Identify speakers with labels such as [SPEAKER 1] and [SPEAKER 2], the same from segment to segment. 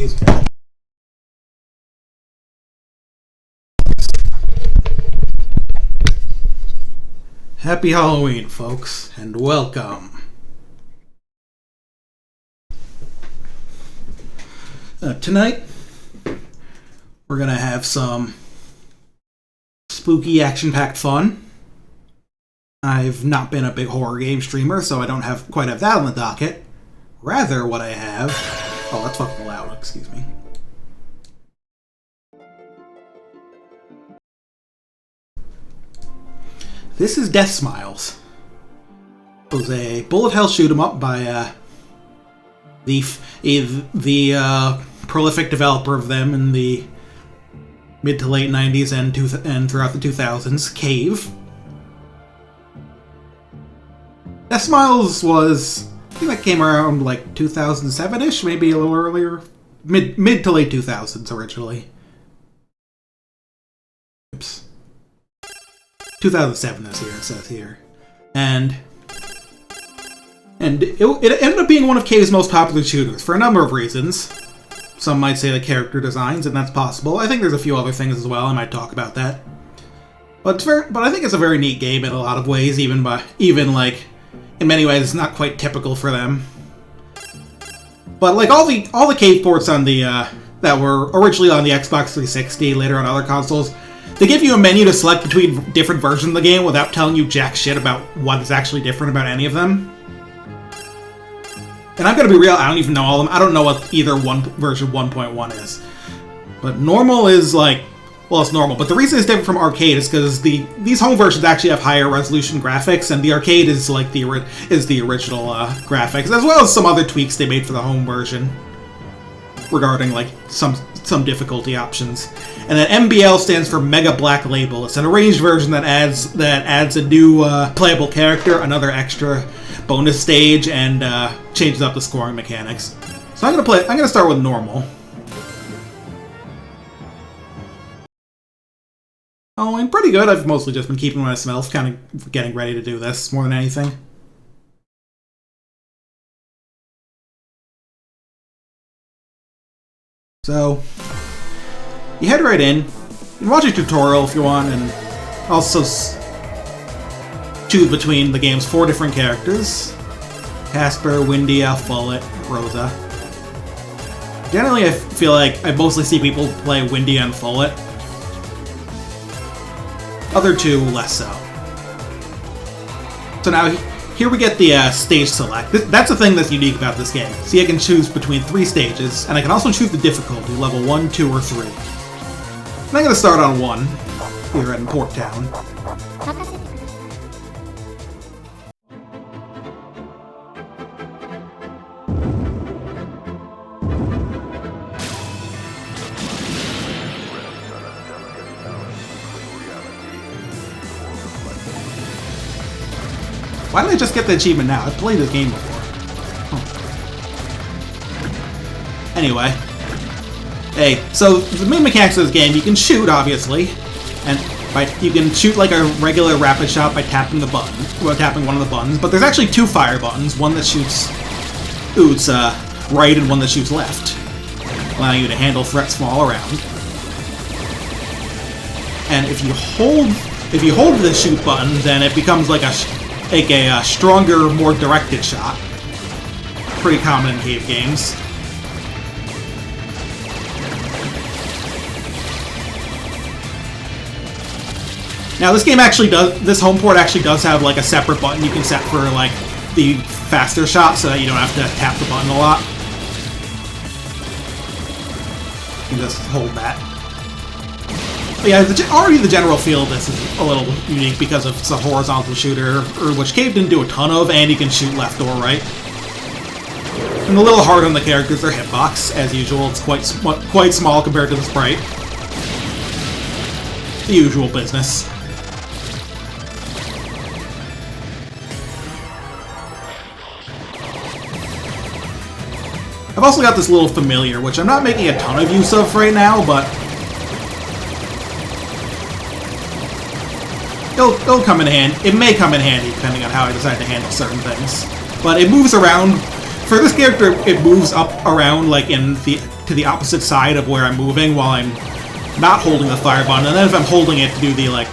[SPEAKER 1] Excuse me. Happy Halloween, folks, and welcome. Tonight, we're gonna have some spooky, action-packed fun. I've not been a big horror game streamer, so I don't quite have that on the docket. Rather, what I have... Oh, that's fucking loud, excuse me. This is Deathsmiles. It was a bullet hell shoot 'em up by the prolific developer of them in the mid to late 90s and throughout the 2000s, Cave. Deathsmiles was, I think that came around like 2007-ish, maybe a little earlier. Mid to late 2000s originally. Oops. 2007 this year, it says here. And it ended up being one of Cave's most popular shooters for a number of reasons. Some might say the character designs, and that's possible. I think there's a few other things as well. I might talk about that. But I think it's a very neat game in a lot of ways, even like in many ways it's not quite typical for them. But like all the Cave ports on the that were originally on the Xbox 360, later on other consoles, they give you a menu to select between different versions of the game without telling you jack shit about what is actually different about any of them. And I'm gonna be real, I don't even know all of them. I don't know what either version 1.1 is. But normal is like, well, it's normal. But the reason it's different from arcade is because these home versions actually have higher resolution graphics, and the arcade is like the original graphics, as well as some other tweaks they made for the home version regarding like some difficulty options. And then MBL stands for Mega Black Label. It's an arranged version that adds a new playable character, another extra bonus stage, and changes up the scoring mechanics. So I'm gonna start with normal. Oh, and pretty good. I've mostly just been keeping myself, kind of getting ready to do this more than anything. So, you head right in. You can watch a tutorial if you want, and also choose between the game's 4 different characters: Casper, Windy, Follett, Rosa. Generally, I feel like I mostly see people play Windy and Follett. Other two, less so. So now, here we get the stage select. That's the thing that's unique about this game. See, I can choose between 3 stages, and I can also choose the difficulty, level 1, 2, or 3. And I'm going to start on 1, here in Port Town. Why did I just get the achievement now? I've played this game before. Huh. Anyway. Hey, so the main mechanics of this game, you can shoot, obviously. And you can shoot like a regular rapid shot by tapping the button. Well, tapping one of the buttons. But there's actually 2 fire buttons. One that shoots right and one that shoots left. Allowing you to handle threats from all around. And if you hold the shoot button, then it becomes like a stronger, more directed shot. Pretty common in Cave games. Now this home port actually does have like a separate button you can set for like the faster shot so that you don't have to tap the button a lot. You can just hold that. But yeah, already the general feel of this is a little unique because of it's a horizontal shooter, which Cave didn't do a ton of, and you can shoot left or right. And a little hard on the characters, their hitbox, as usual. It's quite small compared to the sprite. The usual business. I've also got this little familiar, which I'm not making a ton of use of right now, but it'll come in handy. It may come in handy depending on how I decide to handle certain things. But it moves around. For this character, it moves up around like in the to the opposite side of where I'm moving while I'm not holding the fire button, and then if I'm holding it to do the, like,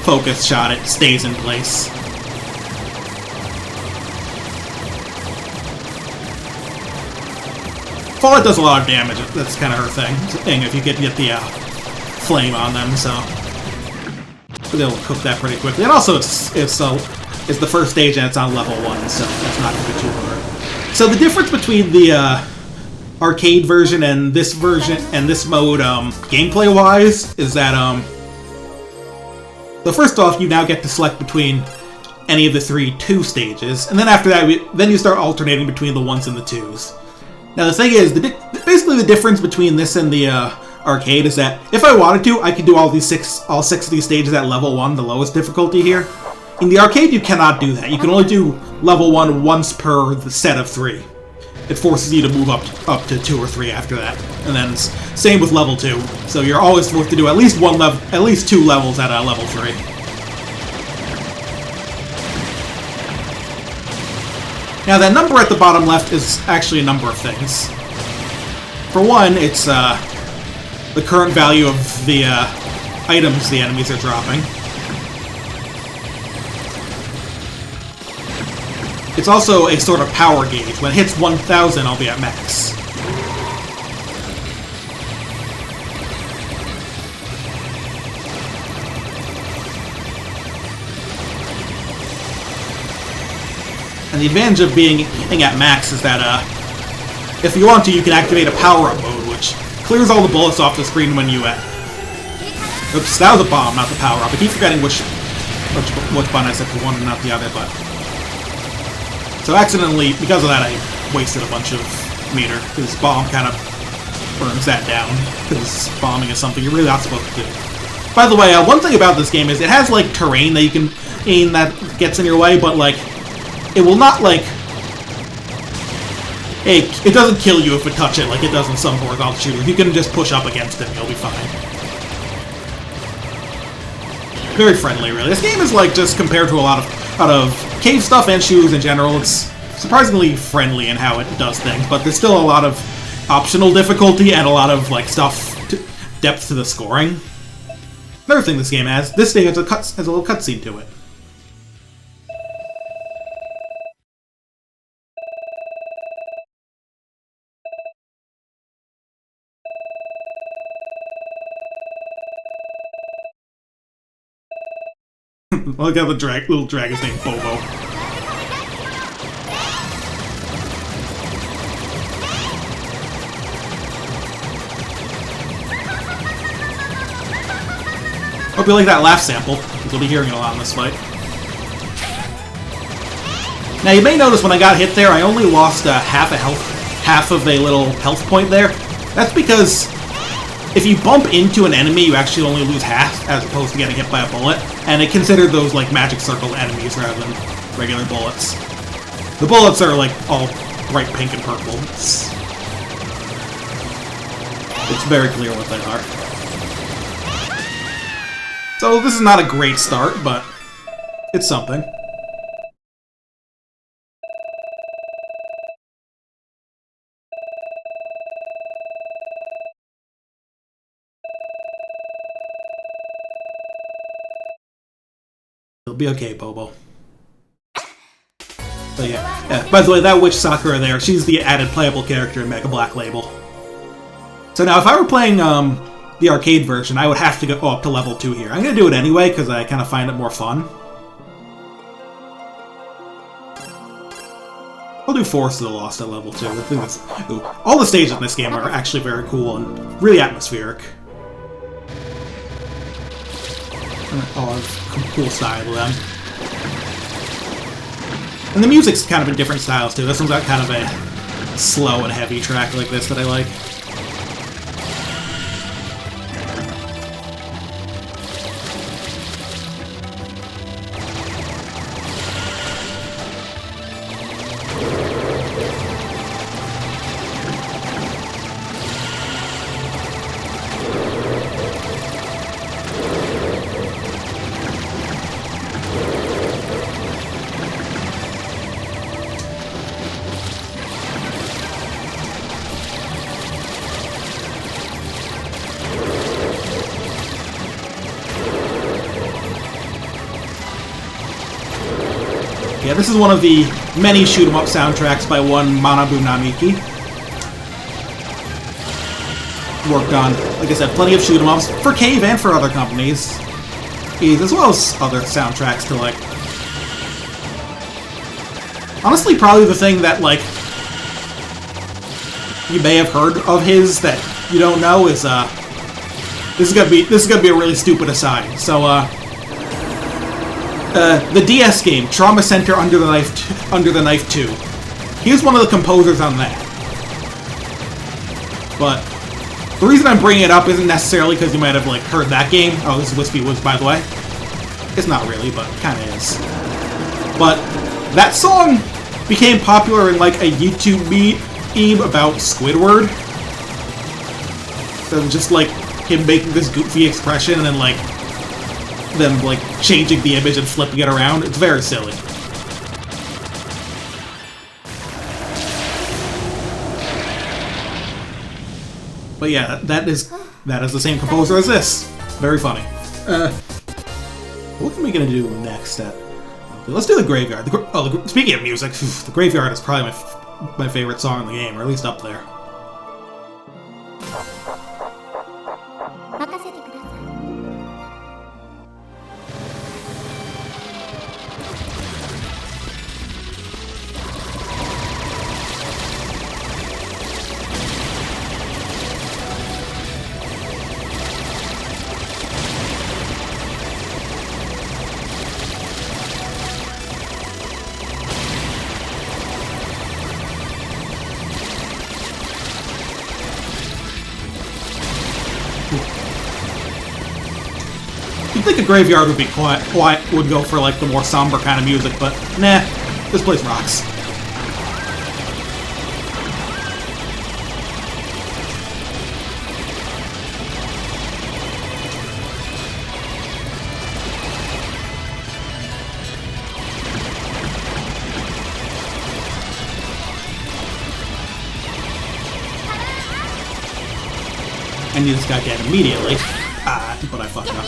[SPEAKER 1] focus shot, it stays in place. Fallout does a lot of damage. That's kind of her thing if you get the flame on them, so they'll cook that pretty quickly. And also, it's the first stage and it's on level 1, so that's not going to be too hard. So the difference between the arcade version and this mode, gameplay-wise, is that so first off, you now get to select between any of the 2 stages, and then after that, then you start alternating between the 1s and the 2s. Now the thing is, basically the difference between this and the arcade is that if I wanted to, I could do all 6 of these stages at level 1, the lowest difficulty here. In the arcade, you cannot do that. You can only do level 1 once per the set of 3. It forces you to move up to 2 or 3 after that, and then same with level 2. So you're always forced to do at least 2 levels at level 3. Now that number at the bottom left is actually a number of things. For one, it's the current value of the items the enemies are dropping. It's also a sort of power gauge. When it hits 1,000, I'll be at max. And the advantage of being at max is that if you want to, you can activate a power-up mode, which clears all the bullets off the screen when you... Oops, that was a bomb, not the power-up. I keep forgetting which button I set for one and not the other, but... So accidentally, because of that, I wasted a bunch of meter, because bomb kind of burns that down, because bombing is something you're really not supposed to do. By the way, one thing about this game is it has, like, terrain that you can aim that gets in your way, but, like, it will not, like... It doesn't kill you if you touch it like it does in some horizontal shooters. You can just push up against it and you'll be fine. Very friendly, really. This game is, like, just compared to a lot of cave stuff and shooters in general, it's surprisingly friendly in how it does things, but there's still a lot of optional difficulty and a lot of, like, depth to the scoring. Another thing this game has, this stage has a little cutscene to it. Look how the little dragon's named Bobo. Hope you like that laugh sample, because we'll be hearing it a lot in this fight. Now you may notice when I got hit there, I only lost half of a little health point there. That's because if you bump into an enemy, you actually only lose half, as opposed to getting hit by a bullet. And it considered those, like, magic circle enemies rather than regular bullets. The bullets are, like, all bright pink and purple. It's very clear what they are. So this is not a great start, but it's something. It'll be okay, Bobo. So yeah. By the way, that witch Sakura there, she's the added playable character in Mega Black Label. So now, if I were playing the arcade version, I would have to go up to level 2 here. I'm going to do it anyway, because I kind of find it more fun. I'll do Forest of the Lost at level 2. I think that's, all the stages in this game are actually very cool and really atmospheric. All have cool style to them. And the music's kind of in different styles too. This one's got kind of a slow and heavy track like this that I like. Yeah, this is one of the many shoot-'em-up soundtracks by one Manabu Namiki. Worked on, like I said, plenty of shoot-'em-ups for Cave and for other companies, as well as other soundtracks to, like... Honestly, probably the thing that, like, you may have heard of his that you don't know is, this is gonna be a really stupid aside. So, the DS game, Trauma Center Under the Knife 2. He was one of the composers on that. But the reason I'm bringing it up isn't necessarily because you might have, like, heard that game. Oh, this is Wispy Woods, by the way. It's not really, but it kind of is. But that song became popular in, like, a YouTube meme about Squidward. So just, like, him making this goofy expression and then, like, them, like, changing the image and flipping it around. It's very silly. But yeah, that is the same composer as this. Very funny. What are we gonna do next? Let's do the Graveyard. Speaking of music, the Graveyard is probably my favorite song in the game, or at least up there. You'd think a Graveyard would be quiet, would go for, like, the more somber kind of music, but nah, this place rocks. I knew this guy dead immediately. But I fucked up.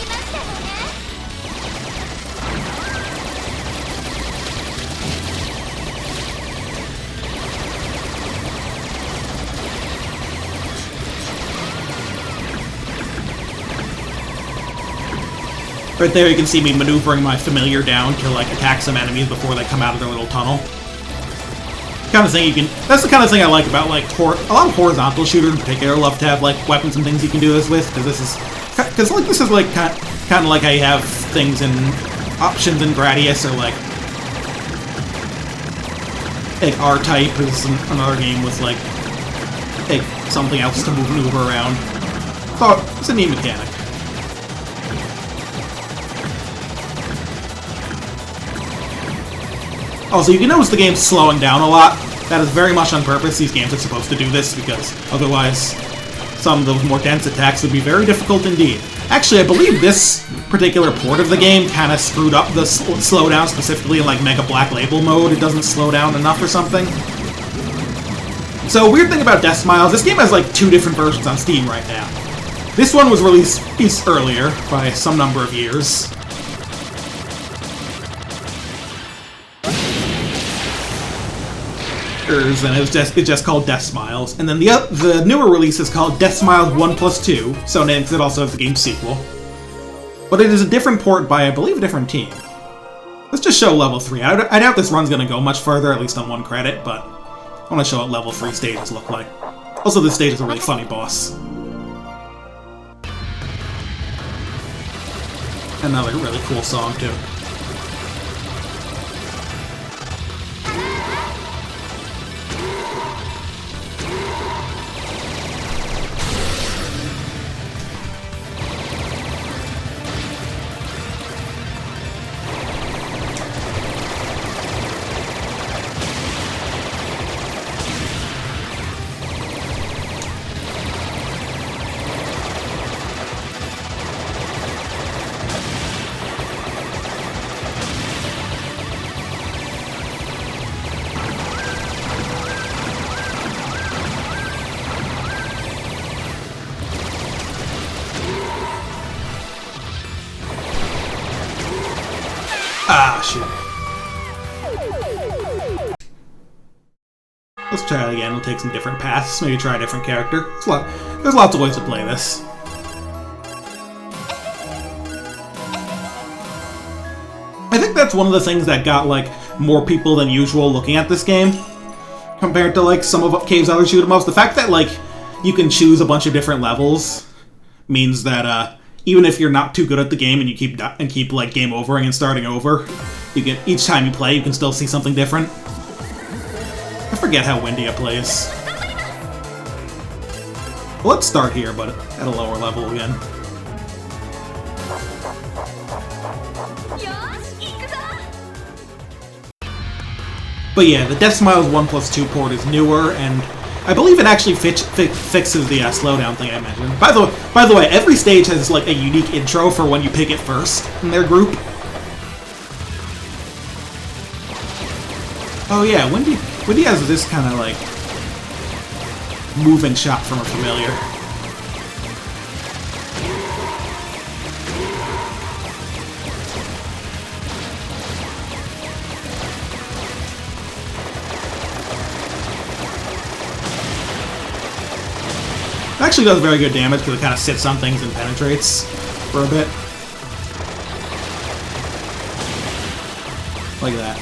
[SPEAKER 1] Right there you can see me maneuvering my familiar down to, like, attack some enemies before they come out of their little tunnel. Kind of thing you can... That's the kind of thing I like about, like, a lot of horizontal shooters in particular love to have, like, weapons and things you can do this with, because this is... Because, like, this is, like, kind of like how you have things in options in Gradius, or, like R-Type is another game with, like, something else to maneuver around. So, it's a neat mechanic. Also, you can notice the game's slowing down a lot. That is very much on purpose. These games are supposed to do this, because otherwise some of those more dense attacks would be very difficult indeed. Actually, I believe this particular port of the game kind of screwed up the slowdown, specifically in, like, Mega Black Label mode. It doesn't slow down enough or something. So, weird thing about Deathsmiles, this game has, like, 2 different versions on Steam right now. This one was released earlier, by some number of years. And it's just called Deathsmiles. And then the newer release is called Deathsmiles 1+2, so named because it also has the game's sequel. But it is a different port by, I believe, a different team. Let's just show level 3. I doubt this run's going to go much further, at least on 1 credit, but I want to show what level 3 stages look like. Also, this stage is a really funny boss. Another really cool song, too. Ah, shit. let's try it again. We'll take some different paths. Maybe try a different character. There's lots of ways to play this. I think that's one of the things that got, like, more people than usual looking at this game compared to, like, some of Cave's other shoot-em-ups. The fact that, like, you can choose a bunch of different levels means that, even if you're not too good at the game and you keep like game overing and starting over, each time you play you can still see something different. I forget how Windia plays. Well, let's start here, but at a lower level again. But yeah, the Deathsmiles 1+2 port is newer, and I believe it actually fixes the slowdown thing I mentioned. By the way, every stage has like a unique intro for when you pick it first in their group. Oh yeah, Windy has this kind of like moving shot from a familiar. It actually does very good damage because it kind of sits on things and penetrates for a bit. Like that.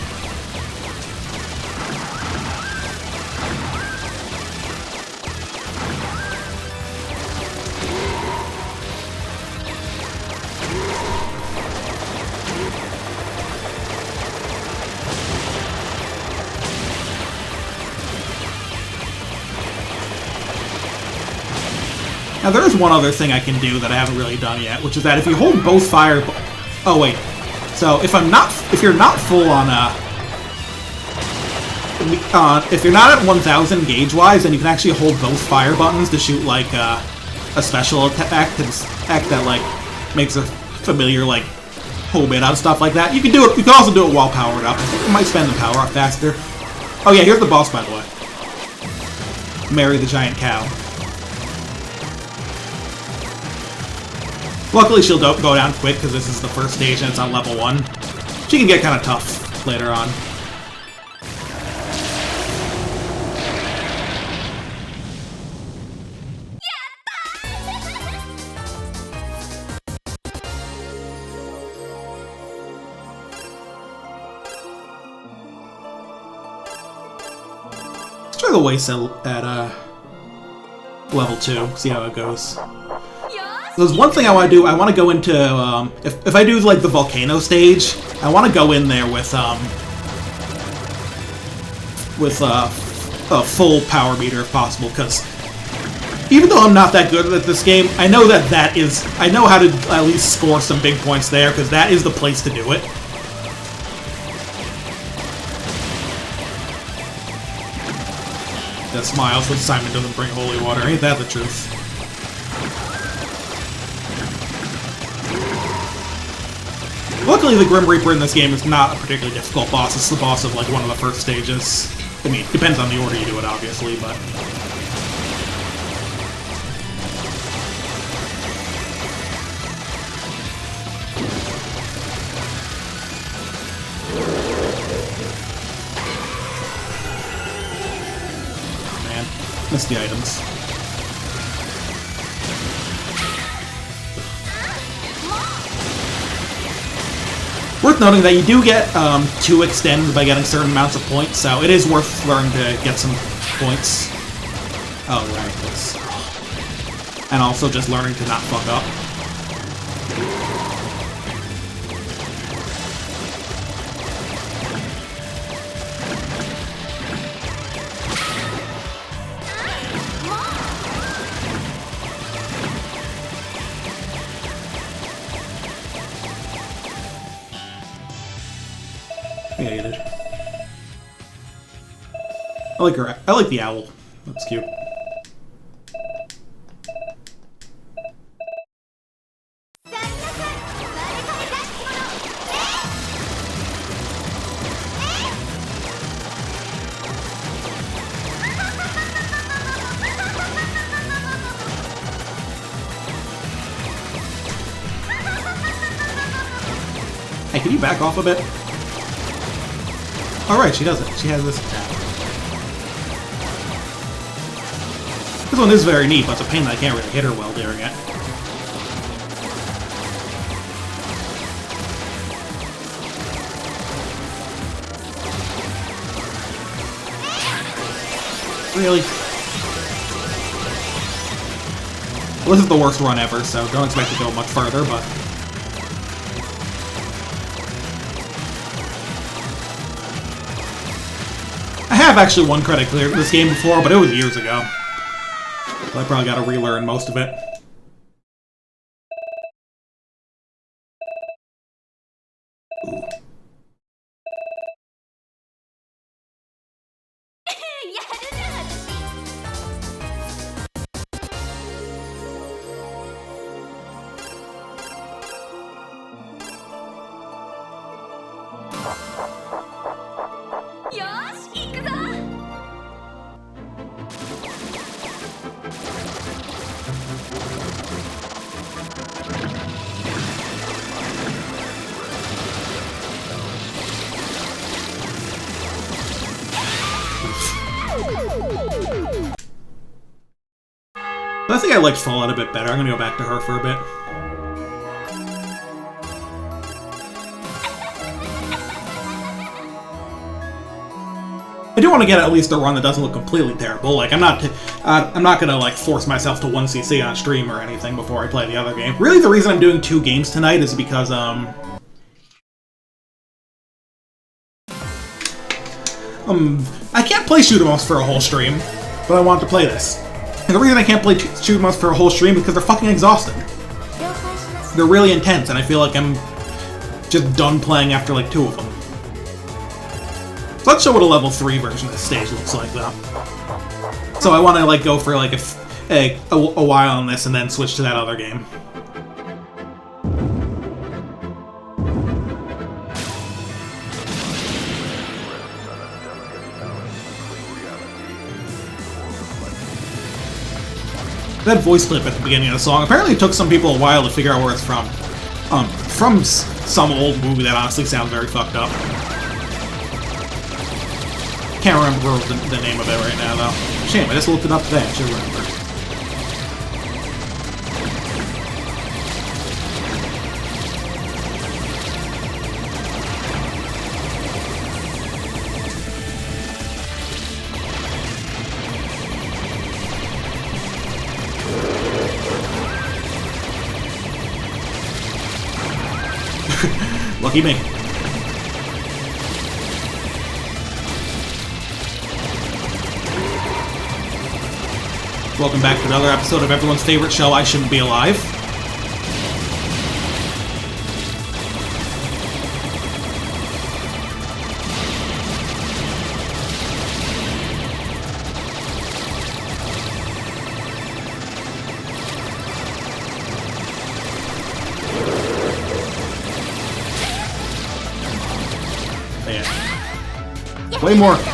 [SPEAKER 1] Now there is one other thing I can do that I haven't really done yet, which is that if you hold both fire... Oh wait. So if you're not full on if you're not at 1000 gauge-wise, then you can actually hold both fire buttons to shoot like a special attack that like makes a familiar like home in on stuff like that. You can do it. You can also do it while powered up. I think it might spend the power up faster. Oh yeah, here's the boss, by the way. Mary the giant cow. Luckily, she'll go down quick because this is the first stage and it's on level 1. She can get kind of tough later on. Let's try the waste at level 2, see how it goes. There's one thing I want to do. I want to go into if I do like the volcano stage, I want to go in there with a full power meter if possible. Because even though I'm not that good at this game, I know I know how to at least score some big points there because that is the place to do it. Deathsmiles when Simon doesn't bring holy water. Ain't that the truth? Luckily, the Grim Reaper in this game is not a particularly difficult boss. It's the boss of, like, one of the first stages. I mean, depends on the order you do it, obviously, but... Oh, man. Missed the items. Worth noting that you do get to extend by getting certain amounts of points, so it is worth learning to get some points. Oh, right, yes. And also just learning to not fuck up. Yeah, you did. I like her. I like the owl. That's cute. Hey, can you back off a bit? Alright, she does it. She has this attack. This one is very neat, but it's a pain that I can't really hit her well during it. Really? Well, this is the worst run ever, so don't expect to go much further, but... I have actually won credit cleared this game before, but it was years ago. So I probably gotta relearn most of it. I think I liked Fallout a bit better. I'm gonna go back to her for a bit. I do want to get at least a run that doesn't look completely terrible. Like, I'm not gonna like force myself to 1cc on stream or anything before I play the other game. Really, the reason I'm doing 2 games tonight is because I can't play shoot 'em ups for a whole stream, but I want to play this. And the reason I can't play shoot 'em ups for a whole stream is because they're fucking exhausting. They're really intense, and I feel like I'm just done playing after like 2 of them. So let's show what a level 3 version of this stage looks like, though. So I want to like go for like a while on this, and then switch to that other game. That voice clip at the beginning of the song, apparently it took some people a while to figure out where it's from. From some old movie that honestly sounds very fucked up. Can't remember the name of it right now, though. Shame, I just looked it up today, I should remember. Lucky me. Welcome back to another episode of everyone's favorite show, I Shouldn't Be Alive.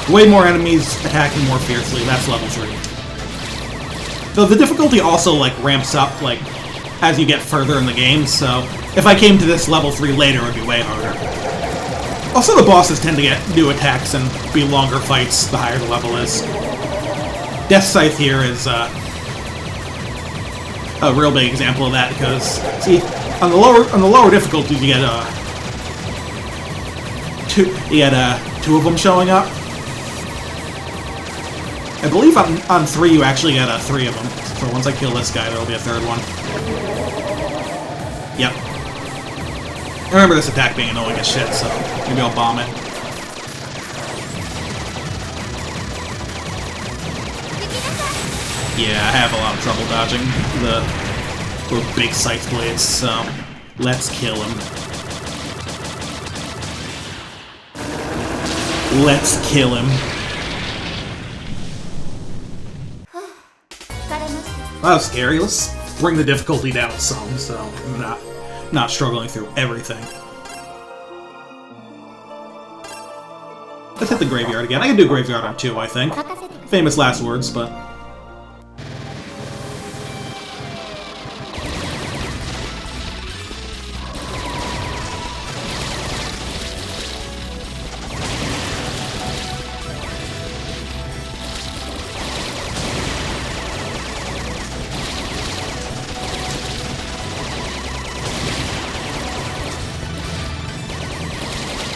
[SPEAKER 1] Way more enemies attacking more fiercely. That's level 3. Though the difficulty also like ramps up like as you get further in the game. So if I came to this level 3 later, it would be way harder. Also, the bosses tend to get new attacks and be longer fights the higher the level is. Death Scythe here is a real big example of that because see on the lower difficulties you get two of them showing up. I believe on 3 you actually get 3 of them. So once I kill this guy, there'll be a 3rd one. Yep. I remember this attack being annoying as shit, so maybe I'll bomb it. Yeah, I have a lot of trouble dodging those big scythe blades, so let's kill him. Let's kill him. That was scary. Let's bring the difficulty down some, so I'm not struggling through everything. Let's hit the graveyard again. I can do graveyard on 2, I think. Famous last words, but...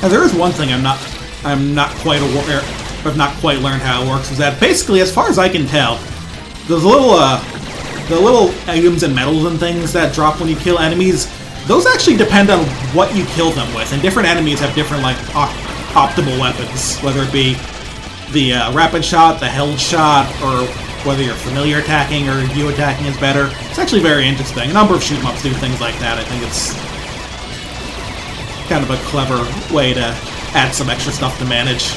[SPEAKER 1] Now, there is one thing I'm not quite aware, I've not quite learned how it works. Is that basically, as far as I can tell, those the little items and medals and things that drop when you kill enemies, those actually depend on what you kill them with, and different enemies have different like optimal weapons, whether it be the rapid shot, the held shot, or whether you're familiar attacking or you attacking is better. It's actually very interesting. A number of shoot-em-ups do things like that. I think it's kind of a clever way to add some extra stuff to manage.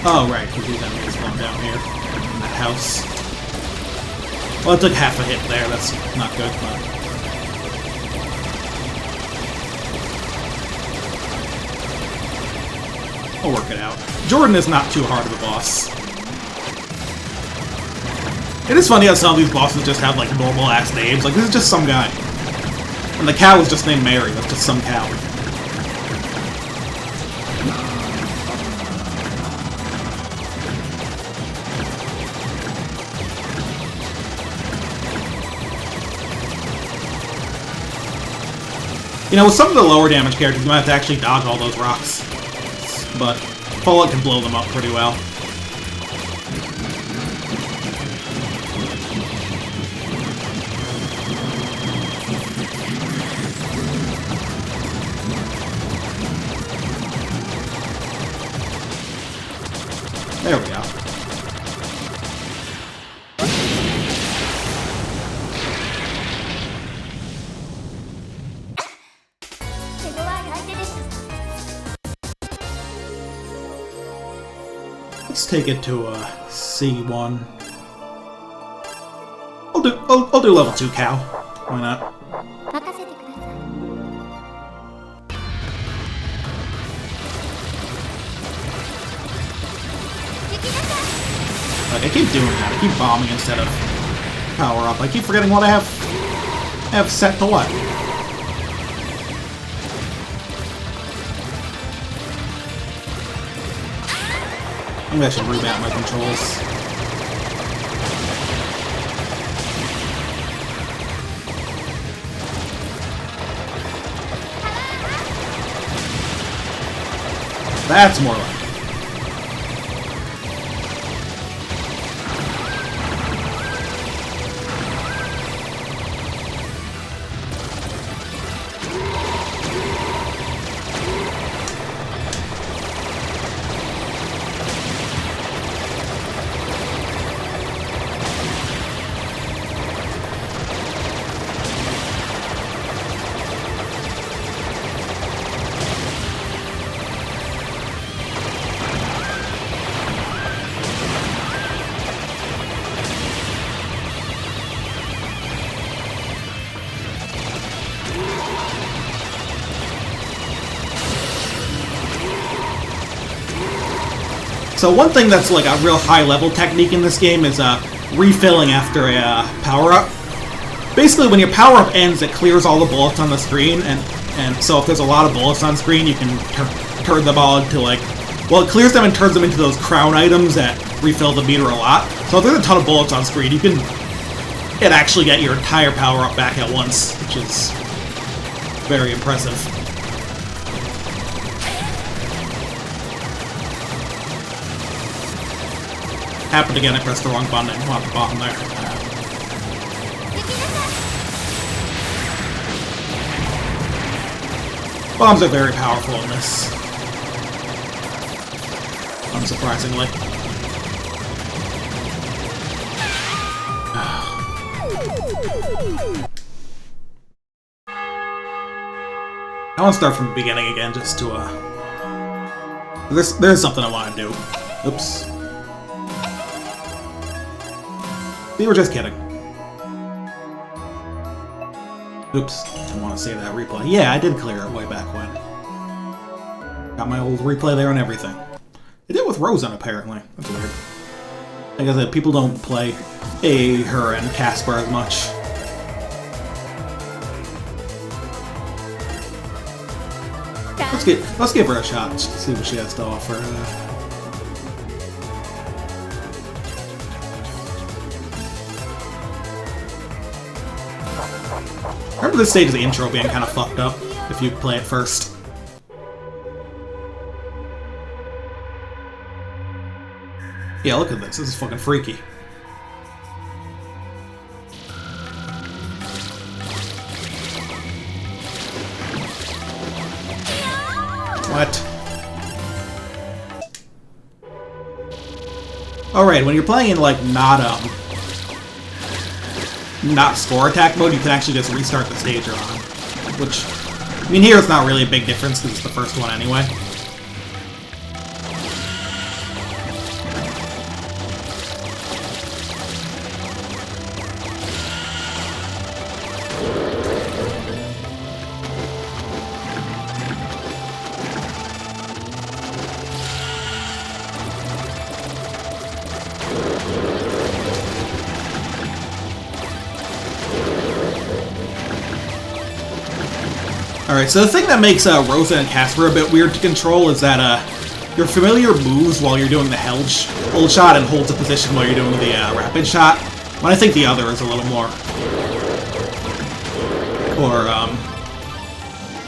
[SPEAKER 1] Oh, right, because these enemies spawn down here in that house. Well, it took half a hit there, that's not good, but... I'll work it out. Jordan is not too hard of a boss. It is funny how some of these bosses just have, like, normal-ass names. Like, this is just some guy. And the cow is just named Mary, that's just some cow. You know, with some of the lower damage characters, you might have to actually dodge all those rocks. But Fallout can blow them up pretty well. There we go. Let's take it to C1. I'll do level 2 cow. Why not? Like, I keep doing that. I keep bombing instead of power up. I keep forgetting what I have set to what. Maybe I should revamp my controls. That's more like it. So one thing that's like a real high-level technique in this game is refilling after a power-up. Basically, when your power-up ends, it clears all the bullets on the screen, and so if there's a lot of bullets on screen, you can turn them all into like... Well, it clears them and turns them into those crown items that refill the meter a lot. So if there's a ton of bullets on screen, you can actually get your entire power-up back at once, which is very impressive. Happened again, I pressed the wrong button and went at the bottom there. Bombs are very powerful in this. Unsurprisingly. I want to start from the beginning again, just to, There's something I want to do. Oops. We were just kidding. Oops, didn't want to save that replay. Yeah, I did clear it way back when. Got my old replay there and everything. They did with Rosen, apparently. That's weird. Like I said, people don't play her and Casper as much. Let's give her a shot. Just to see what she has to offer. Remember this stage of the intro being kind of fucked up if you play it first. Yeah, look at this. This is fucking freaky. What? Alright, when you're playing in, like, not score attack mode, you can actually just restart the stage you're on. Which, I mean, here it's not really a big difference because it's the first one anyway. Alright, so the thing that makes Rosa and Casper a bit weird to control is that your familiar moves while you're doing the hold shot and holds a position while you're doing the rapid shot, when I think the other is a little more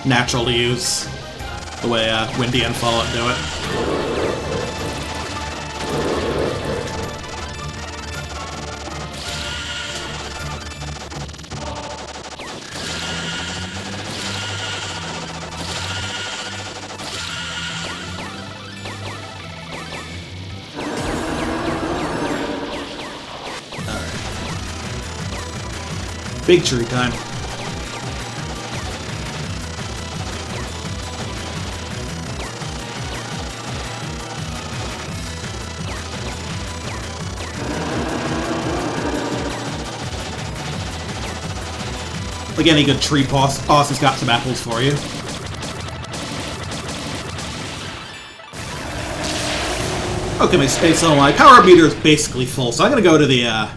[SPEAKER 1] natural to use, the way Windy and Fallout do it. Big tree time. Like any good tree boss has got some apples for you. Okay, so my power meter is basically full, so I'm gonna go to the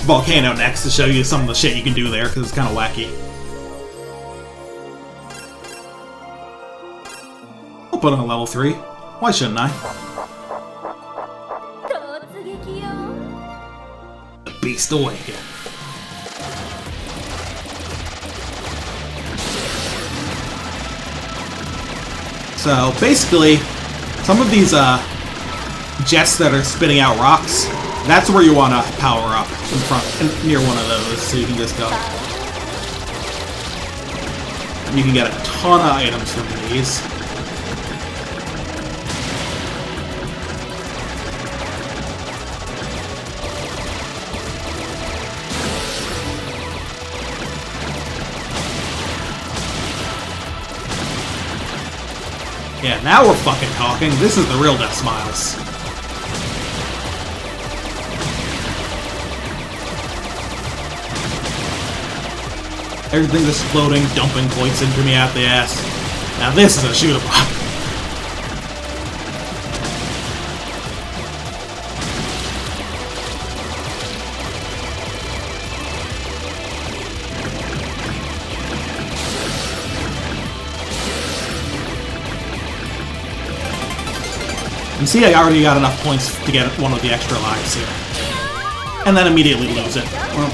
[SPEAKER 1] volcano next to show you some of the shit you can do there, because it's kind of wacky. I'll put on level 3. Why shouldn't I? The Beast Awaken. So, basically, some of these jets that are spitting out rocks, that's where you want to power up in front, near one of those, so you can just go. And you can get a ton of items from these. Yeah, now we're fucking talking. This is the real Deathsmiles. Everything that's floating, dumping points into me out the ass. Now this is a shoot-em-up. And see, I already got enough points to get one of the extra lives here. And then immediately lose it. Well,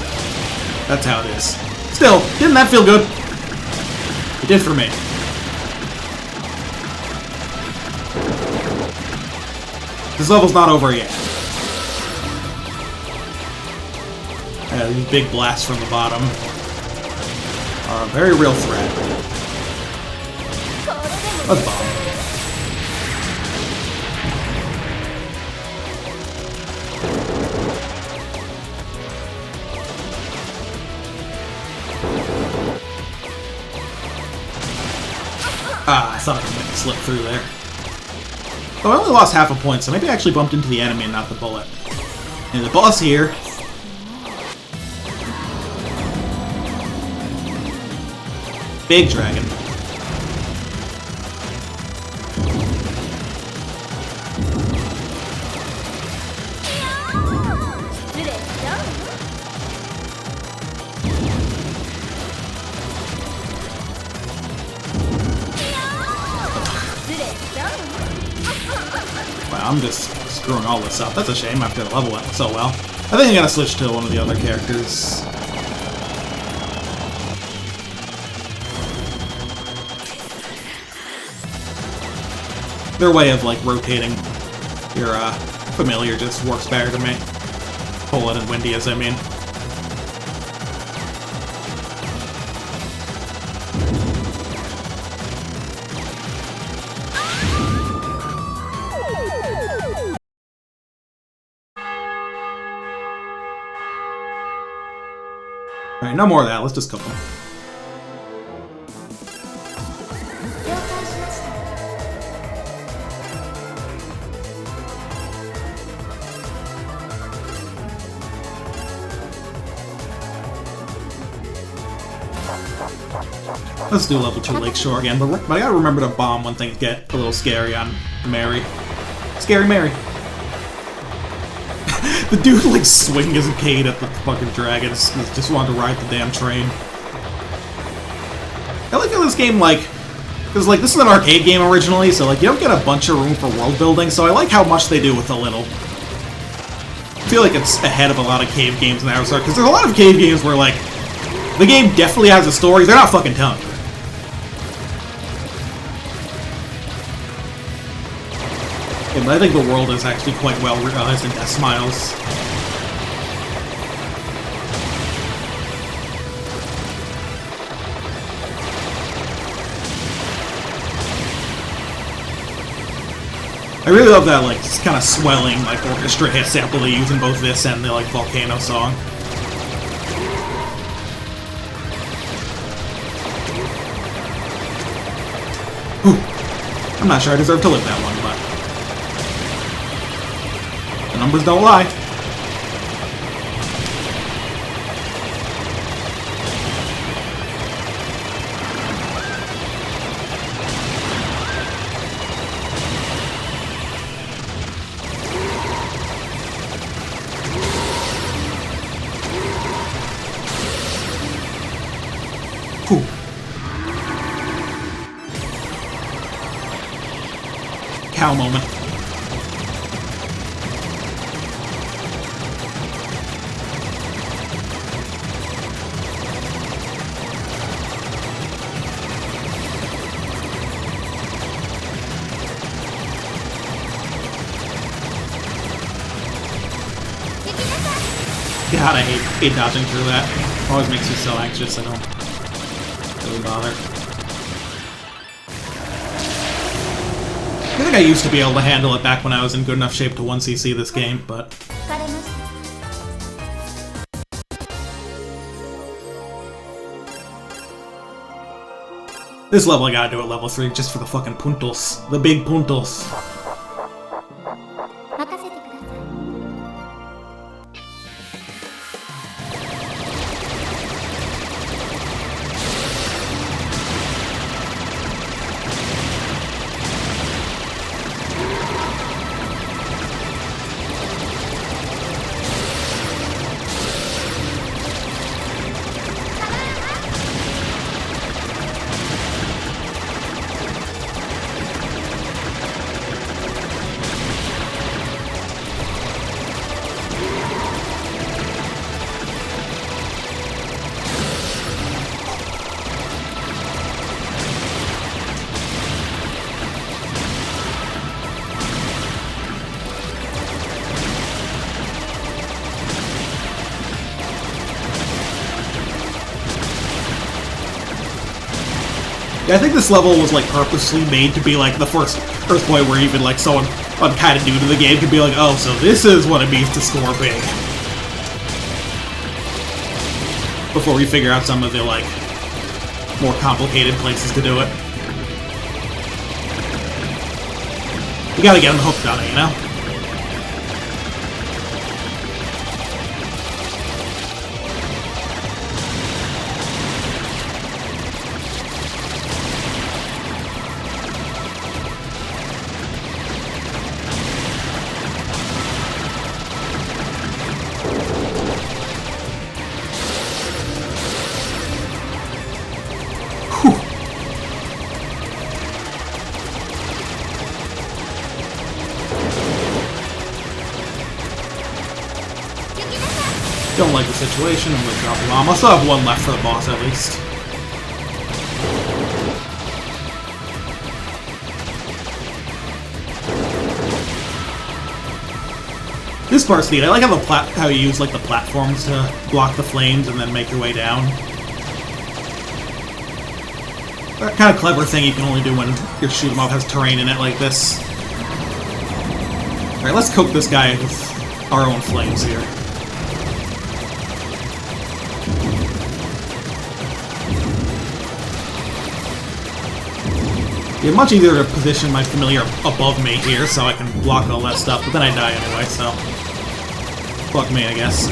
[SPEAKER 1] that's how it is. Still, didn't that feel good? It did for me. This level's not over yet. These big blasts from the bottom are a very real threat. Let's bomb. Ah, I thought I could slip through there. Oh, I only lost half a point, so maybe I actually bumped into the enemy and not the bullet. And the boss here. Big dragon. I'm just screwing all this up. That's a shame after the level went so well. I think I gotta switch to one of the other characters. Their way of, like, rotating your, familiar just works better to me. Poland and Windy, as I mean. Alright, no more of that. Let's just cook them. Let's do level 2 Lakeshore again, but I gotta remember to bomb when things get a little scary on Mary. Scary Mary. The dude, like, swinging his cane at the fucking dragons. Just wanted to ride the damn train. I like how this game, like... Because, like, this is an arcade game originally, so, like, you don't get a bunch of room for world building, so I like how much they do with a little. I feel like it's ahead of a lot of cave games in Avatar, because there's a lot of cave games where, like, the game definitely has a story, they're not fucking telling you. Yeah, but I think the world is actually quite well realized in Deathsmiles. I really love that, like, kind of swelling, like, orchestra hit sample they use in both this and the, like, Volcano song. Whew. I'm not sure I deserve to live that one, but... the numbers don't lie. Whew. Cow moment. God, I hate dodging through that. Always makes me so anxious, I don't really bother. I think I used to be able to handle it back when I was in good enough shape to 1cc this game, but... this level I gotta do at level 3 just for the fucking puntos. The big puntos. Yeah, I think this level was, like, purposely made to be, like, the first Earthboy where even, like, someone kind of new to the game could be like, oh, so this is what it means to score big. Before we figure out some of the, like, more complicated places to do it. You gotta get them hooked on it, you know? situation. I'm gonna drop a bomb. I'll still have one left for the boss at least. This part's neat. I like how you use like the platforms to block the flames and then make your way down. That kind of clever thing you can only do when your shoot 'em up has terrain in it like this. Alright, let's coat this guy with our own flames here. It's much easier to position my familiar above me here so I can block all that stuff, but then I die anyway, so... fuck me, I guess.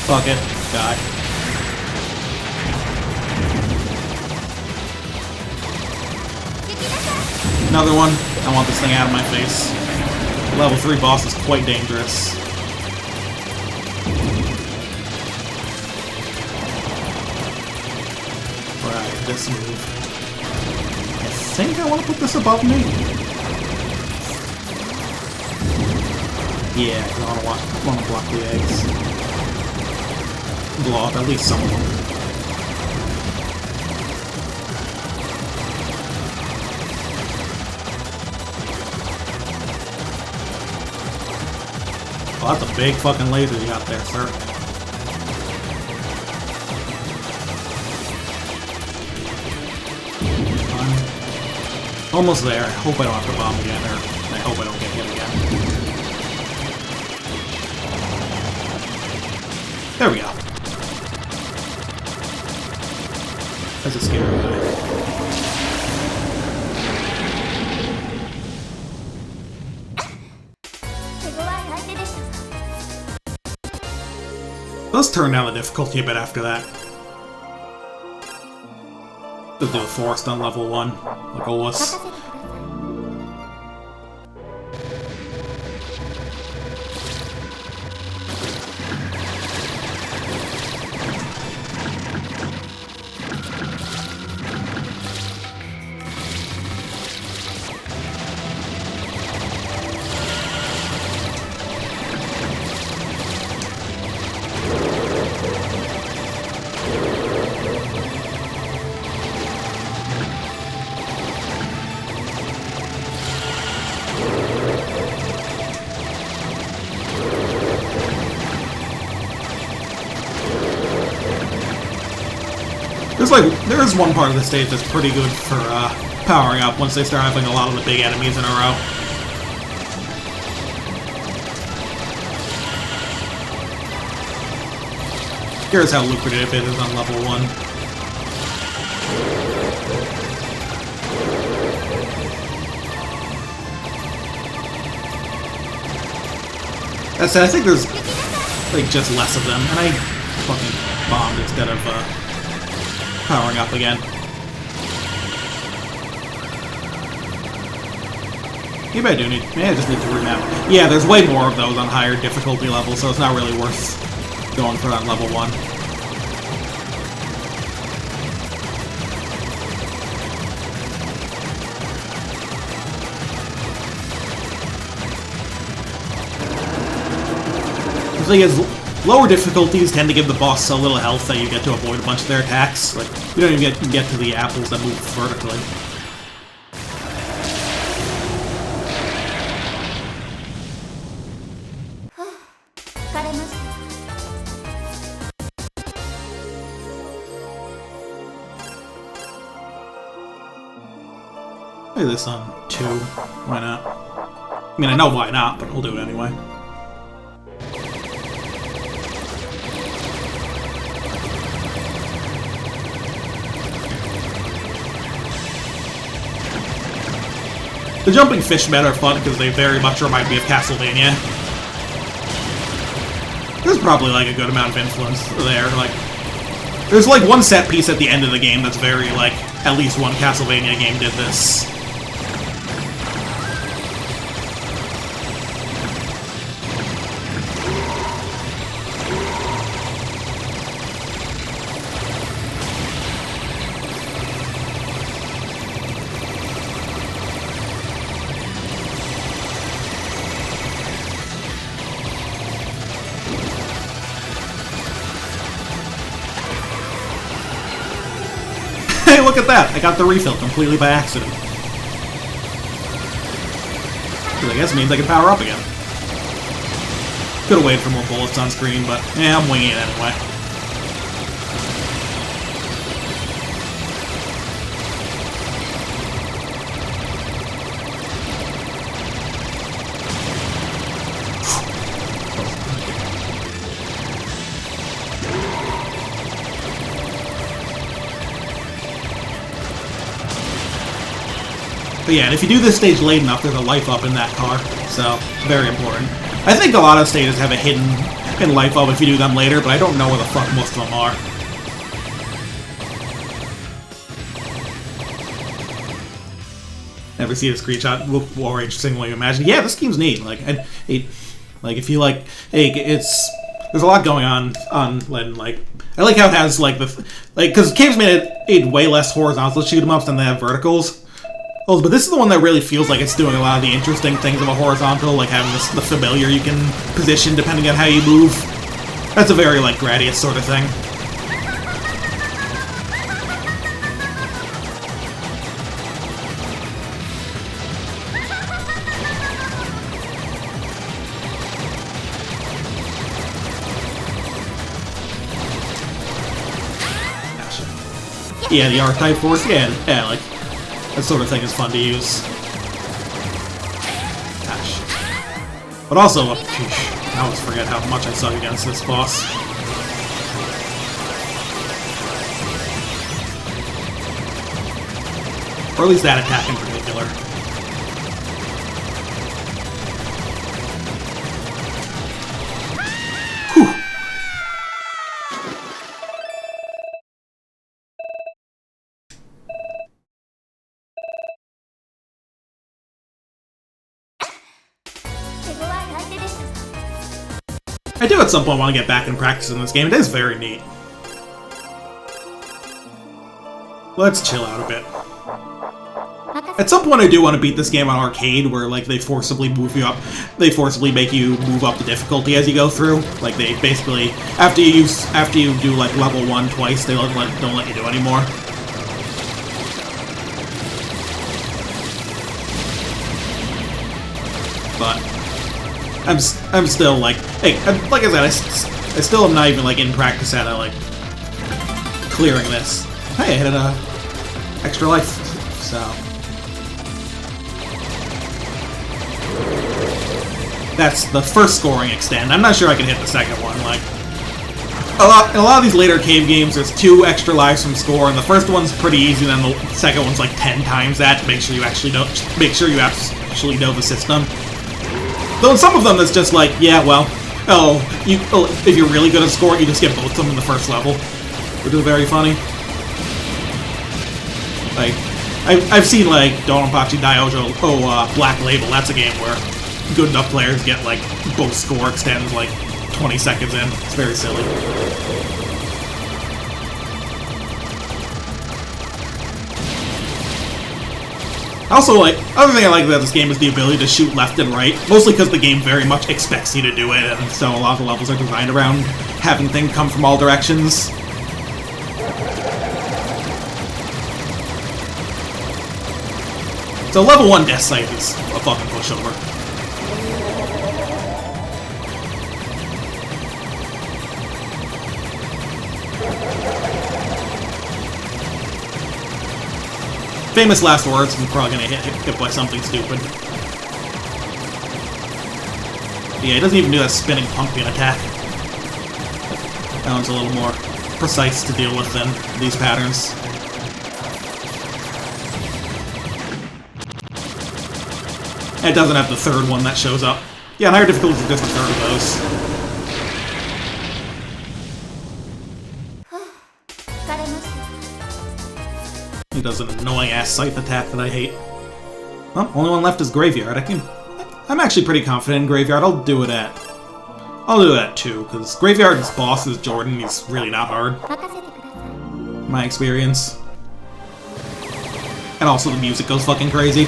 [SPEAKER 1] Fuck it. Die. Another one. I want this thing out of my face. The level 3 boss is quite dangerous. Right, this move. I think I want to put this above me. Yeah, I want to block the eggs. Blow up at least some of them. Oh, that's a big fucking laser you got there, sir. Almost there. I hope I don't have to bomb again, or I hope I don't get hit again. There we go. That's a scary guy. Let's turn down the difficulty a bit after that. Let's do a forest on level 1, like always. There is one part of the stage that's pretty good for powering up once they start having a lot of the big enemies in a row. Here's how lucrative it is on level 1. That said, I think there's like just less of them, and I fucking bombed instead of powering up again. Maybe I do need... maybe I just need to remap. Yeah, there's way more of those on higher difficulty levels, so it's not really worth going for that level 1. The thing is, lower difficulties tend to give the boss so little health that you get to avoid a bunch of their attacks. Like, you don't even get to the apples that move vertically. Play this on 2. Why not? I mean, I know why not, but we'll do it anyway. The jumping fish men are fun because they very much remind me of Castlevania. There's probably like a good amount of influence there. Like, There's like one set piece at the end of the game that's very like, at least one Castlevania game did this. Hey, look at that! I got the refill completely by accident. Which I guess means I can power up again. Could've waited for more bullets on screen, but yeah, I'm winging it anyway. But yeah, and if you do this stage late enough, there's a life up in that car, so very important. I think a lot of stages have a hidden life up if you do them later, but I don't know where the fuck most of them are. Never see the screenshot look more interesting than you imagine. Yeah, this game's neat. Like, like if you like, hey, there's a lot going on like. I like how it has like because games made it way less horizontal shoot 'em ups than they have verticals. Oh, but this is the one that really feels like it's doing a lot of the interesting things of a horizontal, like having the familiar you can position depending on how you move. That's a very, like, Gradius sort of thing. Yeah, the R-type force, yeah, like... That sort of thing is fun to use. Gosh. But also, I always forget how much I suck against this boss. Or at least that attack in particular. Whew. I do at some point want to get back and practice in this game. It is very neat. Let's chill out a bit. At some point I do want to beat this game on arcade, where like they forcibly move you up. They forcibly make you move up the difficulty as you go through. Like they basically, after you do like level 1 twice, they don't let you do anymore. But I'm still like, hey, like I said, I still am not even like in practice at like clearing this. Hey, I hit an extra life, so that's the first scoring extend. I'm not sure I can hit the second one. Like in a lot of these later cave games, there's 2 extra lives from score, and the first one's pretty easy. Then the second one's like 10 times that to make sure you actually know the system. Though in some of them, it's just like, yeah, well, if you're really good at scoring, you just get both of them in the first level, which is very funny. Like, I've seen, like, Donpachi Daiojo, Black Label, that's a game where good enough players get, like, both score extends, like, 20 seconds in. It's very silly. Also, like, other thing I like about this game is the ability to shoot left and right, mostly because the game very much expects you to do it, and so a lot of the levels are designed around having things come from all directions. So level 1 Death Scythe is a fucking pushover. Famous last words, I'm probably gonna hit by something stupid. But yeah, he doesn't even do that spinning pumpkin attack. That one's a little more precise to deal with than these patterns. And it doesn't have the third one that shows up. Yeah, on higher difficulties, it's just the third of those. does an annoying-ass scythe attack that I hate. Well, only one left is Graveyard. I'm actually pretty confident in Graveyard. I'll do it at 2, because Graveyard's boss is Jordan. He's really not hard. My experience. And also the music goes fucking crazy.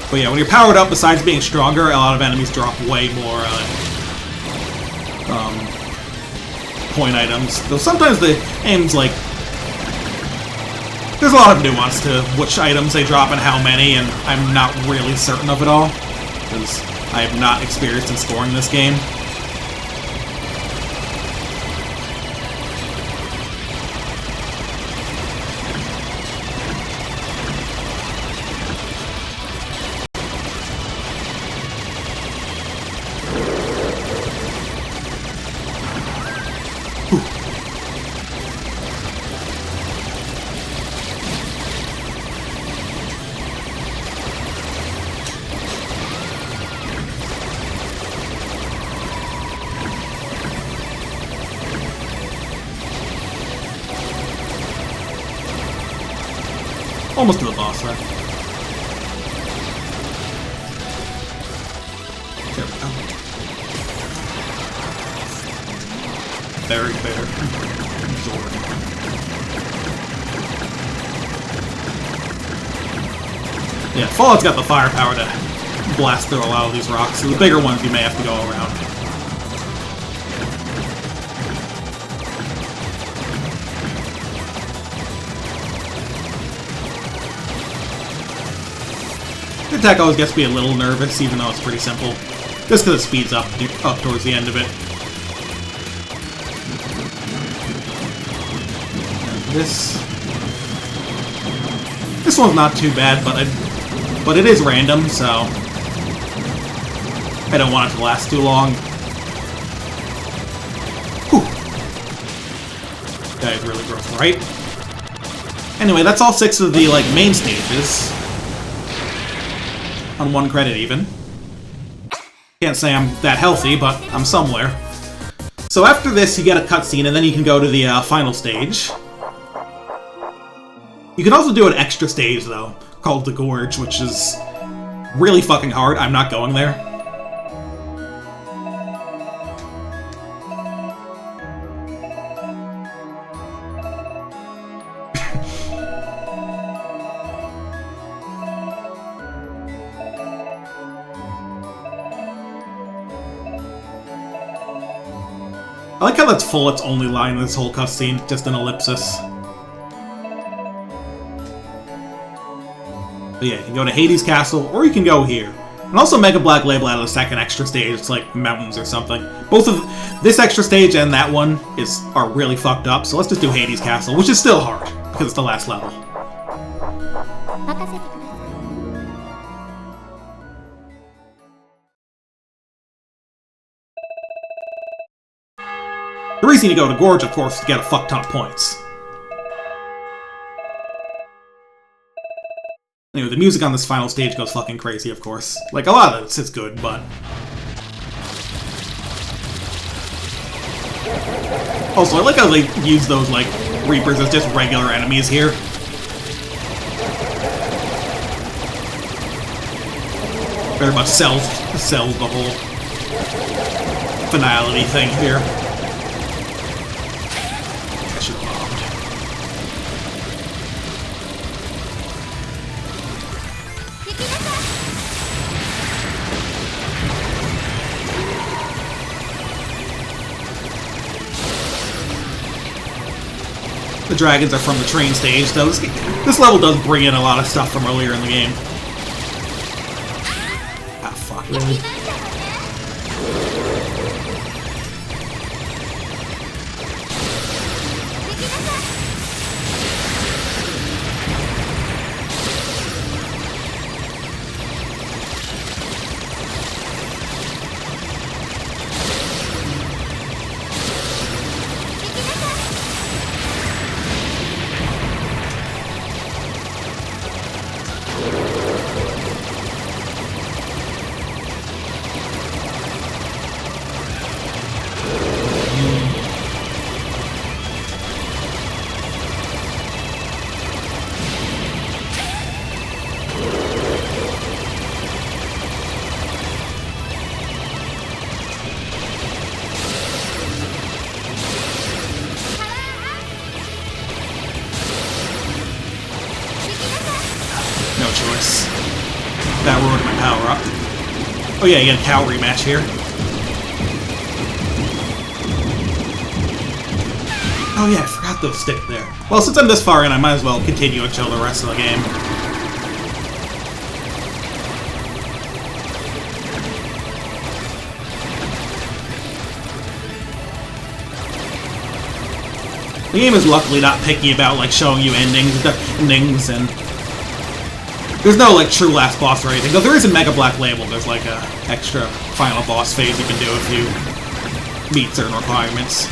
[SPEAKER 1] But yeah, when you're powered up, besides being stronger, a lot of enemies drop way more point items. Though sometimes the aim's like... There's a lot of nuance to which items they drop and how many, and I'm not really certain of it all, because I have not experienced in scoring this game. Almost to the boss there. There we go. Very fair. Jordan. Yeah, Fallout's got the firepower to blast through a lot of these rocks, so the bigger ones you may have to go around. The attack always gets me a little nervous, even though it's pretty simple. Just because it speeds up towards the end of it. This one's not too bad, but it is random, so I don't want it to last too long. Whew. That is really gross, right? Anyway, that's all 6 of the main stages. On 1 credit, even. Can't say I'm that healthy, but I'm somewhere. So after this, you get a cutscene, and then you can go to the final stage. You can also do an extra stage, though, called the Gorge, which is really fucking hard. I'm not going there. I like how that's Fullet's only line in this whole cutscene, just an ellipsis. But yeah, you can go to Hades Castle, or you can go here. And also Mega Black Label out of the second extra stage, it's like mountains or something. Both of this extra stage and that one are really fucked up, so let's just do Hades Castle, which is still hard, because it's the last level. The reason you go to Gorge, of course, is to get a fuck ton of points. Anyway, the music on this final stage goes fucking crazy, of course. Like, a lot of it's good, but... Also, I like how they use those, Reapers as just regular enemies here. Very much sells the whole finality thing here. I should have bombed. The dragons are from the train stage, though. This level does bring in a lot of stuff from earlier in the game. Ah, fuck, really? That ruined my power up. Oh yeah, you get a cow rematch here. Oh yeah, I forgot to stick there. Well, since I'm this far in, I might as well continue until the rest of the game. The game is luckily not picky about like showing you endings, and there's no like true last boss or anything. Though there is a Mega Black Label. There's like a extra final boss phase you can do if you meet certain requirements.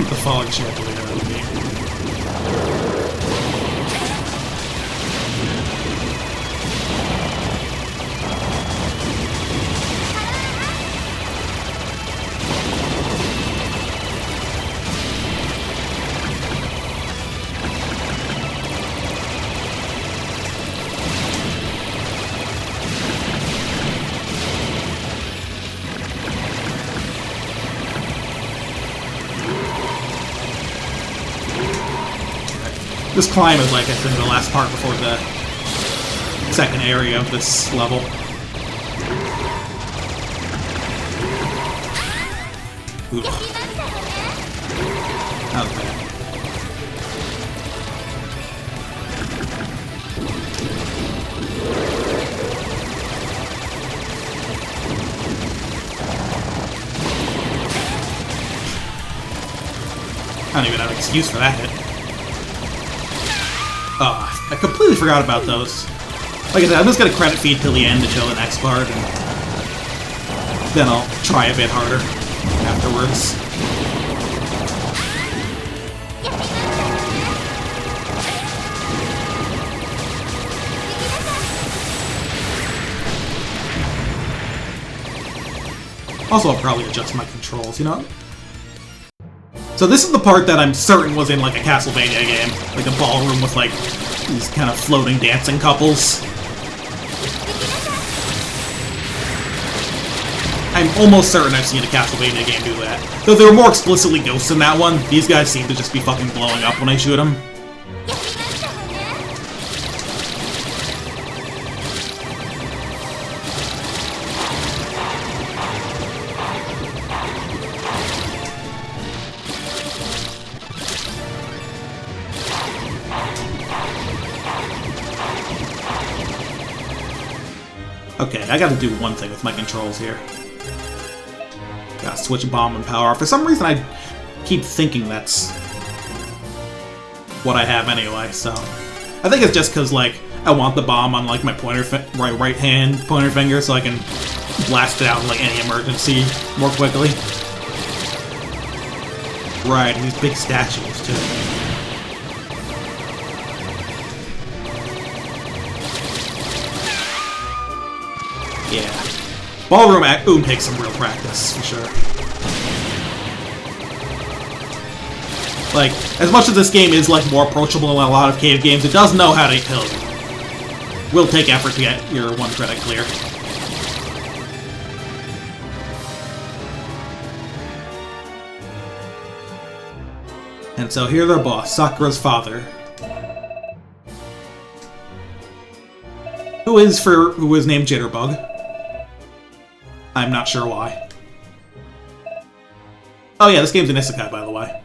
[SPEAKER 1] The fog chandelier of the game. This climb is like, I think, the last part before the second area of this level. Ooh. That was bad. I don't even have an excuse for that hit. Oh, I completely forgot about those. Like I said, I'm just gonna credit feed till the end until the next part, and then I'll try a bit harder afterwards. Also, I'll probably adjust my controls, you know? So this is the part that I'm certain was in like a Castlevania game, like a ballroom with like these kind of floating dancing couples. I'm almost certain I've seen a Castlevania game do that. Though there were more explicitly ghosts in that one, these guys seem to just be fucking blowing up when I shoot them. Okay, I gotta do one thing with my controls here. Gotta switch bomb and power. For some reason, I keep thinking that's what I have anyway, so... I think it's just because, like, I want the bomb on, like, my right hand pointer finger so I can blast it out in, like, any emergency more quickly. Right, and these big statues, too. Yeah. Ballroom Oom takes some real practice, for sure. Like, as much as this game is, like, more approachable than a lot of cave games, it does know how to kill you. Will take effort to get your one credit clear. And so here's our boss, Sakura's father. Who is named Jitterbug. I'm not sure why. Oh yeah, this game's an isekai, by the way.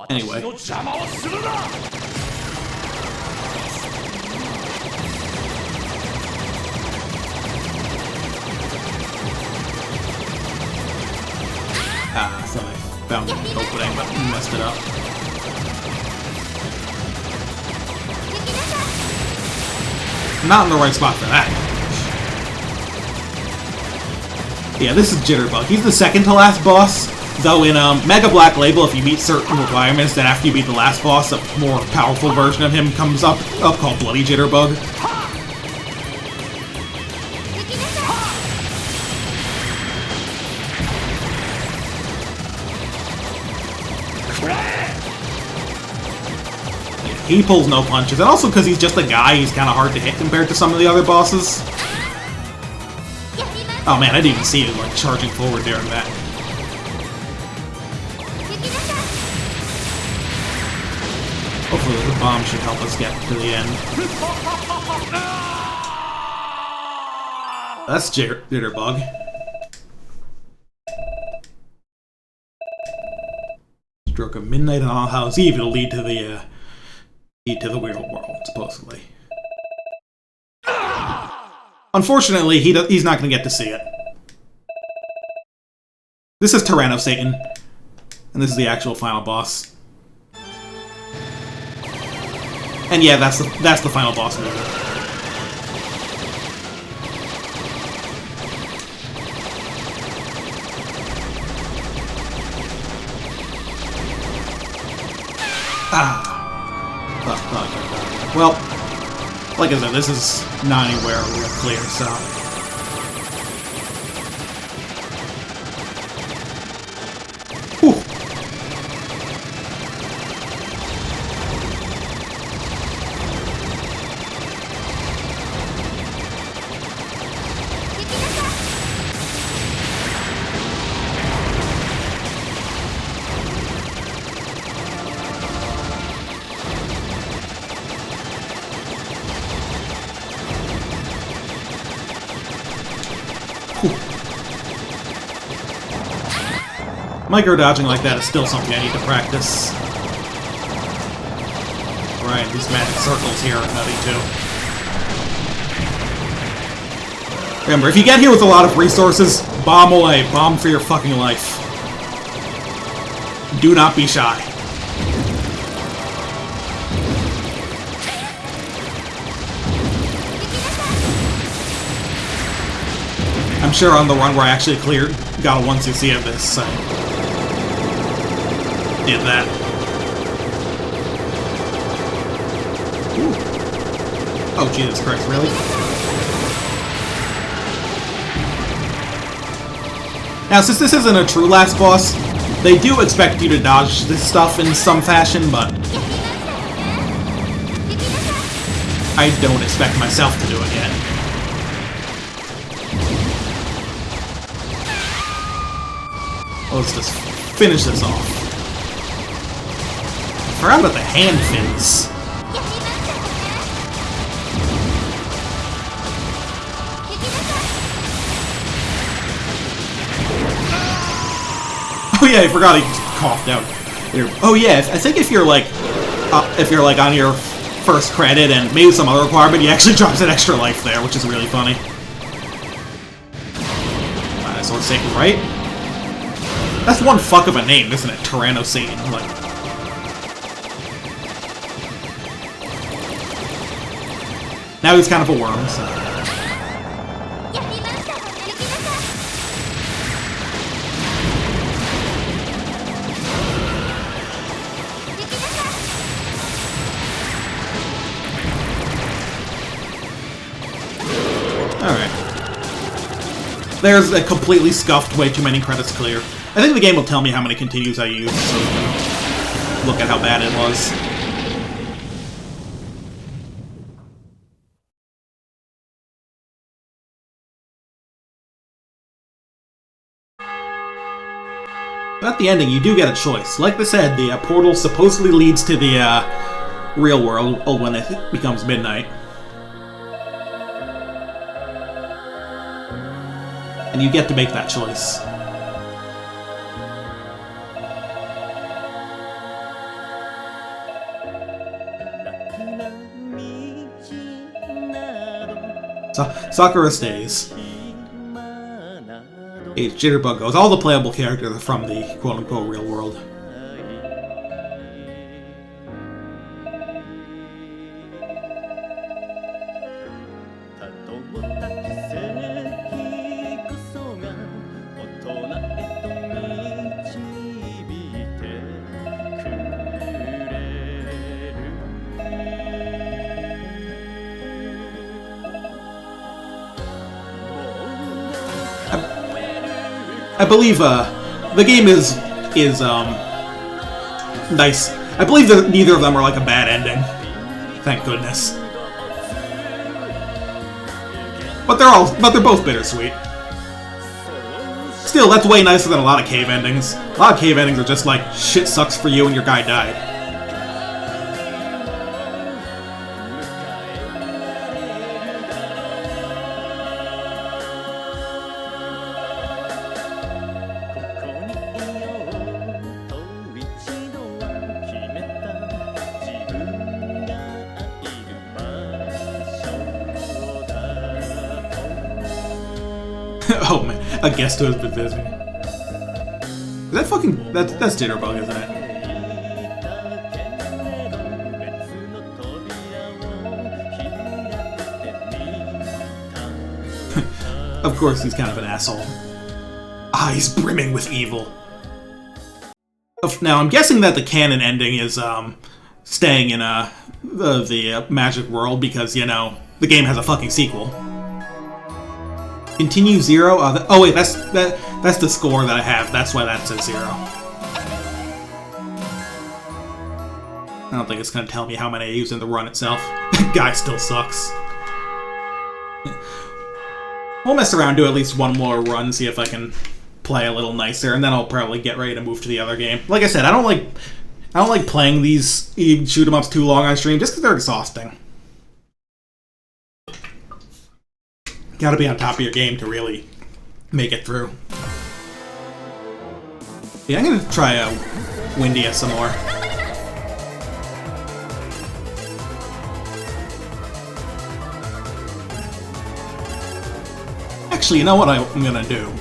[SPEAKER 1] Anyway. it up. Not in the right spot for that. Yeah, this is Jitterbug. He's the second to last boss, though in Mega Black Label, if you meet certain requirements, then after you beat the last boss, a more powerful version of him comes up called Bloody Jitterbug. He pulls no punches, and also because he's just a guy, he's kind of hard to hit compared to some of the other bosses. Oh man, I didn't even see him like charging forward during that. Hopefully the bomb should help us get to the end. That's Jitterbug. Stroke of midnight on All Hallows Eve, it'll lead to the real world, supposedly. Unfortunately, he's not going to get to see it. This is Tyranno Satan, and this is the actual final boss. And yeah, that's the final boss move. Well, like I said, this is not anywhere real clear, so... Whew. Micro-dodging like that is still something I need to practice. Right, these magic circles here are nutty too. Remember, if you get here with a lot of resources, bomb away. Bomb for your fucking life. Do not be shy. I'm sure on the run where I actually got a 1cc of this, so... did that. Ooh. Oh, Jesus Christ, really? Now, since this isn't a true last boss, they do expect you to dodge this stuff in some fashion, but... I don't expect myself to do it yet. Let's just finish this off. I forgot about the hand fins. Oh yeah, I forgot he coughed out. Oh yeah, I think if you're like on your first credit and maybe some other requirement, he actually drops an extra life there, which is really funny. Dinosaur Satan, right? That's one fuck of a name, isn't it? Tyranno Satan. Like. Now he's kind of a worm, so... Alright. There's a completely scuffed way too many credits clear. I think the game will tell me how many continues I used, so we can look at how bad it was. But at the ending, you do get a choice. Like I said, the portal supposedly leads to the real world when it becomes midnight. And you get to make that choice. Sakura stays. Jitterbug goes. All the playable characters are from the quote-unquote real world. I believe the game is nice. I believe that neither of them are like a bad ending. Thank goodness. But they're both bittersweet. Still, that's way nicer than a lot of cave endings. A lot of cave endings are just like, shit sucks for you and your guy died. Oh man, a guest who has been visiting. Is that fucking... That's Jitterbug, isn't it? Of course, he's kind of an asshole. Ah, he's brimming with evil. Now, I'm guessing that the canon ending is staying in the Magic World because, you know, the game has a fucking sequel. Continue 0? Oh wait, that's the score that I have. That's why that says 0. I don't think it's gonna tell me how many I use in the run itself. Guy still sucks. We'll mess around, do at least one more run, see if I can play a little nicer, and then I'll probably get ready to move to the other game. Like I said, I don't like playing these shoot 'em ups too long on stream just because they're exhausting. Gotta be on top of your game to really make it through. Yeah, I'm gonna try Windia some more. Actually, you know what I'm gonna do?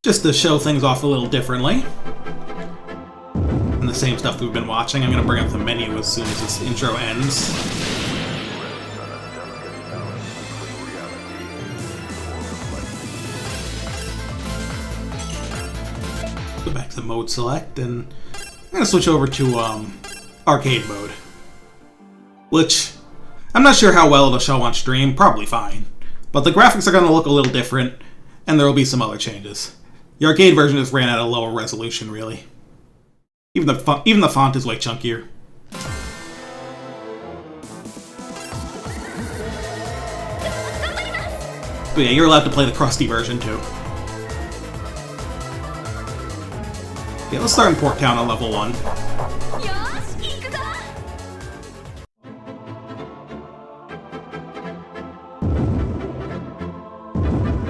[SPEAKER 1] Just to show things off a little differently. And the same stuff we've been watching. I'm gonna bring up the menu as soon as this intro ends. Go back to the mode select, and I'm gonna switch over to arcade mode. Which, I'm not sure how well it'll show on stream, probably fine. But the graphics are gonna look a little different, and there will be some other changes. The arcade version just ran at a lower resolution, really. Even the font is way chunkier. But yeah, you're allowed to play the crusty version too. Yeah, let's start in Port Town on level 1.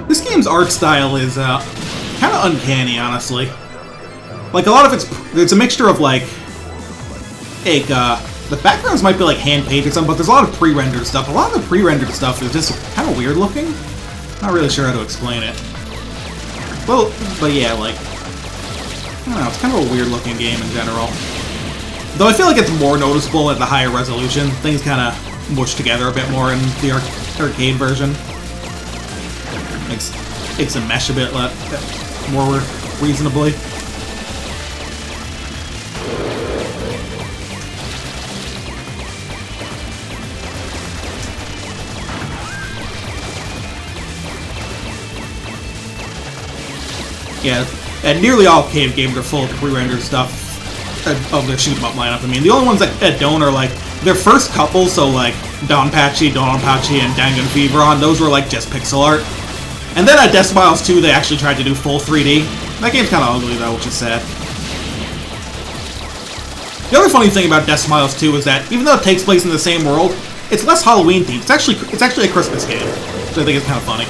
[SPEAKER 1] This game's art style is kind of uncanny, honestly. Like, a lot of it's a mixture of, like, the backgrounds might be, like, hand-painted or something, but there's a lot of pre-rendered stuff. A lot of the pre-rendered stuff is just kind of weird looking. Not really sure how to explain it. Well, but yeah, like, I don't know, it's kind of a weird-looking game in general. Though I feel like it's more noticeable at the higher resolution. Things kind of mush together a bit more in the arcade version. Makes them mesh a bit more reasonably. Yeah, and nearly all cave games are full of pre-rendered stuff of their shoot 'em up lineup. I mean, the only ones that don't are like their first couple, so like Donpachi, and Danganronpa, those were like just pixel art. And then at Deathsmiles 2, they actually tried to do full 3D. That game's kind of ugly though, which is sad. The other funny thing about Deathsmiles 2 is that even though it takes place in the same world, it's less Halloween themed. It's actually a Christmas game, so I think it's kind of funny.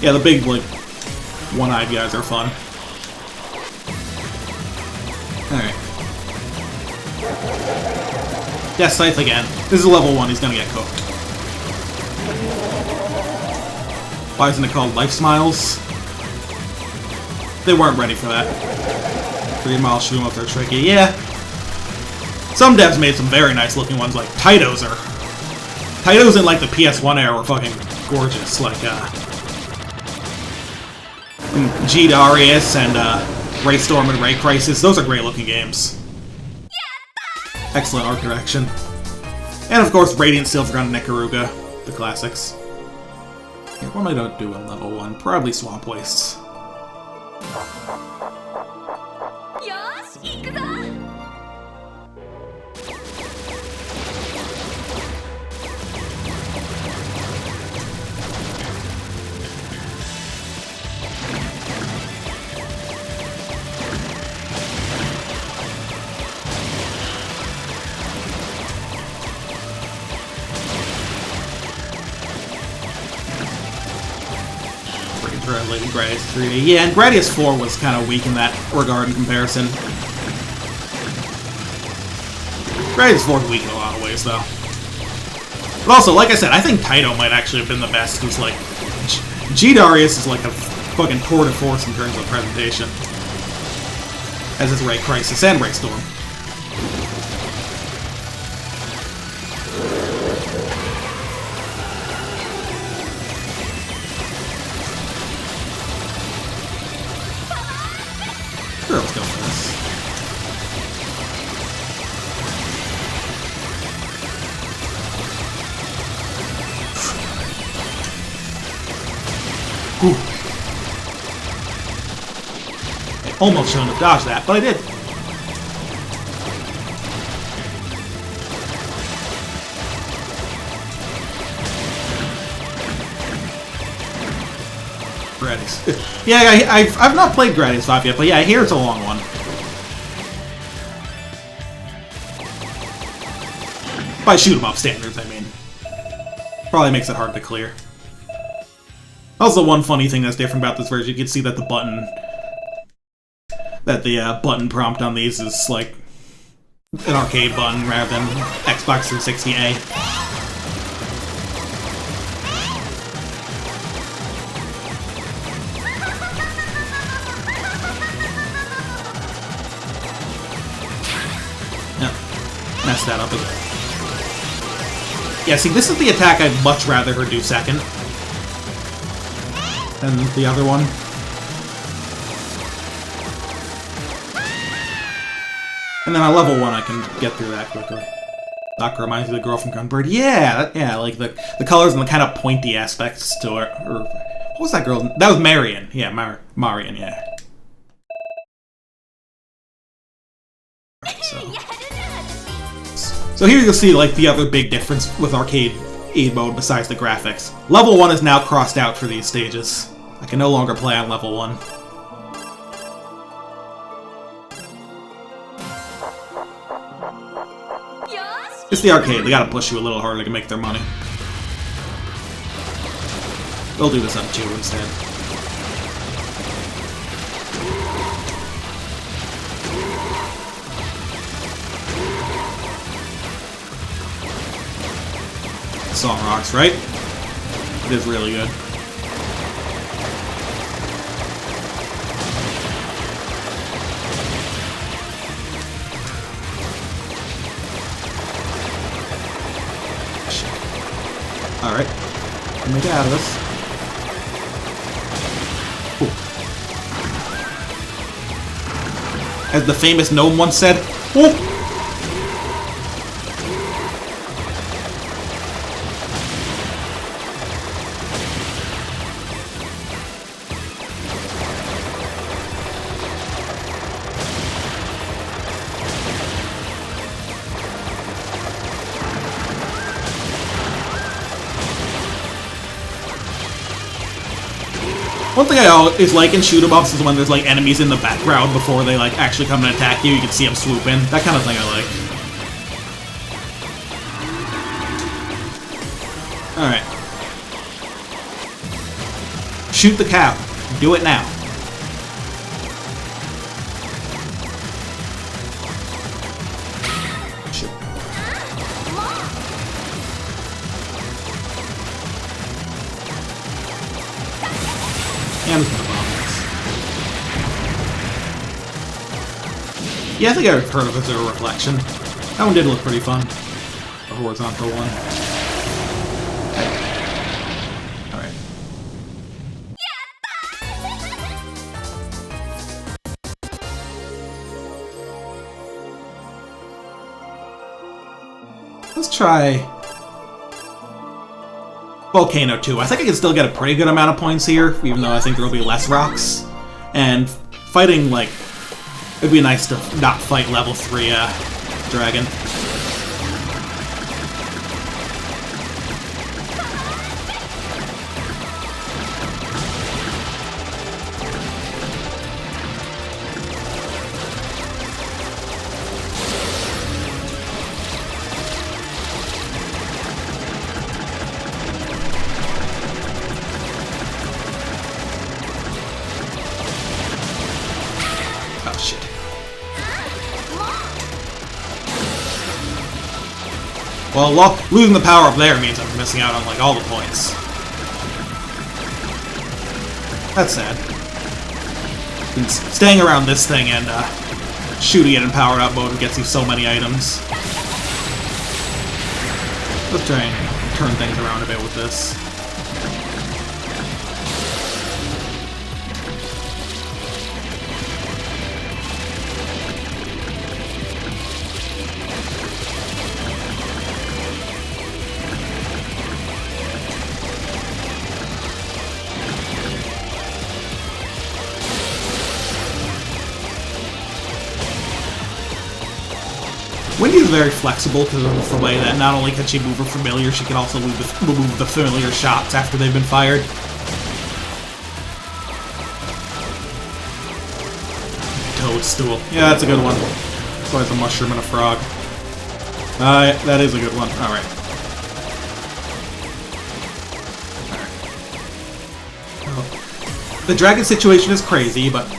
[SPEAKER 1] Yeah, the big, like, one-eyed guys are fun. Alright. Death Scythe again. This is level 1, he's gonna get cooked. Why isn't it called Deathsmiles? They weren't ready for that. 3-mile shoot 'em up, they're tricky. Yeah. Some devs made some very nice looking ones, like Taito's in, like, the PS1 era were fucking gorgeous. Like, G. Darius and Ray Storm and Ray Crisis, those are great looking games. Excellent art direction. And of course, Radiant Silvergun and Ikaruga, the classics. Yeah, what am I doing in level 1? Probably Swamp Wastes. Gradius 3D. Yeah, and Gradius 4 was kind of weak in that regard in comparison. Gradius 4 is weak in a lot of ways, though. But also, like I said, I think Taito might actually have been the best, because, like, G-Darius is like a fucking tour de force in terms of presentation. As is Ray Crisis and Ray Storm. Sure, let's go for this. Ooh. I almost shouldn't have dodged that, but I did. Gradius. Yeah, I've not played Gradius 5 yet, but yeah, I hear it's a long one. By shoot-em-up standards, I mean. Probably makes it hard to clear. Also, one funny thing that's different about this version, you can see that the button... button prompt on these is, like, an arcade button rather than Xbox 360A. Mess that up. Yeah, see, this is the attack I'd much rather her do second than the other one. And then on level 1, I can get through that quickly. Doc reminds me of the girl from Gunbird. Yeah, yeah, like the colors and the kind of pointy aspects to her. Or, what was that girl? That was Marion. Yeah, Marion, yeah. So here you'll see, like, the other big difference with arcade mode besides the graphics. Level 1 is now crossed out for these stages. I can no longer play on level 1. It's the arcade, they gotta push you a little harder to make their money. They'll do this on 2 instead. Song rocks, right? It is really good. Alright. Let me get out of this. Ooh. As the famous gnome once said, ooh. One thing I always like in shoot-em-ups is when there's, like, enemies in the background before they, like, actually come and attack you. You can see them swoop in. That kind of thing I like. Alright. Shoot the cow. Do it now. Shoot. Yeah, I'm just gonna bomb this. Yeah, I think I've heard of it as a reflection. That one did look pretty fun. The horizontal one. Alright. try Volcano too. I think I can still get a pretty good amount of points here, even though I think there will be less rocks. And fighting, like, it'd be nice to not fight level 3 dragon. Well, losing the power up there means I'm missing out on, like, all the points. That's sad. And staying around this thing and shooting it in powered up mode gets you so many items. Let's try and turn things around a bit with this. Wendy is very flexible because of the way that not only can she move her familiar, she can also remove the familiar shots after they've been fired. Toadstool. Yeah, that's a good one. So it's a mushroom and a frog. That is a good one. Alright. The dragon situation is crazy, but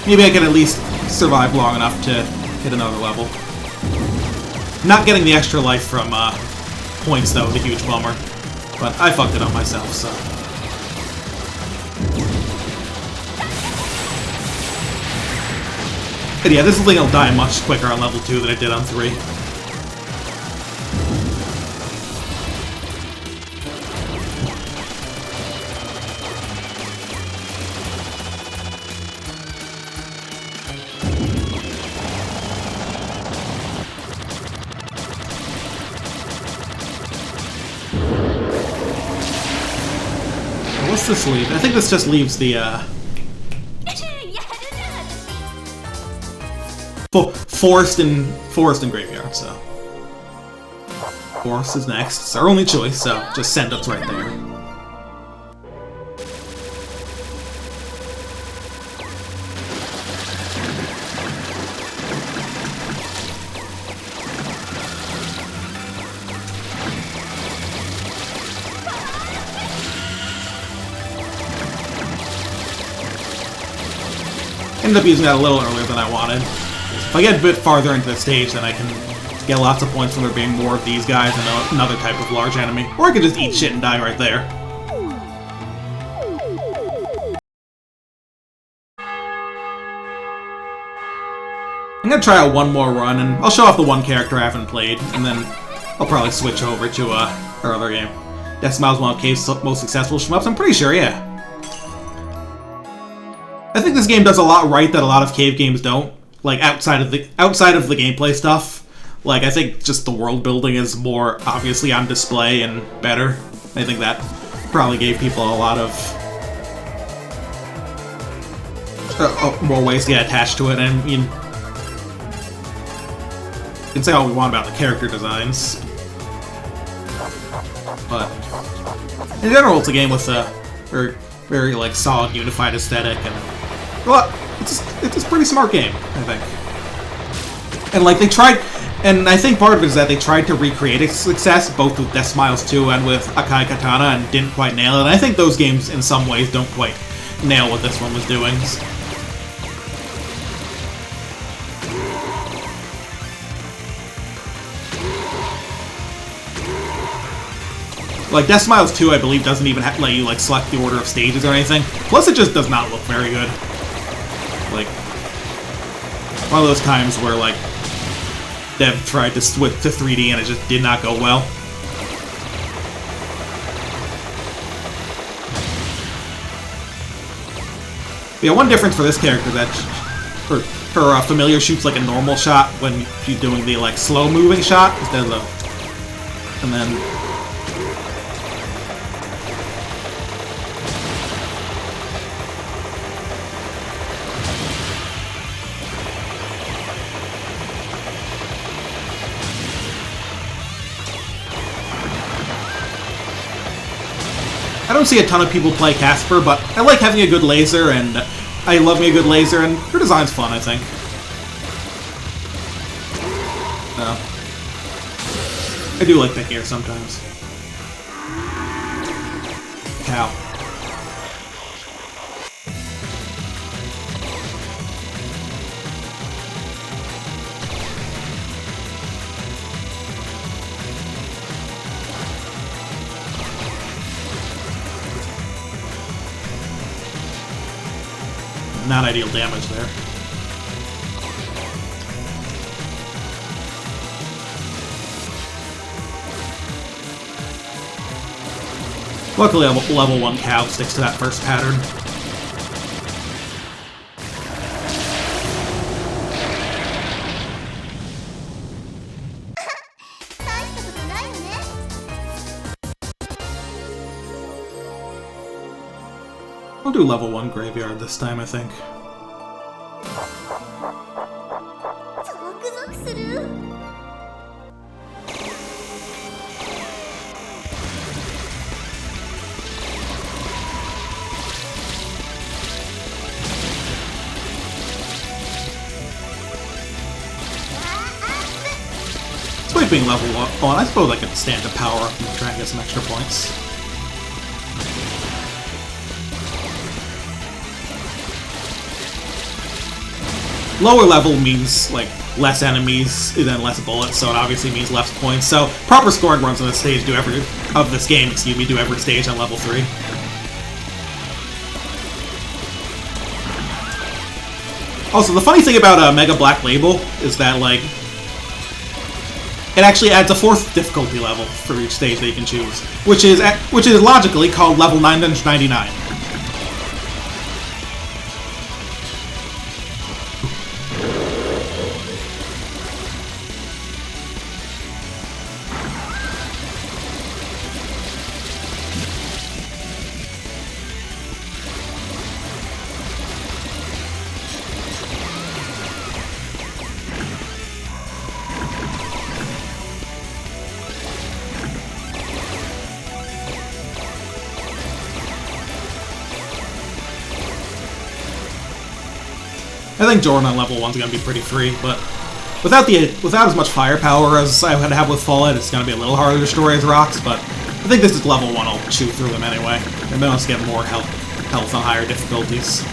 [SPEAKER 1] maybe I can at least survive long enough to hit another level. Not getting the extra life from points, though, is a huge bummer. But I fucked it up myself, so... But yeah, this thing will die much quicker on level 2 than it did on 3. What's this leave? I think this just leaves the, Forest and Graveyard, so... Forest is next. It's our only choice, so just send us right there. Ended up using that a little earlier than I wanted. If I get a bit farther into the stage, then I can get lots of points from there being more of these guys and another type of large enemy. Or I could just eat shit and die right there. I'm gonna try out one more run, and I'll show off the one character I haven't played, and then I'll probably switch over to our other game. Deathsmiles, one of Cave's most successful shmups, I'm pretty sure, yeah. I think this game does a lot right that a lot of Cave games don't. Like, outside of the gameplay stuff. Like, I think just the world building is more obviously on display and better. I think that probably gave people a lot of more ways to get attached to it. And I mean, we can say all we want about the character designs, but in general, it's a game with a very like solid, unified aesthetic, and well, it's a pretty smart game, I think. And like they tried, and I think part of it is that they tried to recreate its success both with Deathsmiles 2 and with Akai Katana, and didn't quite nail it. And I think those games, in some ways, don't quite nail what this one was doing. Like, Deathsmiles 2, I believe, doesn't even let you, like, select the order of stages or anything. Plus, it just does not look very good. Like, one of those times where, like, Dev tried to switch to 3D and it just did not go well. But yeah, one difference for this character that her familiar shoots like a normal shot when she's doing the, like, slow-moving shot instead of the And then... I don't see a ton of people play Casper, but I like having a good laser, and I love me a good laser, and her design's fun, I think. I do like the hair sometimes. Cow. Not ideal damage there. Luckily, level 1 cow sticks to that first pattern. I'll do level 1 graveyard this time, I think. Despite being level 1, I suppose I could stand to power up and try and get some extra points. Lower level means, like, less enemies, then less bullets, so it obviously means less points. So, proper scoring runs on this stage do every stage on level 3. Also, the funny thing about Mega Black Label is that, like, it actually adds a 4th difficulty level for each stage that you can choose, which is logically called level 999. I think Jordan on level 1 is going to be pretty free, but without as much firepower as I would have with Fallout, it's going to be a little harder to destroy his rocks, but I think this is level 1, I'll chew through them anyway. And then I'll just get more health on higher difficulties.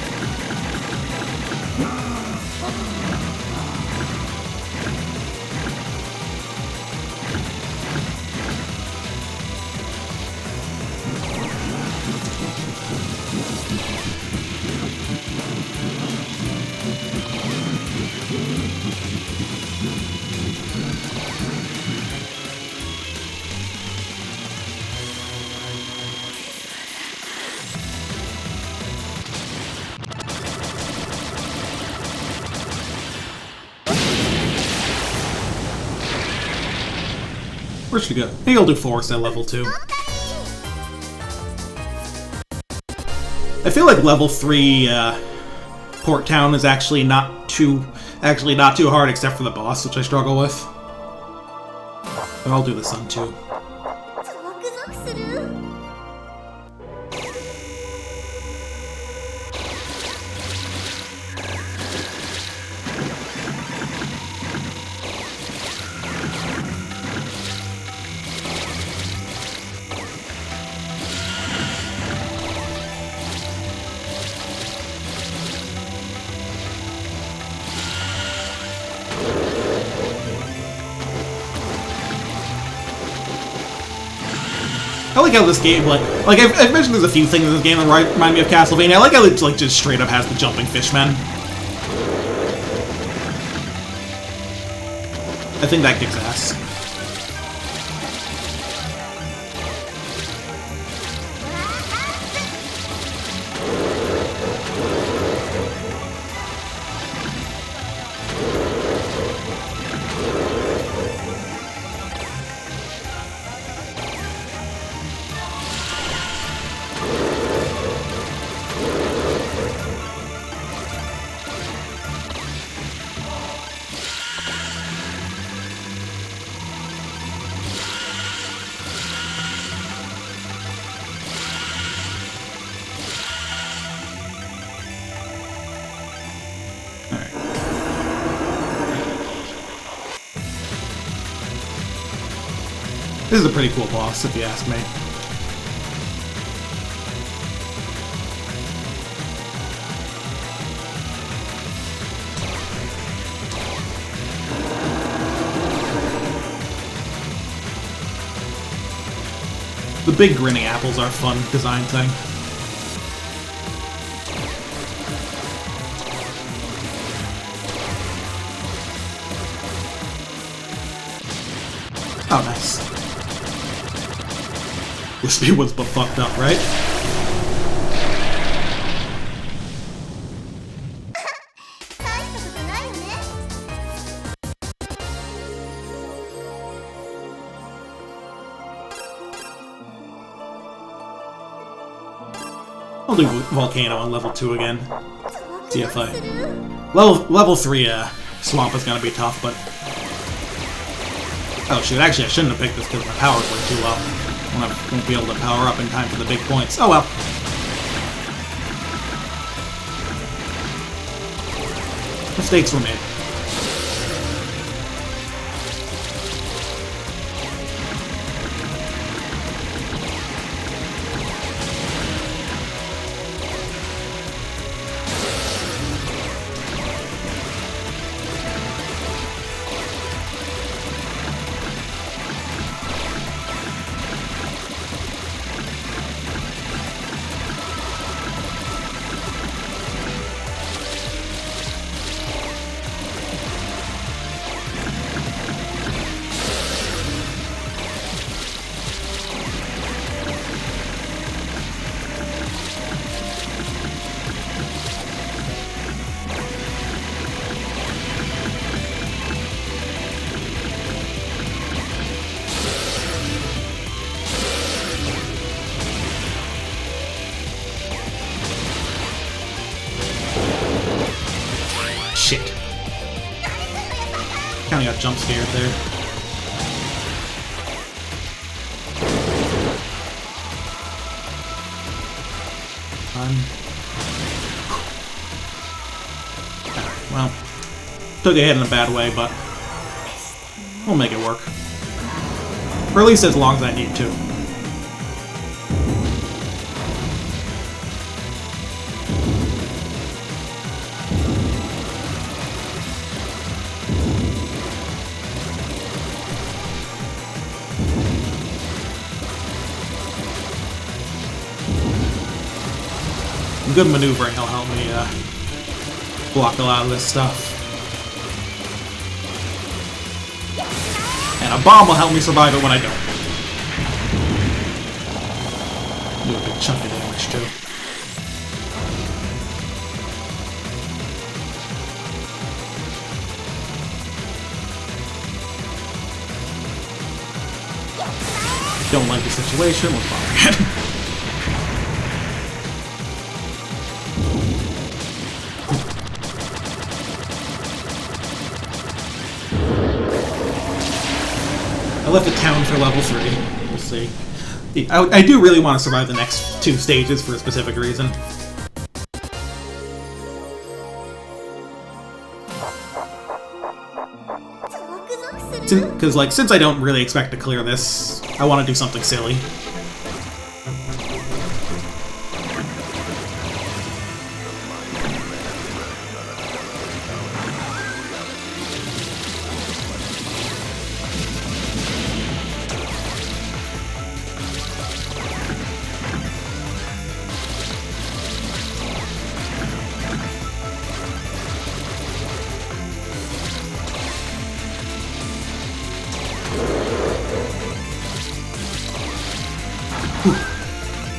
[SPEAKER 1] Where should we go? Maybe I'll do Forest at level 2. I feel like level 3 Port Town is actually not too hard except for the boss, which I struggle with. But I'll do the Sun too. I like how this game, like I've mentioned there's a few things in this game that remind me of Castlevania. I like how it, like, just straight up has the jumping fishmen. I think that kicks ass. This is a pretty cool boss, if you ask me. The big grinning apples are a fun design thing. Oh, nice. Wispy was but fucked up, right? I'll do Volcano on level 2 again. See if I... Level 3, Swamp is gonna be tough, but... Oh shoot, actually I shouldn't have picked this because my power's way too low. I won't be able to power up in time for the big points. Oh well. Mistakes were made. Shit. Kinda got jump scared there. Well, took a hit in a bad way, but we'll make it work. Or at least as long as I need to. Good maneuvering will help me block a lot of this stuff. And a bomb will help me survive it when I don't. Do a big chunk of damage too. Don't like the situation, let's bomb again. I left the town for level 3. We'll see. I do really want to survive the next 2 stages for a specific reason. Because, like, since I don't really expect to clear this, I want to do something silly.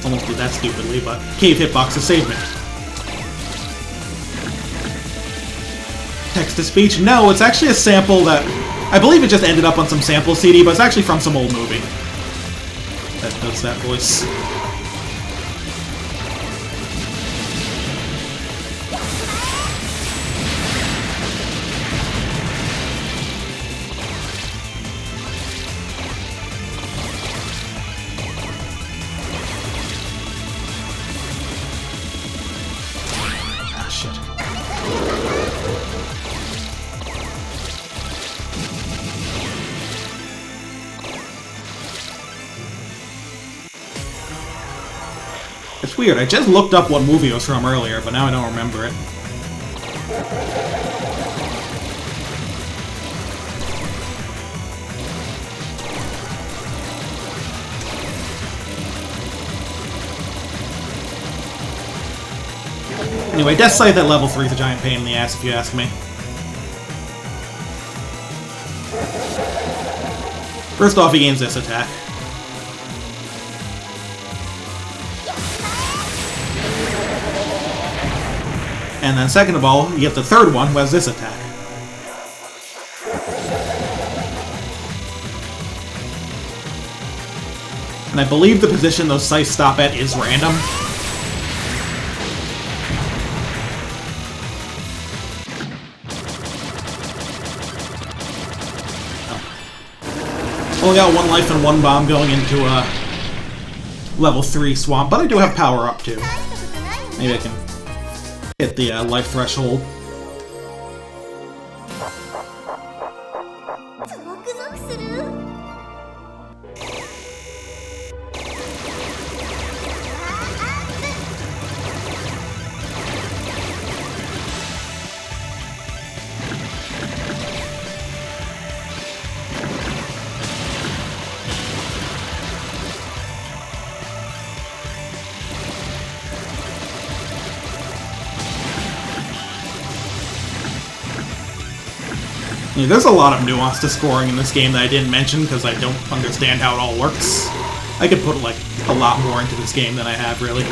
[SPEAKER 1] Almost did that stupidly, but cave hitboxes saved me. Text-to-speech? No, it's actually a sample that... I believe it just ended up on some sample CD, but it's actually from some old movie that does that voice. It's weird, I just looked up what movie it was from earlier, but now I don't remember it. Anyway, Death Scythe at level 3 is a giant pain in the ass if you ask me. First off, he gains this attack. And then second of all, you get the third one, who has this attack. And I believe the position those scythes stop at is random. Only got one life and one bomb going into a level 3 swamp, but I do have power up too. Maybe I can hit the life threshold. Yeah, there's a lot of nuance to scoring in this game that I didn't mention because I don't understand how it all works. I could put like a lot more into this game than I have, really.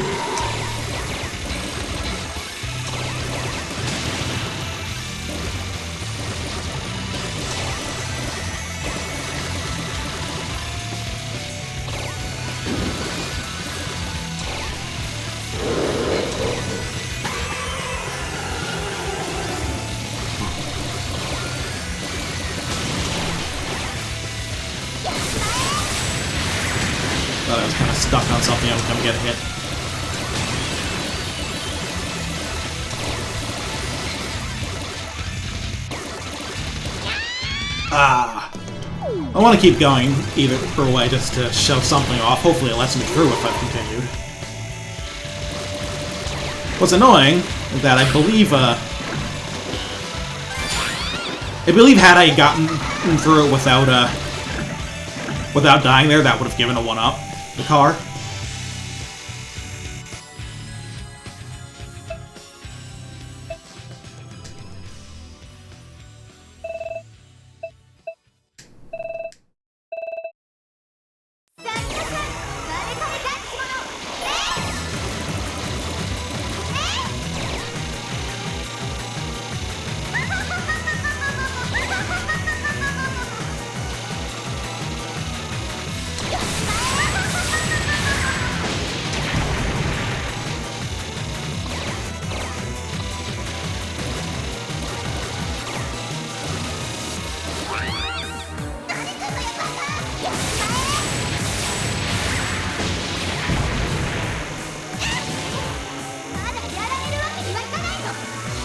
[SPEAKER 1] Thought I was kind of stuck on something, I was going to get a hit. Ah! I want to keep going either way just to shove something off. Hopefully it lets me through if I've continued. What's annoying is that I believe had I gotten through it without dying there, that would have given a 1-up. The car.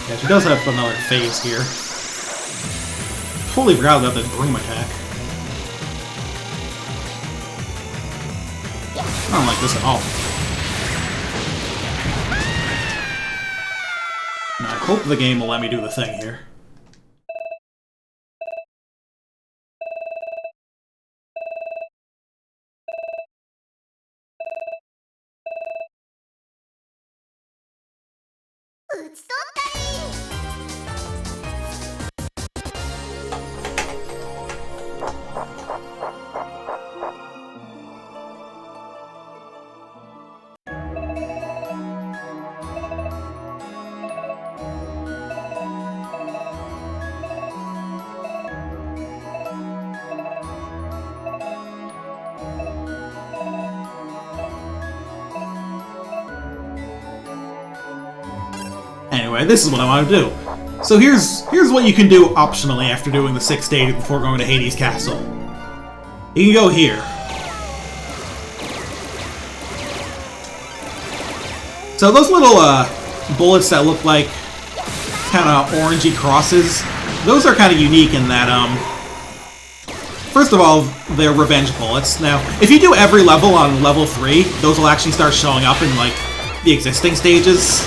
[SPEAKER 1] Yeah, she does have another phase here. Totally forgot about the broom attack. I don't like this at all. And I hope the game will let me do the thing here. Anyway, this is what I want to do. So here's what you can do optionally after doing the 6 stages before going to Hades Castle. You can go here. So those little bullets that look like kind of orangey crosses, those are kind of unique in that, first of all, they're revenge bullets. Now, if you do every level on level 3, those will actually start showing up in, like, the existing stages.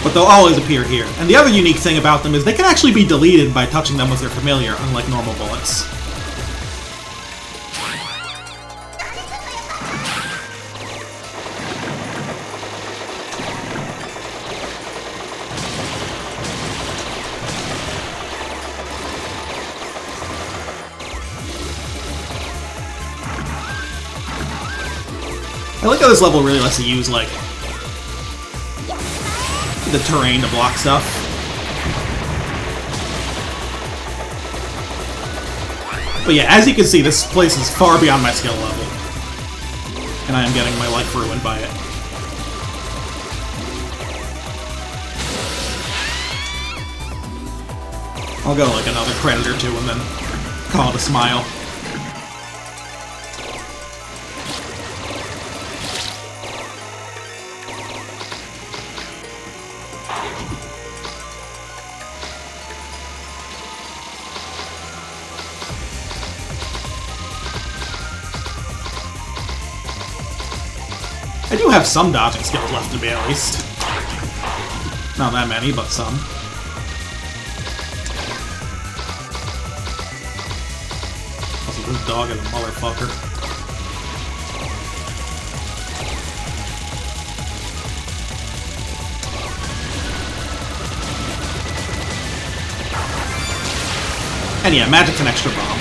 [SPEAKER 1] But they'll always appear here. And the other unique thing about them is they can actually be deleted by touching them with their familiar, unlike normal bullets. I like how this level really lets you use, like, the terrain to block stuff. But yeah, as you can see, this place is far beyond my skill level. And I am getting my life ruined by it. I'll go like another credit or two and then call it a smile. I do have some dodging skills left in me, at least. Not that many, but some. Also, this dog is a motherfucker. And yeah, magic's an extra bomb.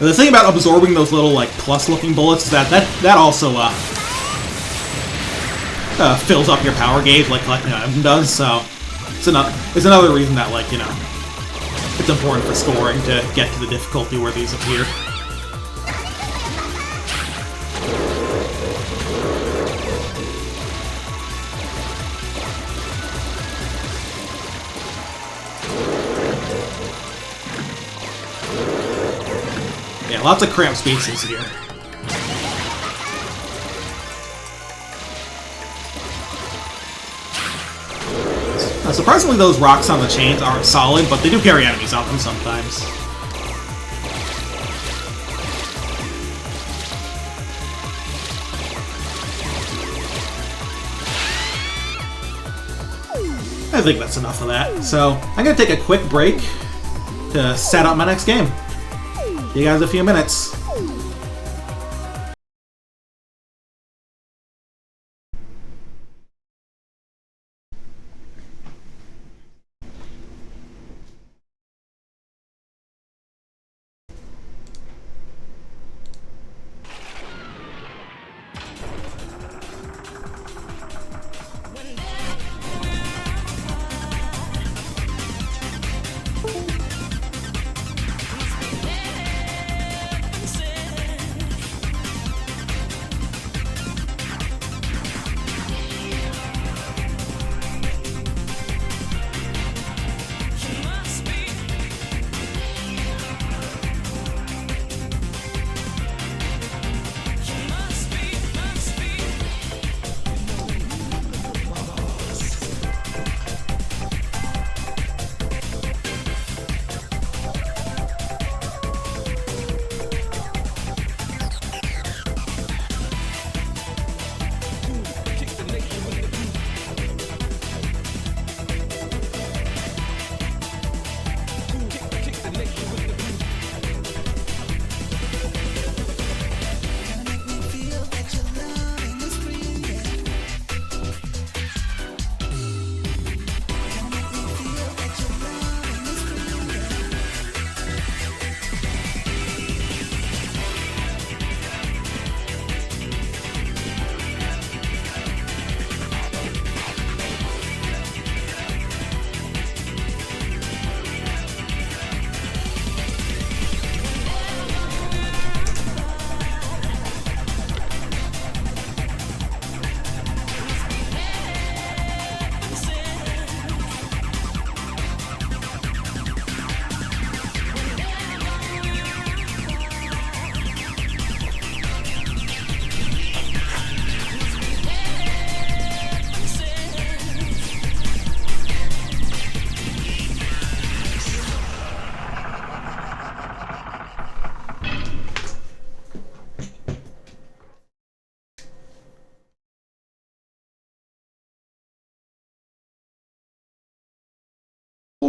[SPEAKER 1] The thing about absorbing those little, like, plus-looking bullets is that also, fills up your power gauge like collecting an item does, so it's another reason that, like, you know, it's important for scoring to get to the difficulty where these appear. Yeah, lots of cramped spaces here. Surprisingly, those rocks on the chains aren't solid, but they do carry enemies on them sometimes. I think that's enough of that. So, I'm going to take a quick break to set up my next game. See you guys in a few minutes.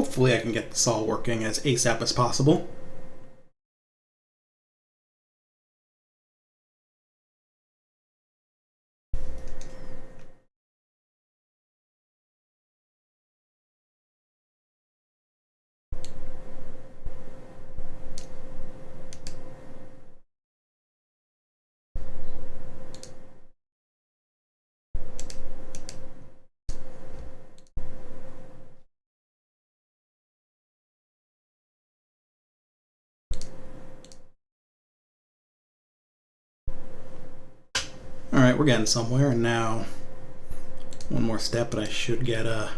[SPEAKER 1] hopefully I can get this all working as ASAP as possible. Alright, we're getting somewhere, and now one more step, and I should get a...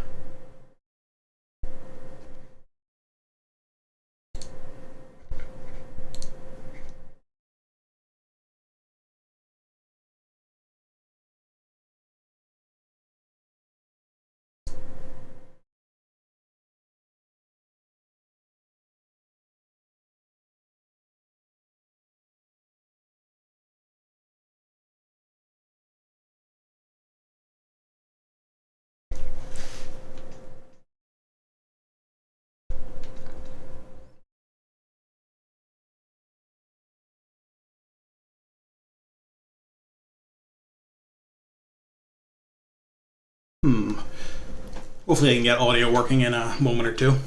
[SPEAKER 1] Hopefully I can get audio working in a moment or two.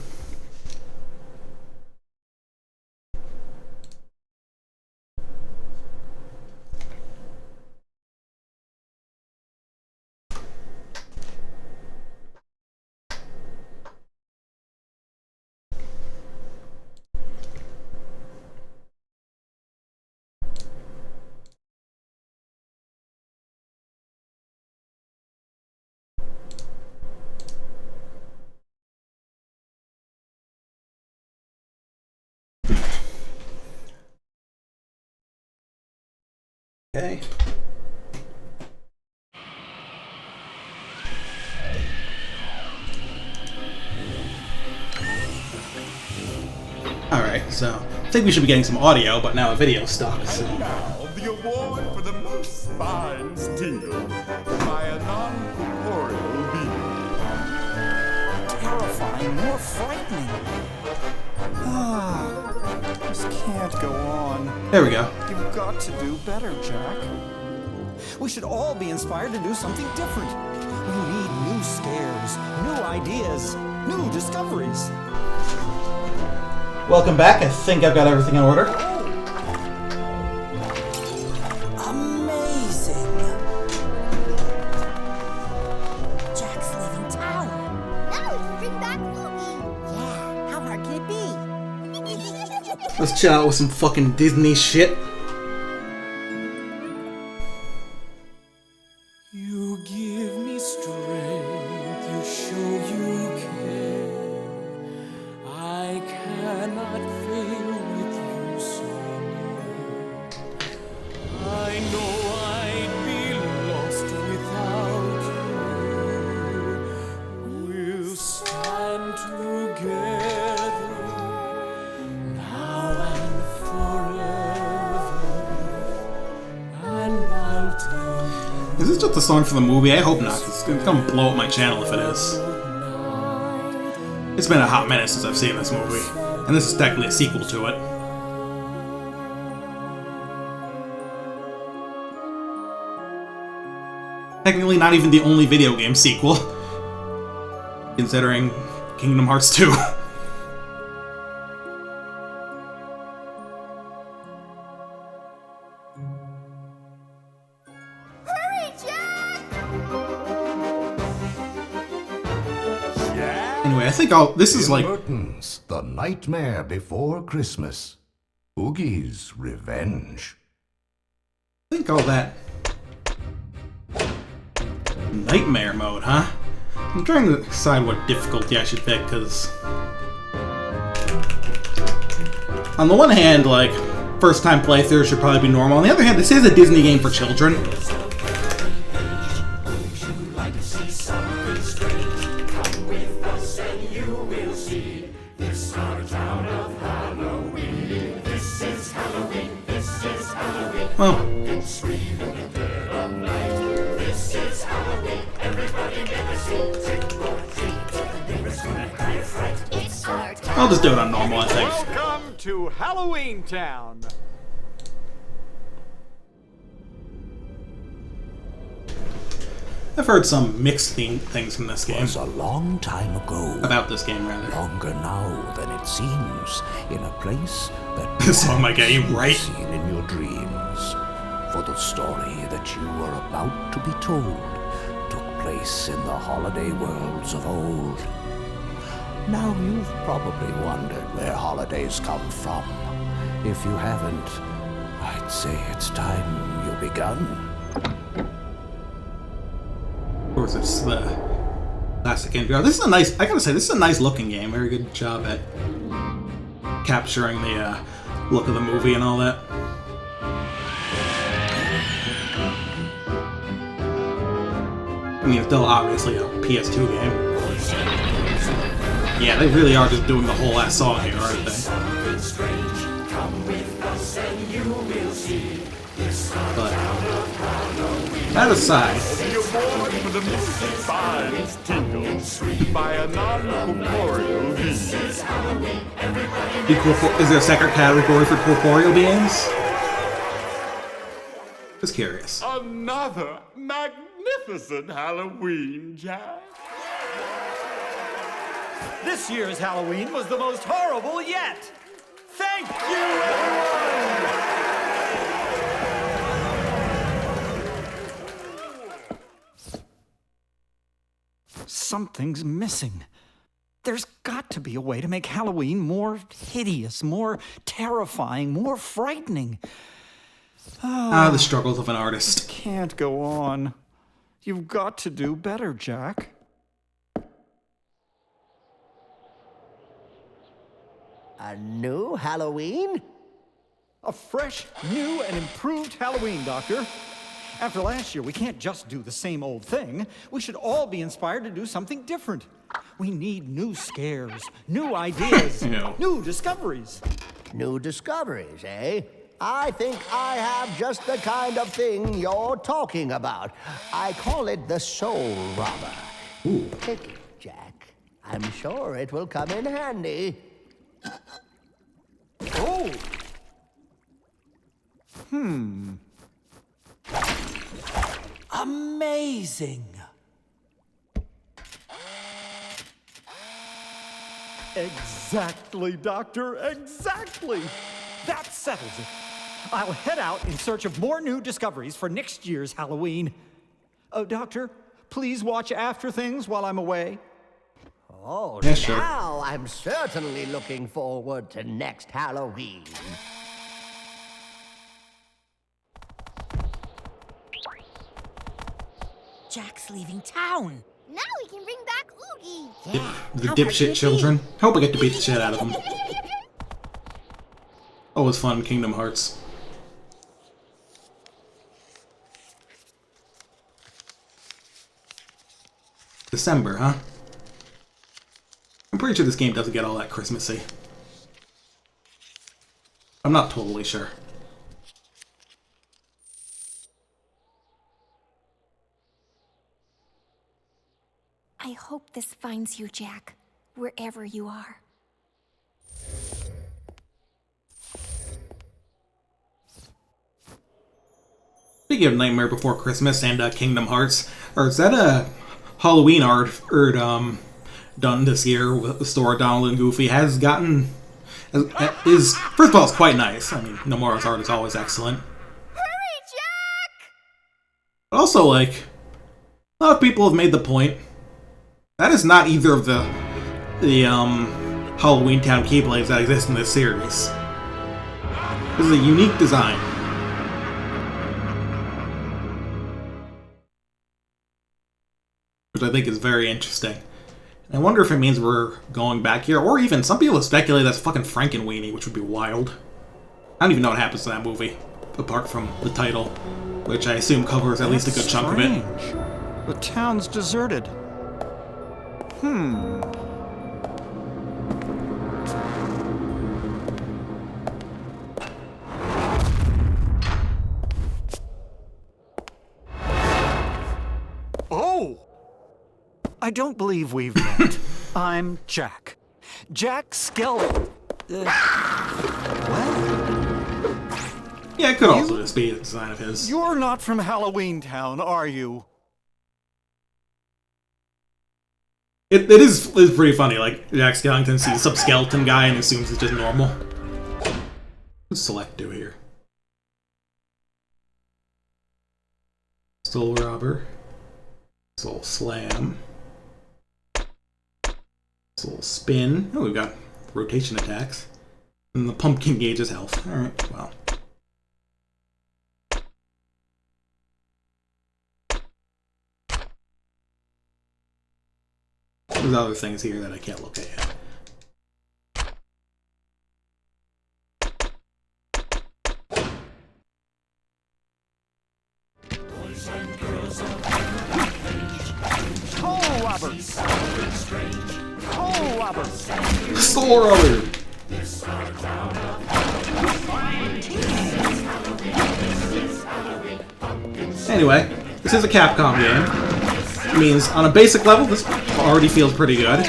[SPEAKER 1] Okay. Alright, so I think we should be getting some audio, but now a video stuck. So.
[SPEAKER 2] Now, the award for the most spines tingled by a non-corporeal being.
[SPEAKER 3] Terrifying, more frightening. This can't go on.
[SPEAKER 1] There we go.
[SPEAKER 3] You've got to do better, Jack. We should all be inspired to do something different. We need new scares, new ideas, new discoveries.
[SPEAKER 1] Welcome back. I think I've got everything in order.
[SPEAKER 3] Amazing. Jack's leaving town.
[SPEAKER 4] Now we can bring back Oogie.
[SPEAKER 3] Yeah, how hard can it be?
[SPEAKER 1] Let's chill out with some fucking Disney shit.
[SPEAKER 3] You give me strength, you show you care. I cannot fail with you so near. I know I'd be lost without you. We'll stand together now and forever, and I'll tell you.
[SPEAKER 1] Is this just a song for the movie? I hope not. It's gonna blow up my channel if it is. It's been a hot minute since I've seen this movie, and this is technically a sequel to it. Technically not even the only video game sequel, considering Kingdom Hearts 2.
[SPEAKER 4] Hurry, Jack!
[SPEAKER 1] Anyway, I think this is like...
[SPEAKER 5] Burton's The Nightmare Before Christmas. Oogie's Revenge.
[SPEAKER 1] I think all that... Nightmare mode, huh? I'm trying to decide what difficulty I should pick, because... On the one hand, like, first-time playthrough should probably be normal. On the other hand, this is a Disney game for children. Well...
[SPEAKER 4] It's
[SPEAKER 1] I'll just do it on normal, I think.
[SPEAKER 6] Welcome to Halloween Town.
[SPEAKER 1] I've heard some mixed things from this game.
[SPEAKER 7] It was a long time ago.
[SPEAKER 1] About this game, rather.
[SPEAKER 7] Longer now than it seems, in a place that
[SPEAKER 1] This song might get you right.
[SPEAKER 7] seen in your dreams. For the story that you are about to be told took place in the holiday worlds of old. Now you've probably wondered where holidays come from. If you haven't, I'd say it's time you begun.
[SPEAKER 1] Of course, it's the classic intro. This is a nice, I gotta say, this is a nice looking game. Very good job at capturing the look of the movie and all that. I mean, it's still obviously a PS2 game. Yeah, they really are just doing the whole ass song here, aren't they? But that aside,
[SPEAKER 2] The award for the most spines tingle by a non-corporeal being.
[SPEAKER 1] is there a second category for corporeal beings? Just curious.
[SPEAKER 2] Another magnificent Halloween, Jack.
[SPEAKER 3] This year's Halloween was the most horrible yet. Thank you, everyone! Something's missing. There's got to be a way to make Halloween more hideous, more terrifying, more frightening.
[SPEAKER 1] The struggles of an artist.
[SPEAKER 3] Can't go on. You've got to do better, Jack.
[SPEAKER 8] A new Halloween?
[SPEAKER 3] A fresh, new, and improved Halloween, Doctor. After last year, we can't just do the same old thing. We should all be inspired to do something different. We need new scares, new ideas,
[SPEAKER 1] Ew.
[SPEAKER 3] new discoveries.
[SPEAKER 8] New discoveries, eh? I think I have just the kind of thing you're talking about. I call it the soul robber.
[SPEAKER 1] Ooh.
[SPEAKER 8] Pick it, Jack. I'm sure it will come in handy.
[SPEAKER 3] Oh! Amazing! Exactly, Doctor, exactly! That settles it. I'll head out in search of more new discoveries for next year's Halloween. Oh, Doctor, please watch after things while I'm away.
[SPEAKER 8] Oh,
[SPEAKER 1] Yeah, sure.
[SPEAKER 8] now I'm certainly looking forward to next Halloween.
[SPEAKER 9] Jack's leaving town.
[SPEAKER 4] Now we can bring back Oogie.
[SPEAKER 1] The dipshit children. Hope I get to beat the shit out of them. Always fun, Kingdom Hearts. December, huh? I'm pretty sure this game doesn't get all that Christmassy. I'm not totally sure.
[SPEAKER 9] I hope this finds you, Jack, wherever you are.
[SPEAKER 1] Speaking of Nightmare Before Christmas and Kingdom Hearts, or is that a Halloween art done this year with the store Donald and Goofy has gotten is first of all, it's quite nice. I mean, Nomura's art is always excellent.
[SPEAKER 4] Hurry, Jack!
[SPEAKER 1] But also, like, a lot of people have made the point that is not either of the Halloween Town Keyblades that exist in this series. This is a unique design. Which I think is very interesting. I wonder if it means we're going back here, or even some people have speculated that's fucking Frankenweenie, which would be wild. I don't even know what happens to that movie, apart from the title, which I assume covers at least a good chunk of it.
[SPEAKER 3] The town's deserted. Oh! I don't believe we've met. I'm Jack, Jack Skellington.
[SPEAKER 1] Yeah, it could also just be a design of his.
[SPEAKER 3] You're not from Halloween Town, are you?
[SPEAKER 1] It is pretty funny. Like, Jack Skellington sees some skeleton guy and assumes it's just normal. What's Select do here? Soul Robber. Soul Slam. Soul Spin. Oh, we've got rotation attacks. And the pumpkin gauges health. Alright, well. There's other things here that I can't look at yet.
[SPEAKER 3] Soul Robber! Soul Robber!
[SPEAKER 1] Soul Robber! Anyway, this is a Capcom game. It means on a basic level, this already feels pretty good.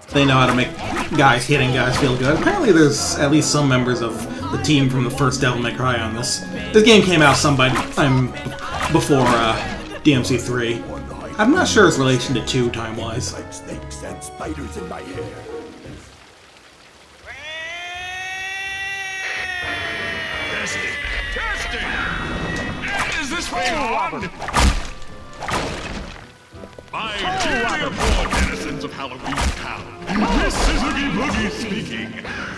[SPEAKER 1] They know how to make guys hitting guys feel good. Apparently there's at least some members of the team from the first Devil May Cry on this. This game came out before DMC3. I'm not sure its relation to 2 time-wise.
[SPEAKER 2] Like snakes and spiders in my hair.
[SPEAKER 10] Testing! Is this thing on? My dearly abhorred denizens of Halloween Town, this is Oogie Boogie speaking.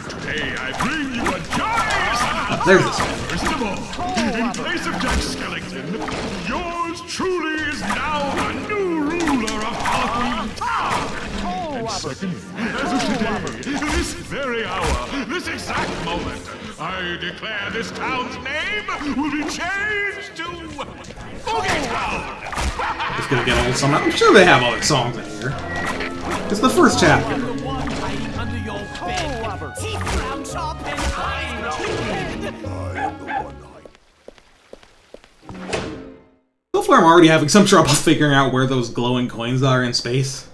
[SPEAKER 10] Today I bring you a joyous
[SPEAKER 1] There's this.
[SPEAKER 10] First of all, in place of Jack Skellington, yours truly is now the new ruler of Halloween Town. And second, as of today, this very hour, this exact moment, I declare this town's name will be changed to Oogie Town!
[SPEAKER 1] Just gonna get old somehow. I'm sure they have other songs in here. It's the first chapter. So far I'm already having some trouble figuring out where those glowing coins are in space.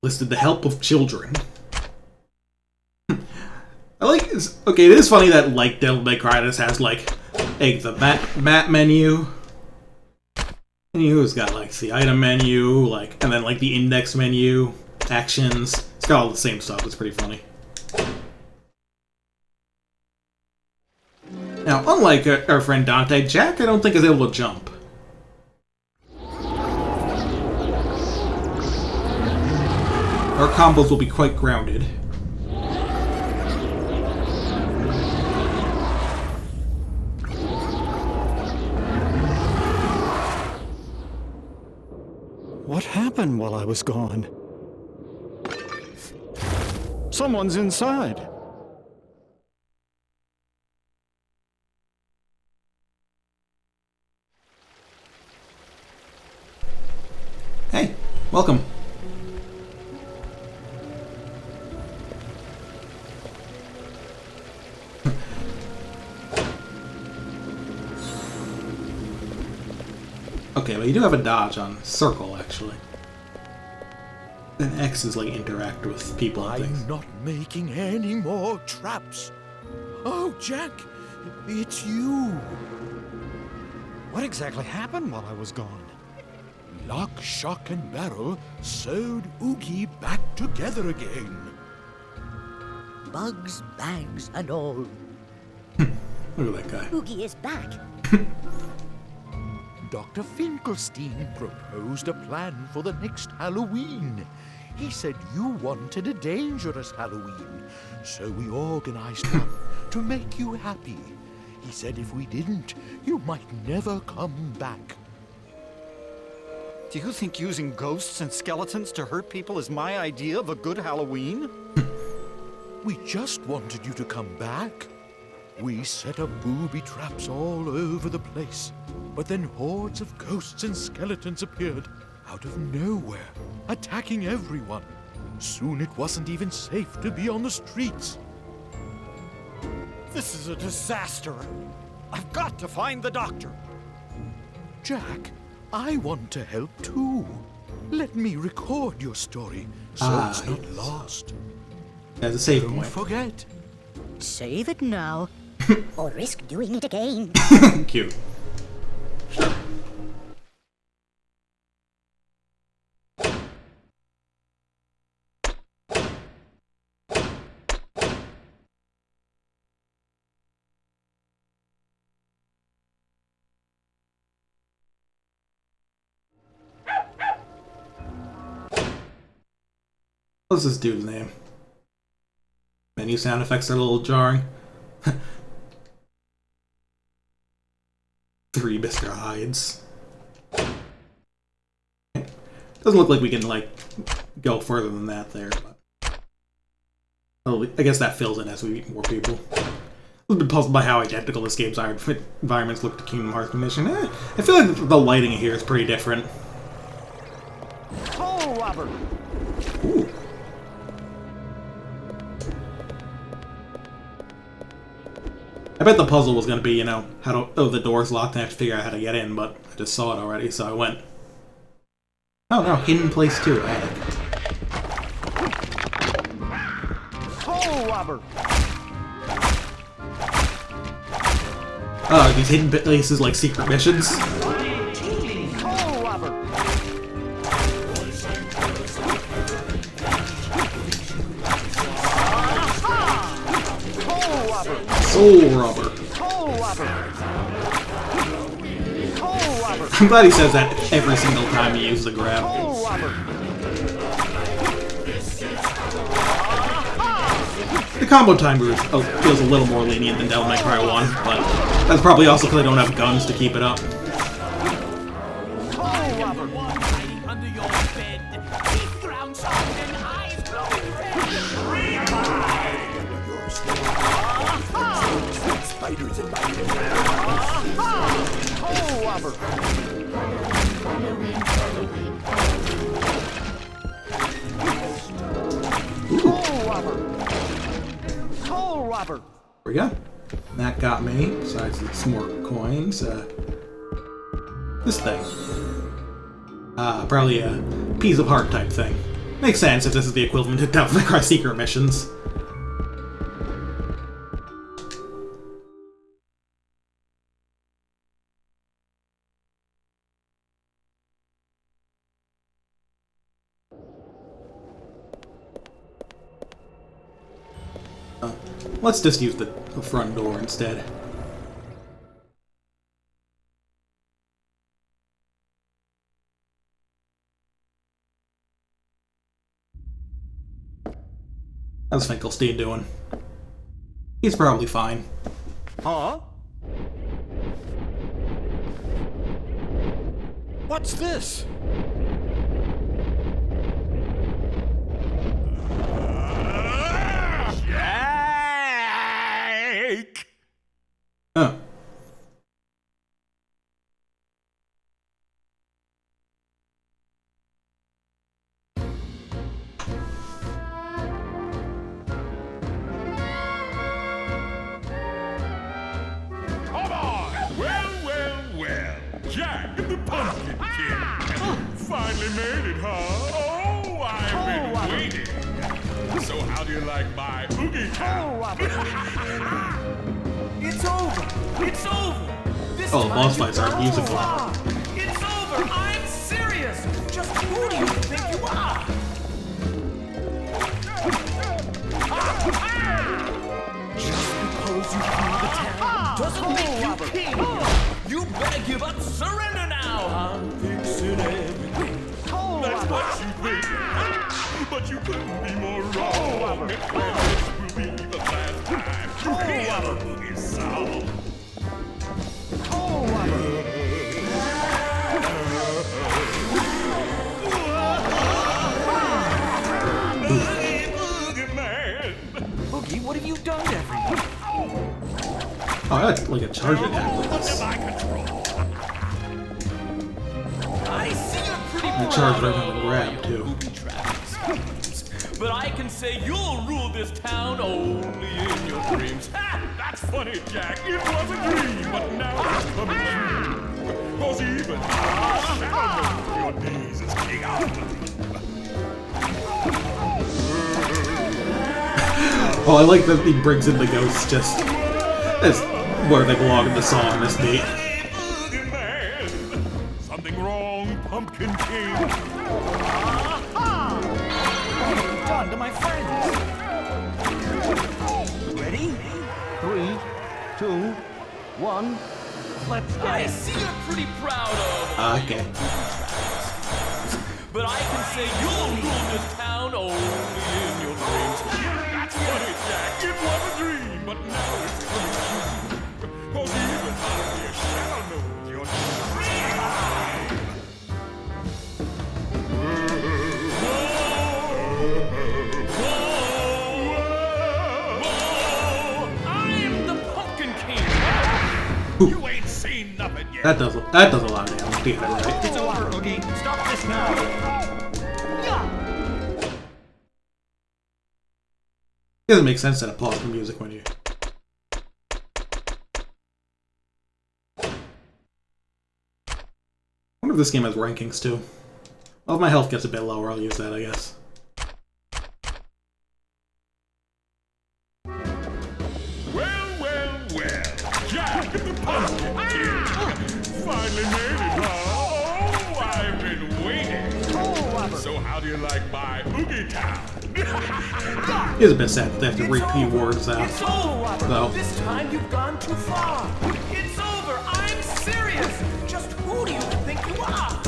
[SPEAKER 1] Listed the help of children. I like it's okay, it is funny that like Devil May Cry just has like the map menu. It's got like the item menu, like, and then like the index menu, actions. It's got all the same stuff, it's pretty funny. Now, unlike our friend Dante, Jack I don't think is able to jump. Our combos will be quite grounded.
[SPEAKER 3] What happened while I was gone? Someone's inside.
[SPEAKER 1] Hey, welcome. Okay, well you do have a dodge on circle, actually. Then X is like interact with people and things.
[SPEAKER 10] I'm not making any more traps. Oh, Jack, it's you.
[SPEAKER 3] What exactly happened while I was gone?
[SPEAKER 10] Lock, shock, and barrel sewed Oogie back together again.
[SPEAKER 11] Bugs, bags, and all.
[SPEAKER 1] Look at that guy.
[SPEAKER 11] Oogie is back.
[SPEAKER 10] Dr. Finkelstein proposed a plan for the next Halloween. He said you wanted a dangerous Halloween, so we organized one to make you happy. He said if we didn't, you might never come back.
[SPEAKER 3] Do you think using ghosts and skeletons to hurt people is my idea of a good Halloween?
[SPEAKER 10] We just wanted you to come back. We set up booby traps all over the place, but then hordes of ghosts and skeletons appeared out of nowhere, attacking everyone. Soon it wasn't even safe to be on the streets.
[SPEAKER 3] This is a disaster. I've got to find the doctor.
[SPEAKER 7] Jack, I want to help too. Let me record your story so it's not lost.
[SPEAKER 1] As a save
[SPEAKER 7] Don't
[SPEAKER 1] point.
[SPEAKER 7] forget.
[SPEAKER 11] Save it now, or risk doing it again.
[SPEAKER 1] Cute. What's this dude's name? Menu sound effects are a little jarring. 3 Mr. Hydes. Doesn't look like we can, like, go further than that there, but... Oh, I guess that fills in as we meet more people. I've been puzzled by how identical this game's environments look to Kingdom Hearts Mission. I feel like the lighting here is pretty different.
[SPEAKER 3] Oh, Robert!
[SPEAKER 1] Ooh. I bet the puzzle was going to be, you know, how to... Oh, the door's locked and I have to figure out how to get in, but I just saw it already, so I went. Oh, no, hidden place too.
[SPEAKER 3] Oh, Robert!
[SPEAKER 1] Oh, are these hidden places like secret missions?
[SPEAKER 3] Oh, Robert!
[SPEAKER 1] Soul Rubber. I'm glad he says that every single time he uses a grab. The combo timer feels a little more lenient than Devil May Cry 1, but that's probably also because I don't have guns to keep it up.
[SPEAKER 2] Spiders in my hair.
[SPEAKER 3] Oh, Robert! Oh, Robert! Oh, Robert!
[SPEAKER 1] There we go. That got me. Besides some more coins. This thing. Probably a piece of heart type thing. Makes sense if this is the equivalent to Devil May Cry secret missions. Let's just use the front door instead. How's Finkelstein doing? He's probably fine.
[SPEAKER 3] Huh? What's this?
[SPEAKER 1] Oh.
[SPEAKER 10] Come on! Well. Jack the Pumpkin King. Finally made it, huh? Oh, I've been waiting. So how do you like my Oogie?
[SPEAKER 6] It's over! It's over! This
[SPEAKER 1] Oh, the boss fights aren't musical.
[SPEAKER 6] It's over! I'm serious! Just who do you think you are? Just because you rule the town doesn't make you king! You better give up! Surrender now! I'm fixing everything.
[SPEAKER 10] That's what you think. But you couldn't be more wrong. And this will be the last time you hear the Oogie sound.
[SPEAKER 6] Oogie, what have you done to everyone?
[SPEAKER 1] Oh, I got like a charge attack with this.
[SPEAKER 6] I see you're pretty
[SPEAKER 1] I charge right on the grab, too.
[SPEAKER 6] But I can say you'll rule this town only in your dreams. Ha!
[SPEAKER 10] That's funny, Jack. It was a dream, but now it's coming true. Cause even your knees is king out.
[SPEAKER 1] Oh, I like that he brings in the ghosts just as where they belong in the song. This neat.
[SPEAKER 10] Oogie man. Something wrong, Pumpkin King.
[SPEAKER 3] What have you done to my friends? Ready? 3, 2, 1. Let's go.
[SPEAKER 6] I see you're pretty proud of.
[SPEAKER 1] Okay.
[SPEAKER 6] But I can say you'll rule this town only in your dreams.
[SPEAKER 10] That's funny, Jack. It was a dream, but now it's coming true. Cause even out of your shadow knows your
[SPEAKER 6] I'm the Pumpkin King.
[SPEAKER 10] You ain't seen nothing yet.
[SPEAKER 1] That does a lot of damage to get it right.
[SPEAKER 3] It's over, Oogie. Stop this now.
[SPEAKER 1] It doesn't make sense to pause the music when you. I wonder if this game has rankings too. Well, if my health gets a bit lower, I'll use that, I guess.
[SPEAKER 10] Well. Jack the Pumpkin King. Finally made it, huh? Oh, I've been waiting. So how do you like my Oogie Town?
[SPEAKER 1] It is a bit sad that they have to repeat words out.
[SPEAKER 6] It's over, Robert.
[SPEAKER 1] Though.
[SPEAKER 6] This time you've gone too far. It's over. I'm serious. Just who do you think you are?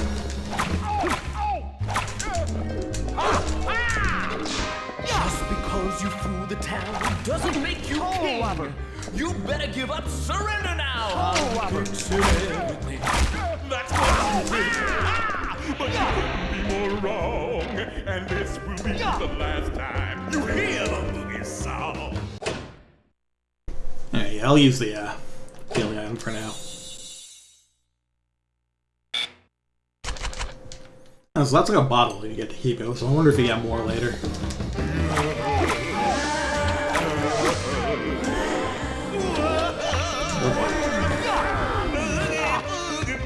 [SPEAKER 6] Just because you fool the town doesn't make you king. Robert. You better give up. Surrender now.
[SPEAKER 10] That's what you think. But you couldn't be more wrong. And this will be the last time you hear the Oogie song.
[SPEAKER 1] Yeah, I'll use the healing item for now. Oh, so that's like a bottle that you get to keep it, so I wonder if you get more later.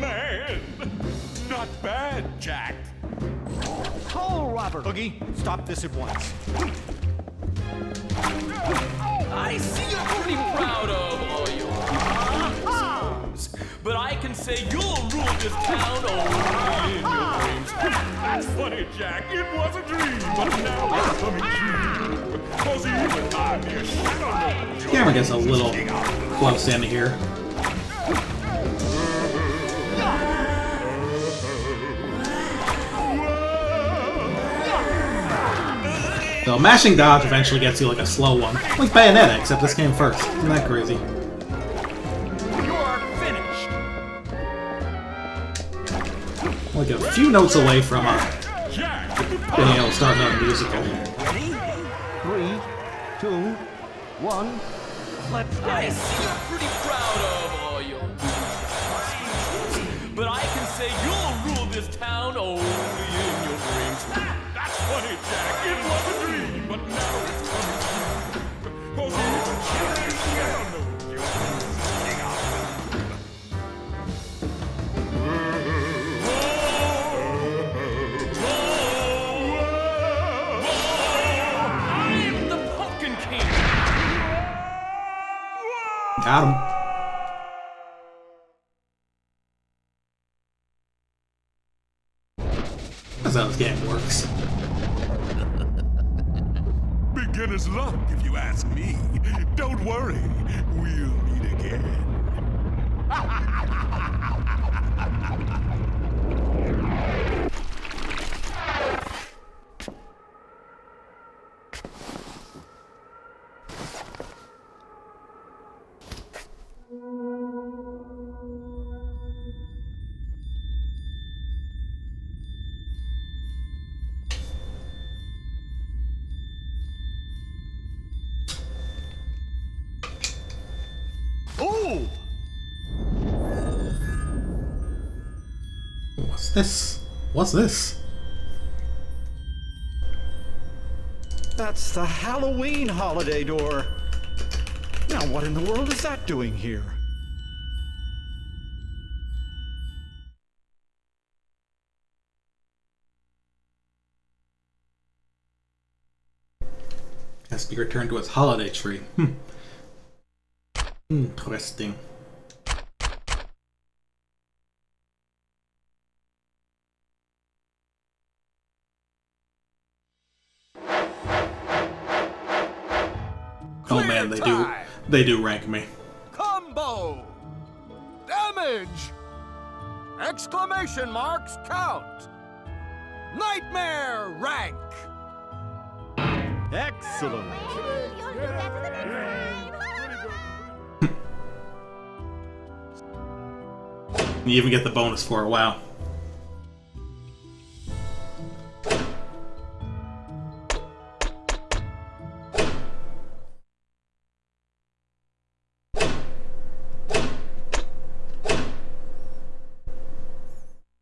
[SPEAKER 10] Man, not bad, Jack.
[SPEAKER 3] Oh, Robert. Oogie, stop this at once.
[SPEAKER 6] I see you're pretty proud of all your moves. But I can say you'll rule this town only in your dreams.
[SPEAKER 10] That's funny, Jack. It was a dream, but now it's coming true. Cause even I'm your shadow.
[SPEAKER 1] Camera gets a little close in here. So mashing dodge eventually gets you like a slow one. Like Bayonetta, except this came first. Isn't that crazy?
[SPEAKER 3] You're finished.
[SPEAKER 1] Like a few notes away from being able to start another musical.
[SPEAKER 3] Ready? 3, 2, 1. Let's go.
[SPEAKER 6] I see you're pretty proud of all your moves. But I can say you'll rule this town only in your dreams.
[SPEAKER 10] That's funny, Jack. It was a dream, but now it's coming true. Cause even children shadow knows your king out.
[SPEAKER 6] I'm the Pumpkin King.
[SPEAKER 1] Got him. That's how this game works.
[SPEAKER 10] Beginner's luck, if you ask me. Don't worry, we'll meet again.
[SPEAKER 3] Ooh!
[SPEAKER 1] What's this? What's this?
[SPEAKER 3] That's the Halloween holiday door. Now, what in the world is that doing here?
[SPEAKER 1] Has to be returned to its holiday tree. Interesting. Oh man, they do rank me.
[SPEAKER 6] Combo! Damage! Exclamation marks count! Nightmare rank!
[SPEAKER 3] Excellent.
[SPEAKER 1] You even get the bonus for it, wow.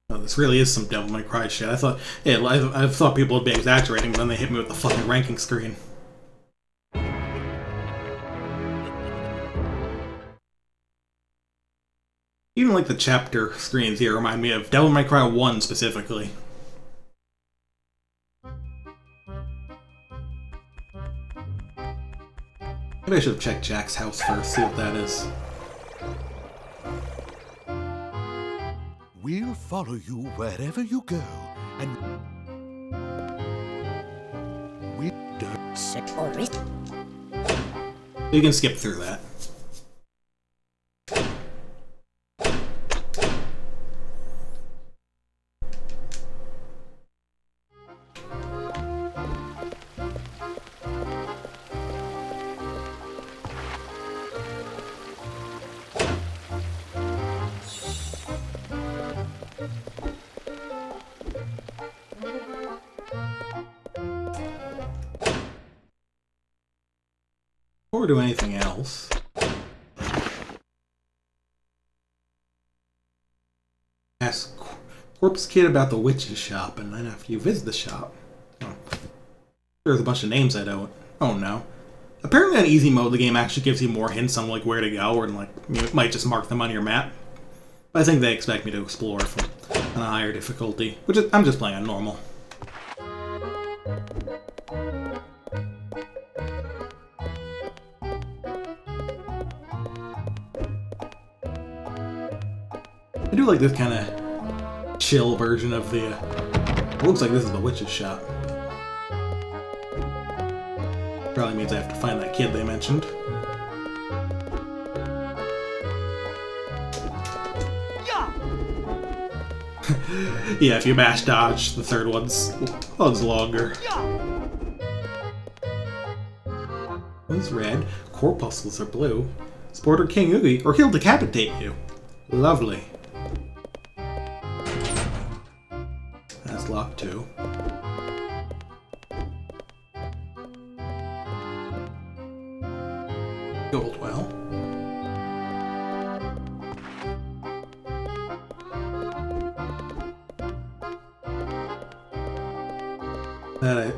[SPEAKER 1] This really is some Devil May Cry shit. I thought people would be exaggerating, but then they hit me with the fucking ranking screen. Even like the chapter screens here remind me of Devil May Cry 1 specifically. Maybe I should have checked Jack's house first, see what that is.
[SPEAKER 6] We'll follow you wherever you go, and we don't set or risk.
[SPEAKER 1] You can skip through that. Or do anything else. Ask Corpse Kid about the witch's shop, and then after you visit the shop... Oh, there's a bunch of names I don't... Oh no. Apparently on easy mode the game actually gives you more hints on like where to go, or like you might just mark them on your map. But I think they expect me to explore from on a higher difficulty, which is, I'm just playing on normal. I do like this kind of chill version of the... it looks like this is the witch's shop. Probably means I have to find that kid they mentioned. Yeah, if you mash dodge, the third one's longer. One's red, corpuscles are blue. Sporter King Oogie, or he'll decapitate you. Lovely. That's locked too. Goldwell.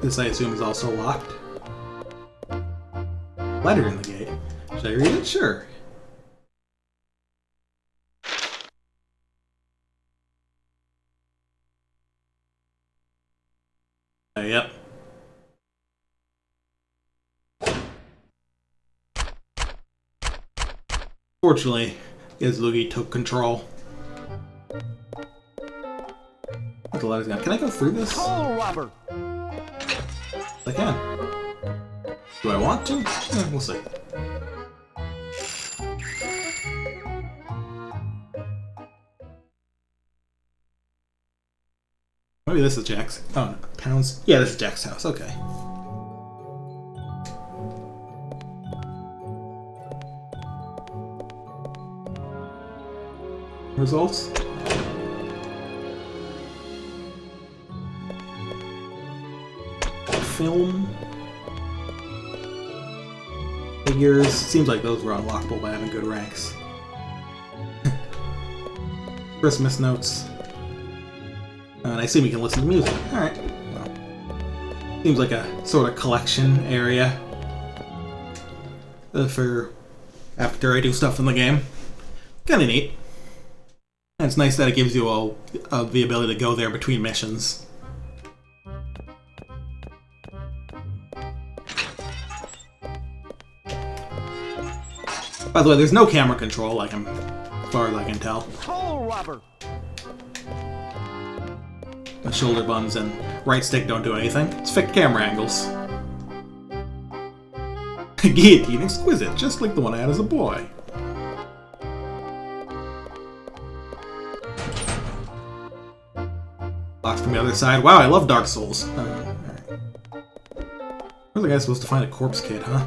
[SPEAKER 1] This I assume is also locked. Letter in the gate. Should I read it? Sure. Yep. Fortunately, Oogie took control. The letter's gone. Can I go through this?
[SPEAKER 3] Coal robber.
[SPEAKER 1] I can. Do I want to? We'll see. Maybe this is Jack's. Oh, no. Pounds? Yeah, this is Jack's house. Okay. Results? Film. Figures. Seems like those were unlockable by having good ranks. Christmas notes. And I assume you can listen to music. Alright. Well. Seems like a sort of collection area for after I do stuff in the game. Kinda neat. And it's nice that it gives you the ability to go there between missions. By the way, there's no camera control, as far as I can tell.
[SPEAKER 3] Toll robber.
[SPEAKER 1] The shoulder buttons and right stick don't do anything. It's fixed camera angles. Guillotine exquisite, just like the one I had as a boy. Locked from the other side. Wow, I love Dark Souls. Alright. Where's the guy supposed to find a corpse kit, huh?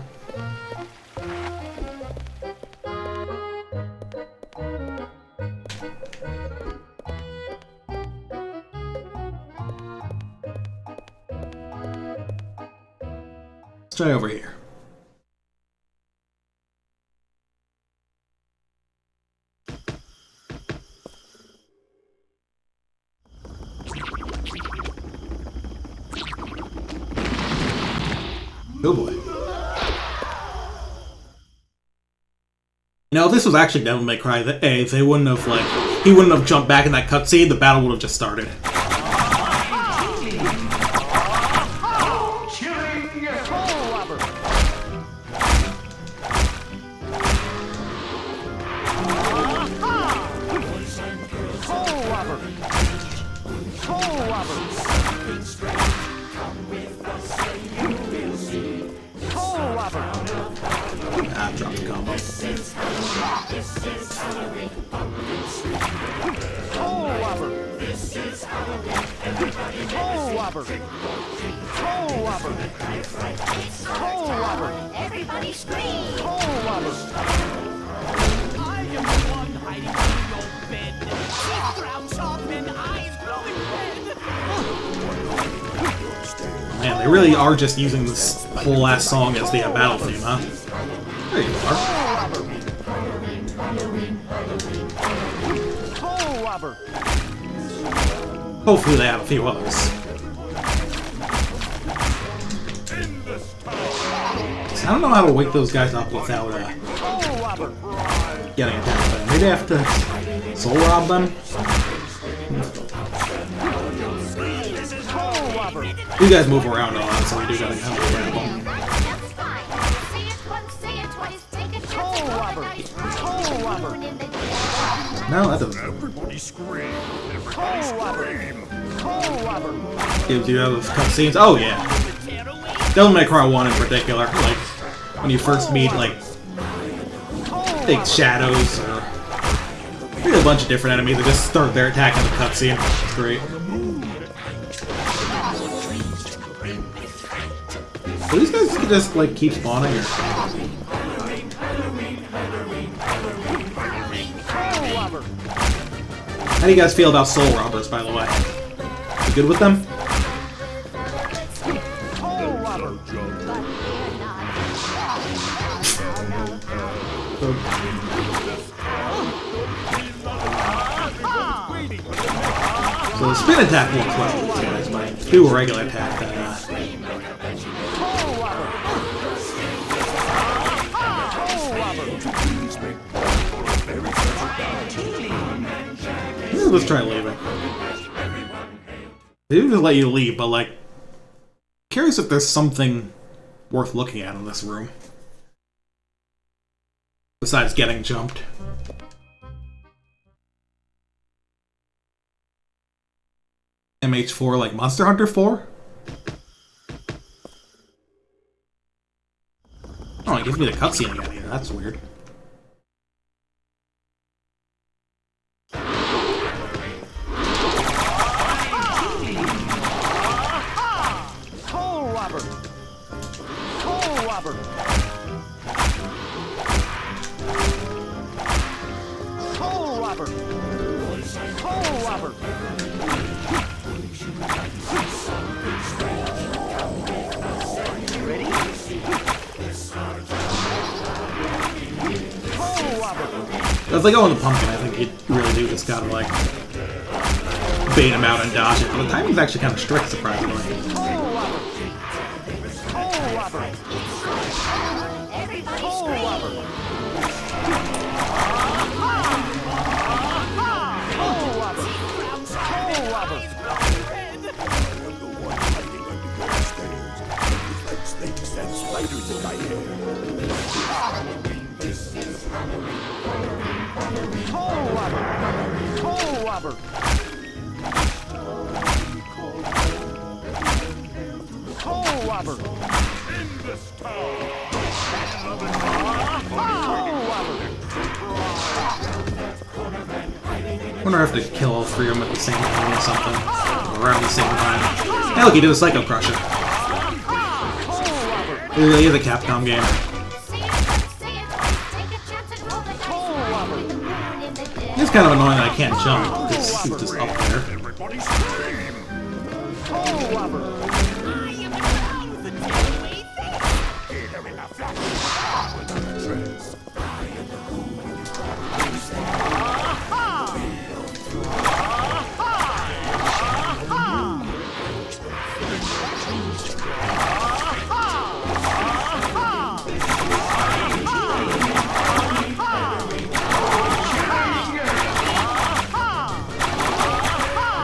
[SPEAKER 1] Let's try over here. Oh boy. You know, if this was actually Devil May Cry A, they wouldn't have, he wouldn't have jumped back in that cutscene, the battle would have just started. Drop the combo.
[SPEAKER 4] Everybody scream!
[SPEAKER 6] I am the one hiding in your bed. Teeth ground sharp and eyes glowing red.
[SPEAKER 1] Man, they really are just using this whole last song as the battle theme, huh? There you are. Hopefully they have a few others. I don't know how to wake those guys up without getting attacked. Maybe I have to soul rob them? You guys move around a lot, so we do gotta kind of grab them. No, that doesn't.
[SPEAKER 2] Everybody scream! Everybody scream!
[SPEAKER 1] Gives you those cutscenes. Oh yeah. Devil May Cry 1 in particular, when you first meet big shadows or maybe a bunch of different enemies that just start their attack in the cutscene. It's great. So these guys can just keep spawning or how do you guys feel about soul robbers, by the way? You good with them? So the spin attack works well with these guys, but do a regular attack that let's try leaving. They didn't just let you leave, but curious if there's something worth looking at in this room. Besides getting jumped. MH4 like Monster Hunter 4? Oh, it gives me the cutscene again here. That's weird. If they go on the pumpkin, I think you really do just gotta bait him out and dodge it. But the timing's actually kind of strict, surprisingly.
[SPEAKER 4] Everybody scream!
[SPEAKER 2] Snakes and spiders in my hair. This is Halloween.
[SPEAKER 3] Toe robber! Toe robber!
[SPEAKER 2] In this town.
[SPEAKER 1] I wonder if I have to kill all three of them at the same time or something. Or around the same time. Hey, look, he did a Psycho Crusher. It really is a Capcom game. It's kind of annoying that I can't jump because he's just up there.
[SPEAKER 2] Everybody scream!
[SPEAKER 3] Toe robber!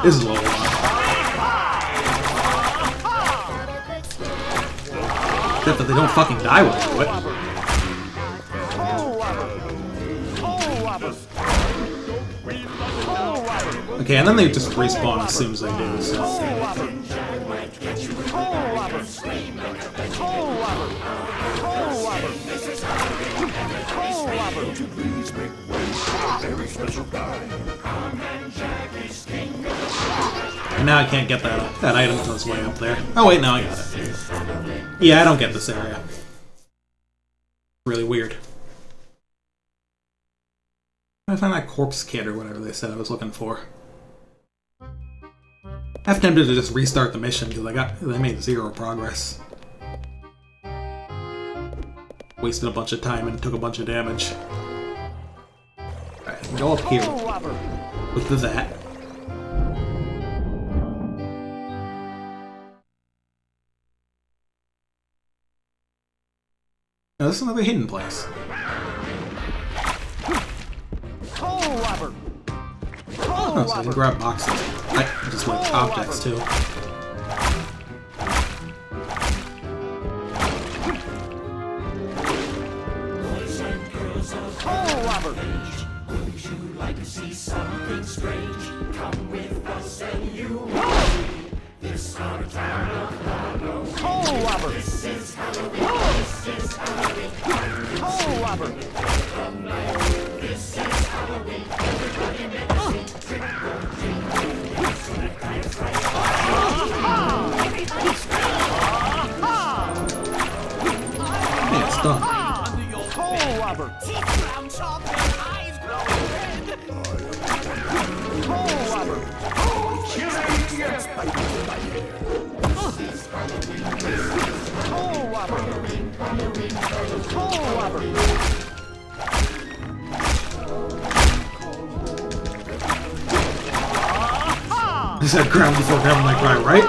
[SPEAKER 1] This is low. Except that they don't fucking die when they do it. Okay, and then they just respawn as soon as they do, so... And now I can't get that item until it's way up there. Oh wait, now I got it. Yeah, I don't get this area. Really weird. I find that corpse kit or whatever they said I was looking for. I'm tempted to just restart the mission because I made 0 progress. Wasted a bunch of time and took a bunch of damage. Alright, go up here with that. Now this is another hidden place. Oh, so I can grab boxes. I just like objects too.
[SPEAKER 6] Would you like to see something strange? Come with us and you will see. This our town of Halloween. This is Halloween. This is Halloween. This is Halloween. Everybody make a scene. Trick or treat. Everybody scream.
[SPEAKER 1] Yeah, it's done.
[SPEAKER 6] Teeth round sharp and eyes glowing red.
[SPEAKER 1] Is that ground before grabbing my cry, right?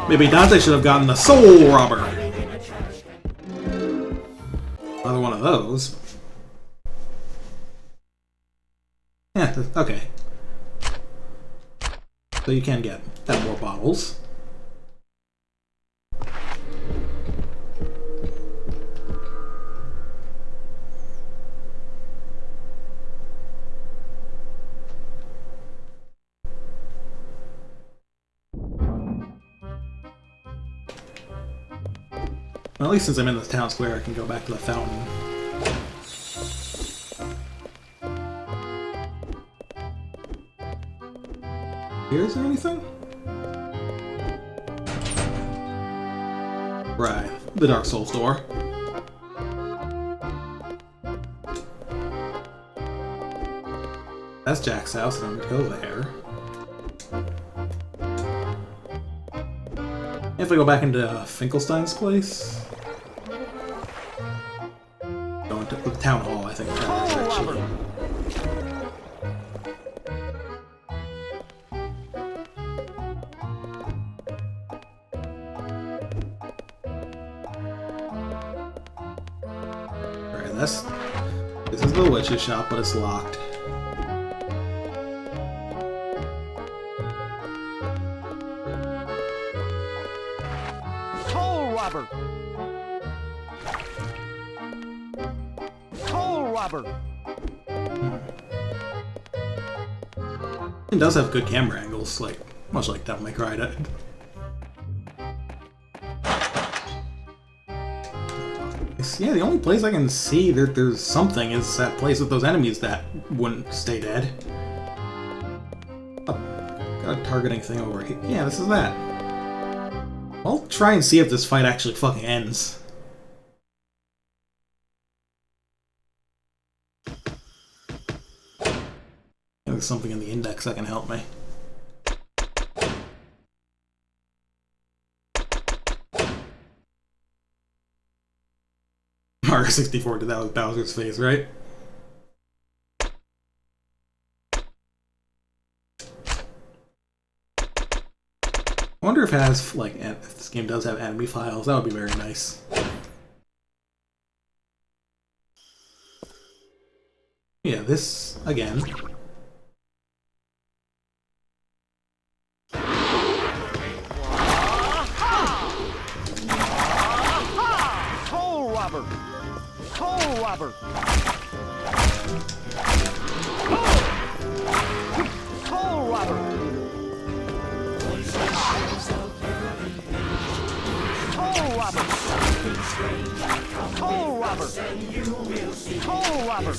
[SPEAKER 1] Maybe Dante should have gotten the Soul Robber. Another one of those. Yeah, okay. So you can get more bottles. Well, at least since I'm in the town square, I can go back to the fountain. Is there anything? Right, the Dark Souls door. That's Jack's house, and I'm gonna go there. If I go back into Finkelstein's place, go into the town hall, I think. Actually. this is the witch's shop, but it's locked.
[SPEAKER 3] Toll robber! Toll robber!
[SPEAKER 1] It does have good camera angles, like much like Devil May Cry did. Yeah, the only place I can see that there's something is that place with those enemies that wouldn't stay dead. Oh, got a targeting thing over here. Yeah, this is that. I'll try and see if this fight actually fucking ends. There's something in the index that can help me. Mario 64 did that with Bowser's face, right? I wonder if it has, like, if this game does have enemy files. That would be very nice. Yeah, this, again.
[SPEAKER 3] Toll robber! Toll robber! Toll robber! Toll robber! Toll robber! Toll robber! Toll robber! Toll robber!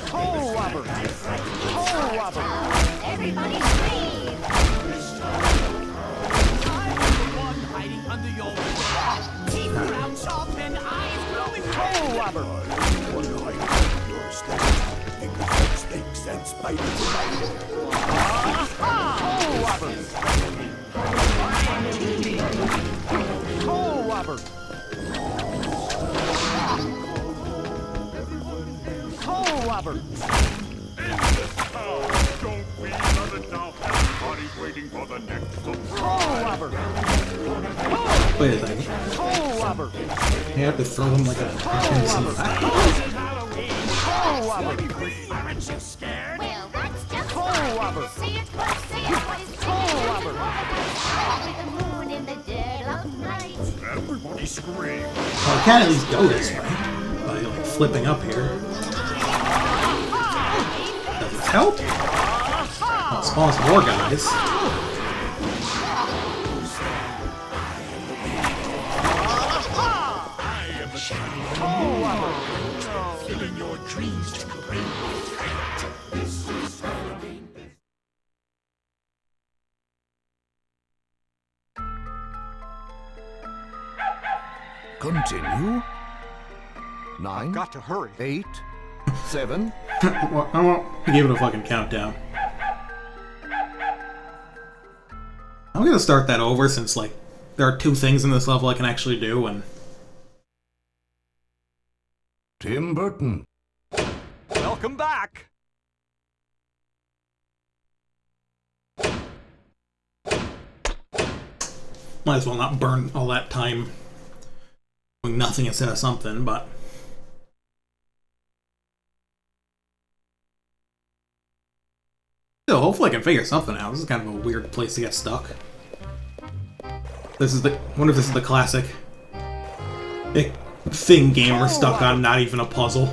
[SPEAKER 3] Toll robber! Toll robber!
[SPEAKER 4] Everybody scream!
[SPEAKER 6] One hiding under your teeth round sharp and eyes glowing.
[SPEAKER 3] Toll robber!
[SPEAKER 2] One hiding under your stomach. Fingers like snakes and spiders.
[SPEAKER 3] Toll robber! Toll robber! Toll robber!
[SPEAKER 2] Don't we love it now? Everybody's waiting for the next surprise.
[SPEAKER 3] Toll robber!
[SPEAKER 1] Wait a second.
[SPEAKER 3] Toll robber!
[SPEAKER 1] You have to throw them like a
[SPEAKER 3] Toll robber!
[SPEAKER 6] Aren't you scared?
[SPEAKER 4] Well, that's just
[SPEAKER 3] Toll
[SPEAKER 4] fine.
[SPEAKER 3] robber!
[SPEAKER 4] Say it, what is
[SPEAKER 3] Toll robber!
[SPEAKER 4] with the moon in the dead of night?
[SPEAKER 2] Everybody scream.
[SPEAKER 1] Well, I can at least go this way by like flipping up here. Does it help? Oh, it spawns more guys.
[SPEAKER 3] Toll robber!
[SPEAKER 6] Filling your dreams to bring this is
[SPEAKER 5] Continue. 9,
[SPEAKER 3] Got to hurry.
[SPEAKER 5] 8, 7.
[SPEAKER 1] Well, I won't give it a fucking countdown. I'm gonna start that over since, like, there are 2 things in this level I can actually do, and...
[SPEAKER 5] Tim Burton.
[SPEAKER 3] Welcome back!
[SPEAKER 1] Might as well not burn all that time doing nothing instead of something, but... Still, hopefully I can figure something out. This is kind of a weird place to get stuck. This is the... I wonder if this is the classic thing gamer stuck on, not even a puzzle.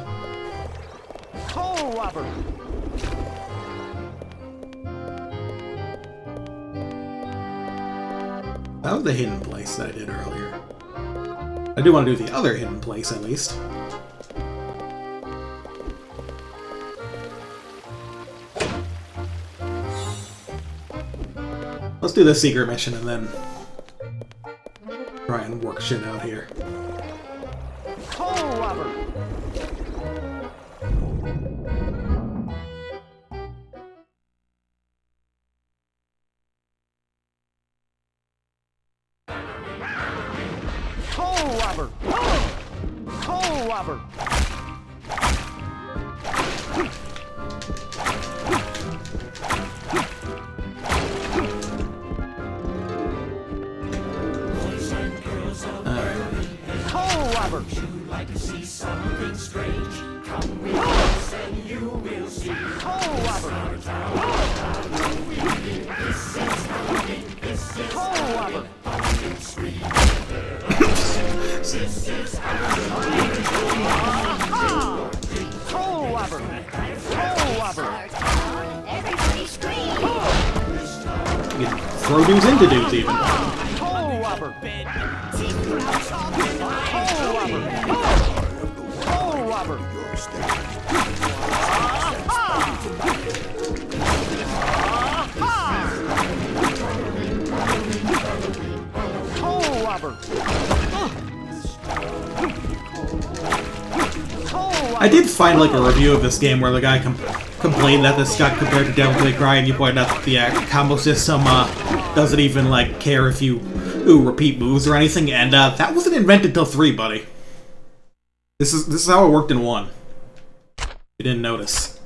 [SPEAKER 3] Toll robber!
[SPEAKER 1] That was the hidden place that I did earlier. I do want to do the other hidden place, at least. Let's do this secret mission and then try and work shit out here.
[SPEAKER 3] Toll robber! Toll robber! Toll robber!
[SPEAKER 6] Would you like to see something strange? Come with us and you will see. This is Halloween. This is Halloween. Pumpkin scream. This is Halloween.
[SPEAKER 4] Everybody scream!
[SPEAKER 1] You can throw dudes into dudes even. I did find like a review of this game where the guy complained that this got compared to Devil May Cry, and you pointed out that the combo system doesn't even like care if you repeat moves or anything, and that wasn't invented till 3, buddy. This is how it worked in 1. You didn't notice.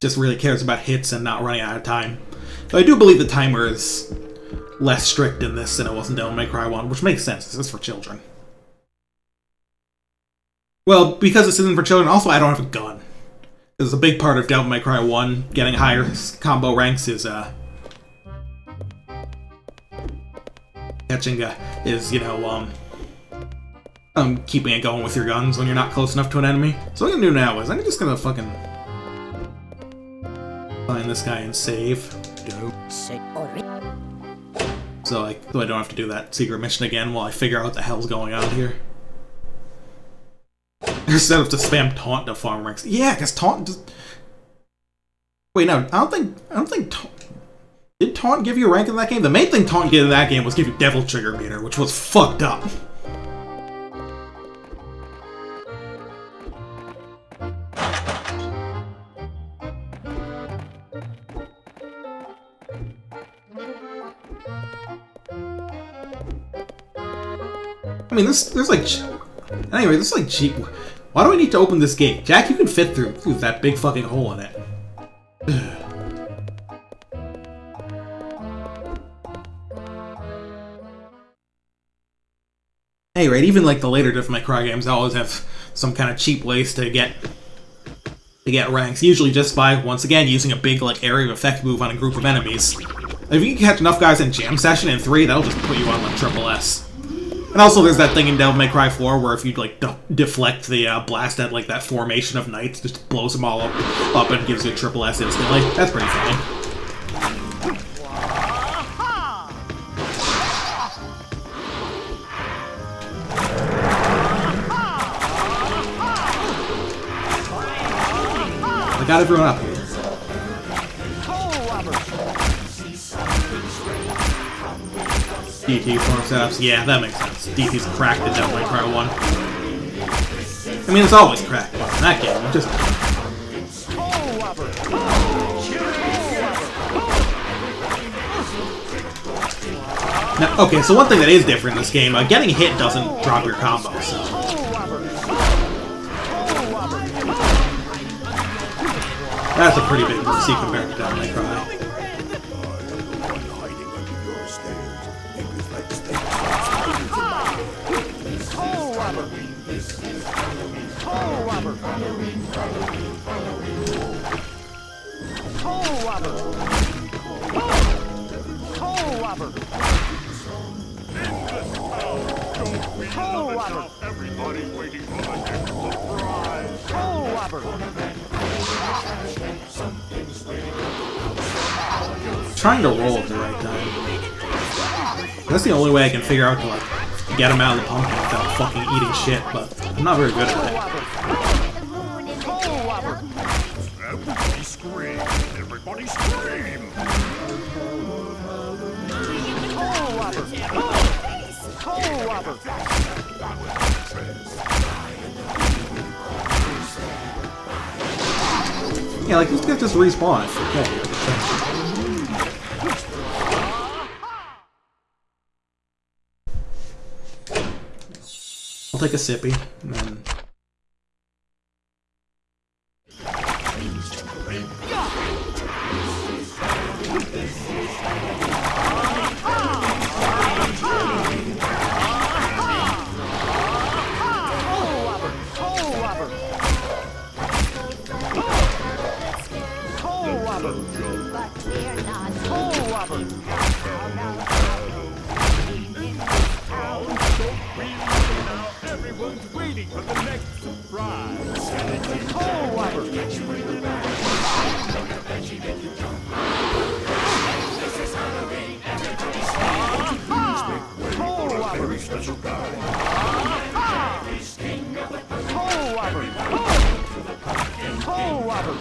[SPEAKER 1] Just really cares about hits and not running out of time. Though I do believe the timer is less strict in this than it was in Devil May Cry 1, which makes sense. This is for children. Well, because this isn't for children, also I don't have a gun. Because a big part of Devil May Cry 1 getting higher combo ranks is catching keeping it going with your guns when you're not close enough to an enemy. So what I'm gonna do now is I'm just gonna fucking find this guy and save. So I don't have to do that secret mission again while I figure out what the hell's going on here. Instead of to spam taunt to farm ranks. Yeah, because taunt just... Wait, no, I don't think did taunt give you a rank in that game? The main thing taunt did in that game was give you Devil Trigger Meter, which was fucked up. I mean, there's like... Anyway, this is like cheap. Why do I need to open this gate? Jack, you can fit through that big fucking hole in it. Hey, right, even like the later Devil May Cry games always have some kind of cheap ways to get ranks. Usually just by, once again, using a big like area of effect move on a group of enemies. If you can catch enough guys in Jam Session in 3, that'll just put you on like triple S. And also there's that thing in Devil May Cry 4 where if you like deflect the blast at like that formation of knights, just blows them all up and gives you a triple S instantly. That's pretty funny. I got everyone up here. DT form setups, yeah, that makes sense. DT's cracked in Devil May Cry 1. I mean, it's always cracked, but in that game, it just... Now, okay, so one thing that is different in this game, getting hit doesn't drop your combo, so... That's a pretty big mercy compared to Devil May Cry.
[SPEAKER 2] Everybody's waiting for the next surprise.
[SPEAKER 1] Trying to roll at the right time. That's the only way I can figure out to like get him out of the pumpkin without fucking eating shit, but I'm not very good at it.
[SPEAKER 2] Everybody scream! Everybody scream!
[SPEAKER 1] Yeah, like these guys just respawn. Okay. I'll take a sippy, and then...
[SPEAKER 2] for the next surprise.
[SPEAKER 3] Oh, Robert! Oh, Robert!
[SPEAKER 5] Very special guy.
[SPEAKER 3] Oh, Robert! Oh, Robert!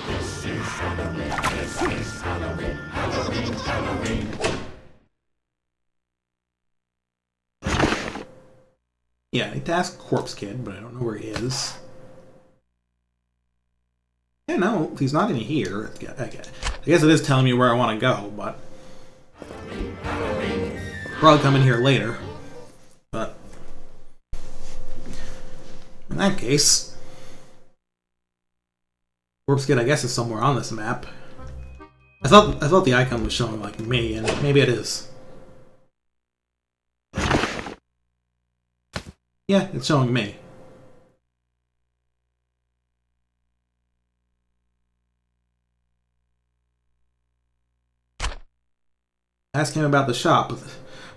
[SPEAKER 1] Yeah, I need to ask Corpse Kid, but I don't know where he is. Yeah, no, he's not in here. I guess it is telling me where I want to go, but... probably come in here later. But... in that case... Corpse Kid, I guess, is somewhere on this map. I thought the icon was showing, like, me, and maybe it is. Yeah, it's showing me. Ask him about the shop.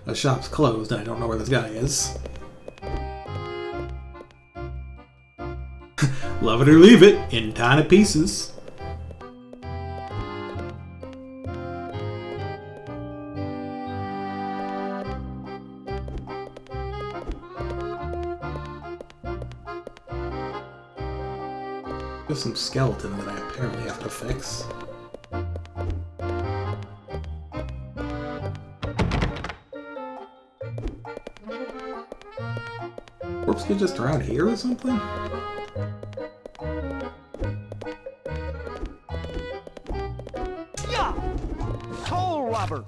[SPEAKER 1] The shop's closed, and I don't know where this guy is. Love it or leave it, in tiny pieces. There's some skeleton that I apparently have to fix. Corpse Kid just around here or something?
[SPEAKER 3] Yeah! Oh, Robert!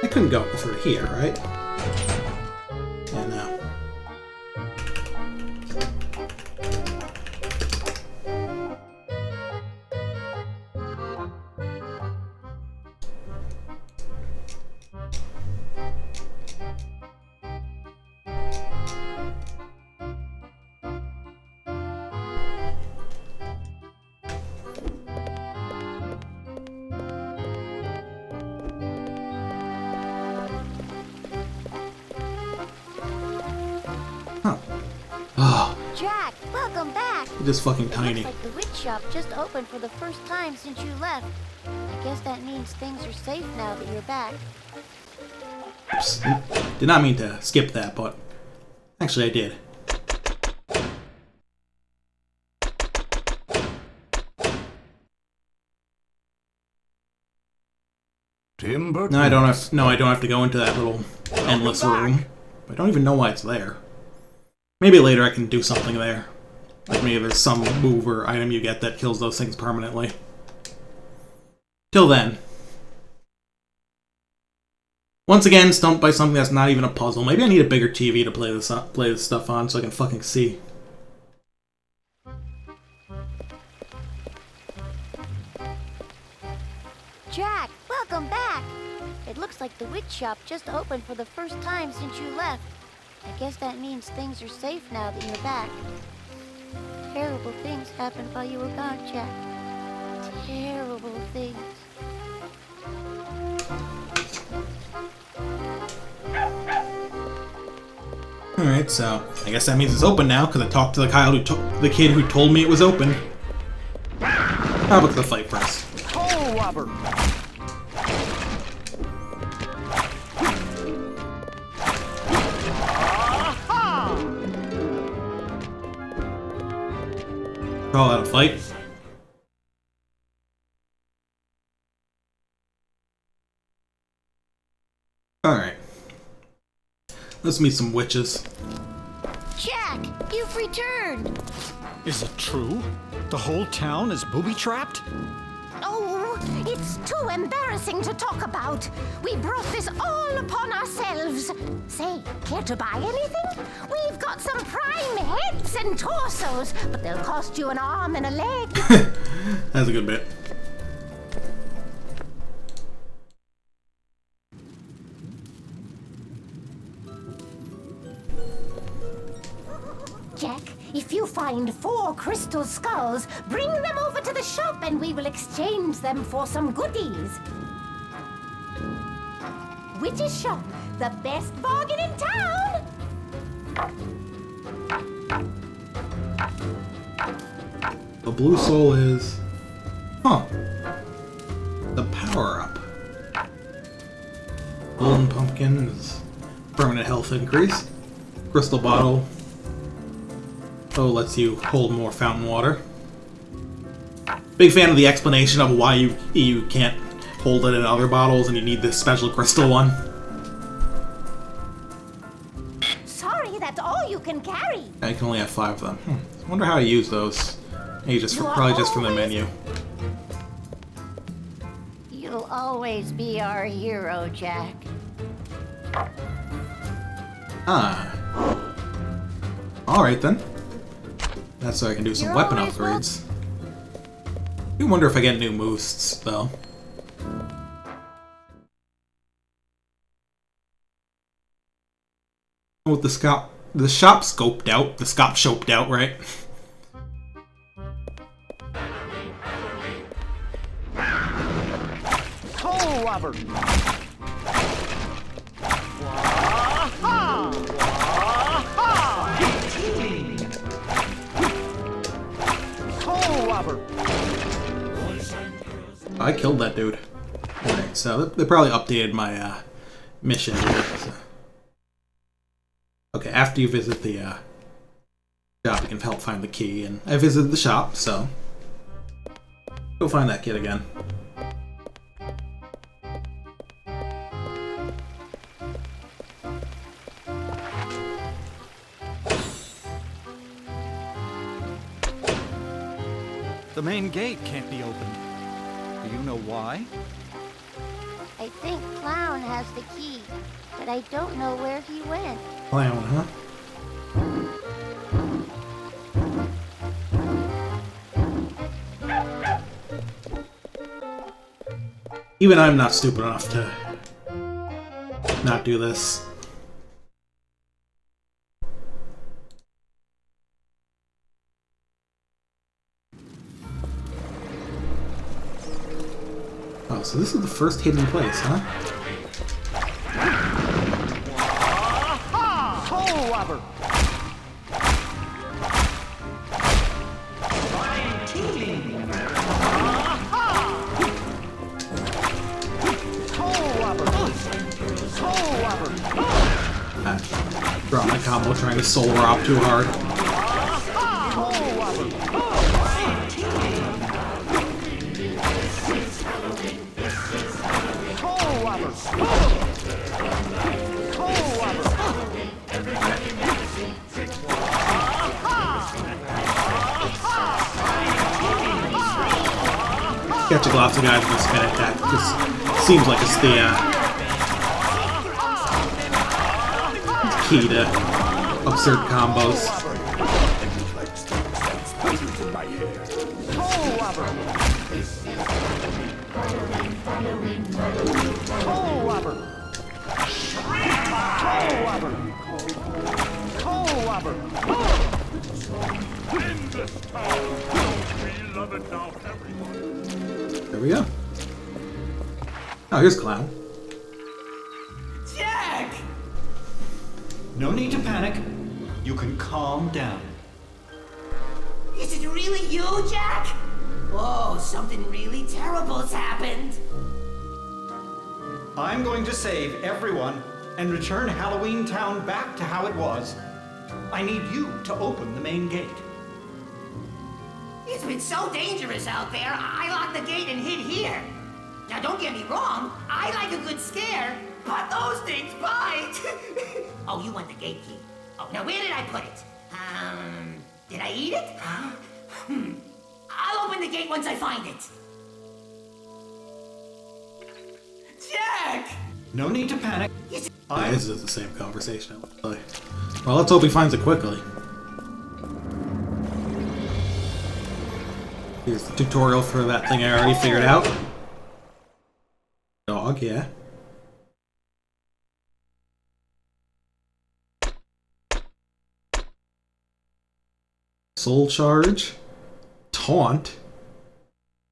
[SPEAKER 1] I couldn't go through here, right? Yeah, no.
[SPEAKER 4] Jack, welcome back.
[SPEAKER 1] It's just fucking
[SPEAKER 4] It
[SPEAKER 1] tiny.
[SPEAKER 4] looks like the witch shop just opened for the first time since you left. I guess that means things are safe now that you're back.
[SPEAKER 1] Oops. Did not mean to skip that, but actually I did.
[SPEAKER 5] Tim Burton.
[SPEAKER 1] No, I don't have. No, I don't have to go into that little endless room. I don't even know why it's there. Maybe later I can do something there. Like maybe there's some move or item you get that kills those things permanently. Till then. Once again, stumped by something that's not even a puzzle. Maybe I need a bigger TV to play this stuff on so I can fucking see.
[SPEAKER 4] Jack, welcome back. It looks like the witch shop just opened for the first time since you left. I guess that means things are safe now that you're back. Terrible things happened while you were gone, Jack. Terrible things.
[SPEAKER 1] Alright, so I guess that means it's open now because I talked to the kid who told me it was open. How about the fight first?
[SPEAKER 3] Oh, Robert!
[SPEAKER 1] Call out a fight. Alright. Let's meet some witches.
[SPEAKER 4] Jack, you've returned.
[SPEAKER 3] Is it true? The whole town is booby-trapped?
[SPEAKER 11] Oh, it's too embarrassing to talk about. We brought this all upon ourselves. Say, care to buy anything? We've got some prime heads and torsos, but they'll cost you an arm and a leg.
[SPEAKER 1] That's a good bit.
[SPEAKER 11] Jack, If you find 4 crystal skulls, bring them over to the shop and we will exchange them for some goodies. Witch's shop, the best bargain in town!
[SPEAKER 1] The blue soul is... Huh. The power-up. Golden pumpkin is permanent health increase. Crystal bottle. Oh, lets you hold more fountain water. Big fan of the explanation of why you can't hold it in other bottles and you need this special crystal one.
[SPEAKER 11] Sorry, that's all you can carry.
[SPEAKER 1] I can only have 5 of them. I wonder how to use those. Maybe probably just from the menu.
[SPEAKER 4] You'll always be our hero, Jack.
[SPEAKER 1] Ah. Alright then. That's so I can do some weapon upgrades. I do wonder if I get new moves, though. With the shop scoped out. The shop scoped out, right?
[SPEAKER 3] Oh, Robert! Oh, Robert!
[SPEAKER 1] I killed that dude. Alright, so they probably updated my mission here. So. Okay, after you visit the shop, you can help find the key, and I visited the shop, so go find that kid again.
[SPEAKER 3] The main gate can't be opened. Do you know why?
[SPEAKER 4] I think Clown has the key, but I don't know where he went.
[SPEAKER 1] Clown, huh? Even I'm not stupid enough to not do this. Oh, so this is the first hidden place, huh?
[SPEAKER 3] Oh, Robert!
[SPEAKER 1] Draw my combo trying to soul rob too hard. Catching lots of guys with a spin attack just seems like it's the key to absurd combos. There we go. Oh, here's Clown.
[SPEAKER 3] Jack! No need to panic. You can calm down.
[SPEAKER 12] Is it really you, Jack? Whoa, something really terrible's happened.
[SPEAKER 3] I'm going to save everyone and return Halloween Town back to how it was. I need you to open the main gate.
[SPEAKER 12] It's been so dangerous out there, I locked the gate and hid here. Now don't get me wrong, I like a good scare, but those things bite. Oh, you want the gate key. Oh, now where did I put it? Did I eat it? I'll open the gate once I find it. Jack!
[SPEAKER 3] No need to panic.
[SPEAKER 1] Yeah, this is the same conversation. Well, let's hope he finds it quickly. Here's the tutorial for that thing I already figured out. Dog, yeah. Soul Charge. Taunt.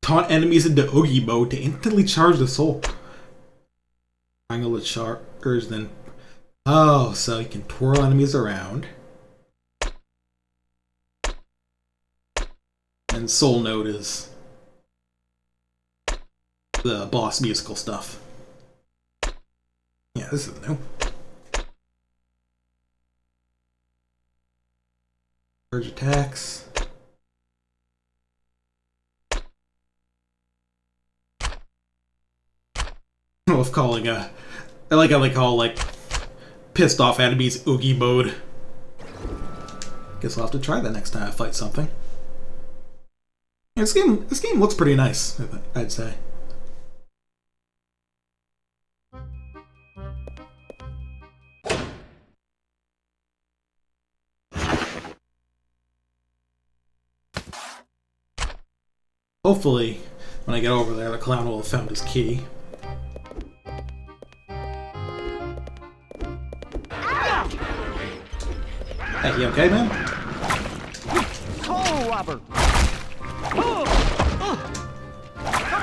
[SPEAKER 1] Taunt enemies into Oogie mode to instantly charge the soul. Triangle to charge, then... Oh, so you can twirl enemies around. And Soul Note is the boss musical stuff. Yeah, this is new. Charge attacks. I love calling I like how they call like pissed off enemies Oogie mode. Guess I'll have to try that next time I fight something. Yeah, this game looks pretty nice, I'd say. Hopefully, when I get over there, the clown will have found his key. Hey, you okay, man?
[SPEAKER 3] Toe robber! Come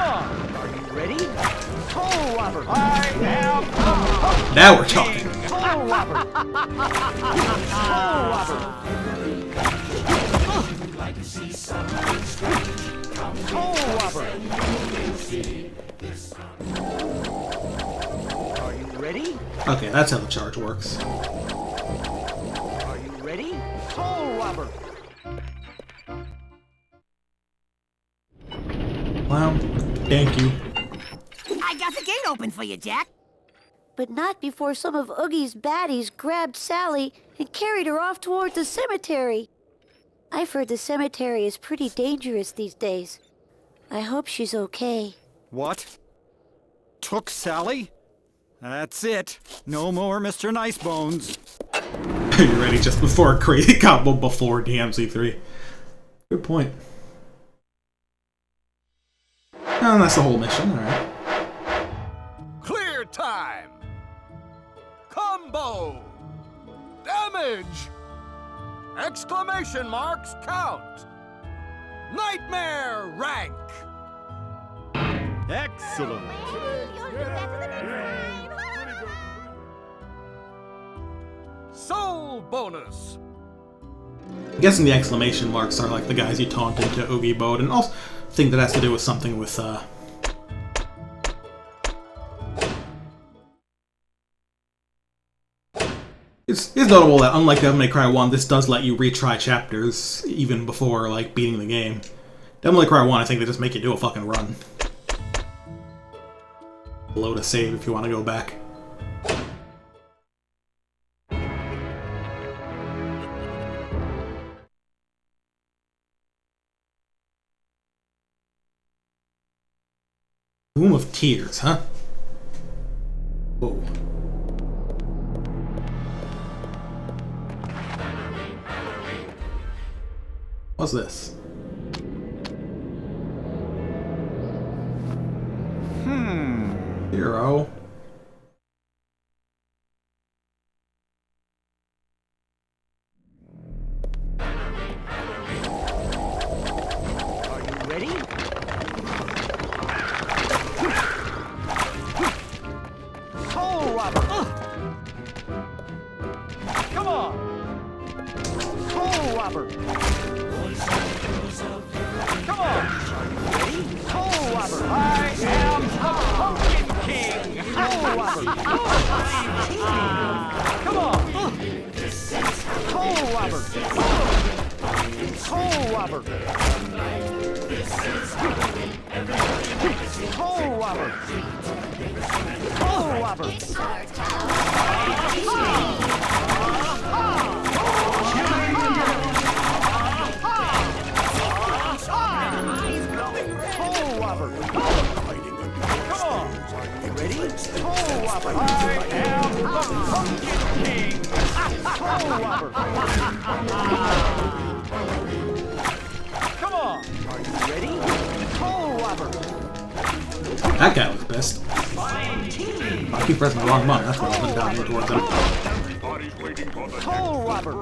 [SPEAKER 3] on! Are you ready? Toe robber! I am
[SPEAKER 1] now we're talking.
[SPEAKER 3] toe robber! Toe robber!
[SPEAKER 6] Like to see something strange.
[SPEAKER 3] Toe robber! Are you ready?
[SPEAKER 1] Okay, that's how the charge works.
[SPEAKER 3] Are you ready? Toe robber!
[SPEAKER 1] Clown, thank you.
[SPEAKER 12] I got the gate open for you, Jack.
[SPEAKER 4] But not before some of Oogie's baddies grabbed Sally and carried her off toward the cemetery. I've heard the cemetery is pretty dangerous these days. I hope she's okay.
[SPEAKER 3] What? Took Sally? That's it. No more Mr. Nicebones.
[SPEAKER 1] Are you ready just before a crazy combo before DMC3? Good point. Oh, that's the whole mission, alright.
[SPEAKER 5] Clear time! Combo! Damage! Exclamation marks count! Nightmare rank!
[SPEAKER 3] Excellent.
[SPEAKER 5] Soul bonus!
[SPEAKER 1] I'm guessing the exclamation marks are like the guys you taunt into Oogie mode, and also I think that has to do with something with, It's notable that, unlike Devil May Cry 1, this does let you retry chapters even before, like, beating the game. Devil May Cry 1, I think they just make you do a fucking run. Load a save if you want to go back. Room of Tears, huh? Whoa. What's this? Hero.
[SPEAKER 3] Are you ready? Toe robber! Come on! Toe robber! Come on! Ready? Toe robber! I am the Pumpkin King! Toe robber! Come on! Toe robber! Toe robber! Toe robber! Toe robber! Toe robber! Come on! Ready? Toe robber! I am the Pumpkin King! Toe robber! Come on! Are you ready? Toe robber!
[SPEAKER 1] That guy looks pissed. I keep pressing the wrong button, that's why I went down here towards him.
[SPEAKER 2] Everybody's waiting for the
[SPEAKER 3] Toe robber!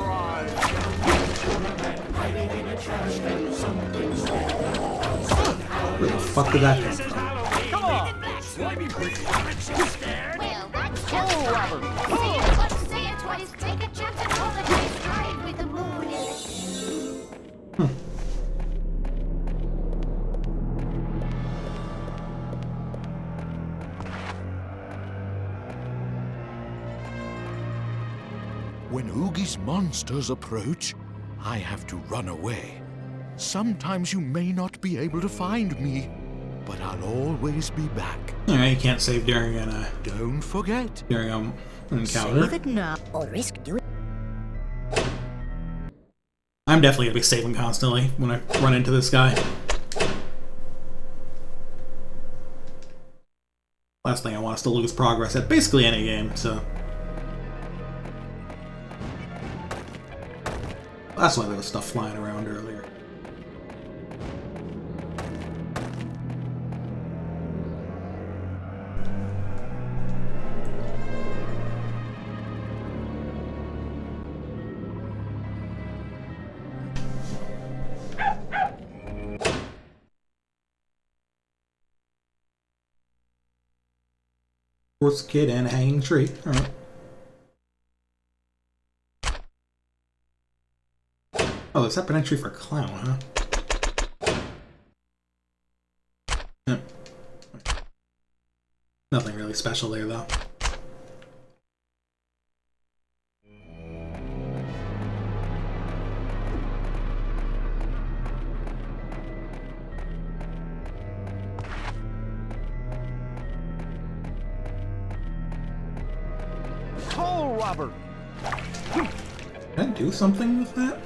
[SPEAKER 1] Where the fuck did that come from?
[SPEAKER 3] Come on!
[SPEAKER 11] Well, that's just fine. Say it once, say it twice. Take a chance and roll the dice. Ride with the moon in the...
[SPEAKER 7] When Oogie's monsters approach, I have to run away. Sometimes you may not be able to find me, but I'll always be back.
[SPEAKER 1] Alright, you can't save during an
[SPEAKER 7] Don't forget.
[SPEAKER 1] during an encounter.
[SPEAKER 6] Save it now or risk doing.
[SPEAKER 1] I'm definitely gonna be saving constantly when I run into this guy. Last thing I want is to lose progress at basically any game, so. That's why there was stuff flying around earlier. Horse kid and hanging tree. Alright. Oh, there's separate entry for clown, huh? Yep. Nothing really special there, though.
[SPEAKER 3] Coal robber!
[SPEAKER 1] Can I do something with that?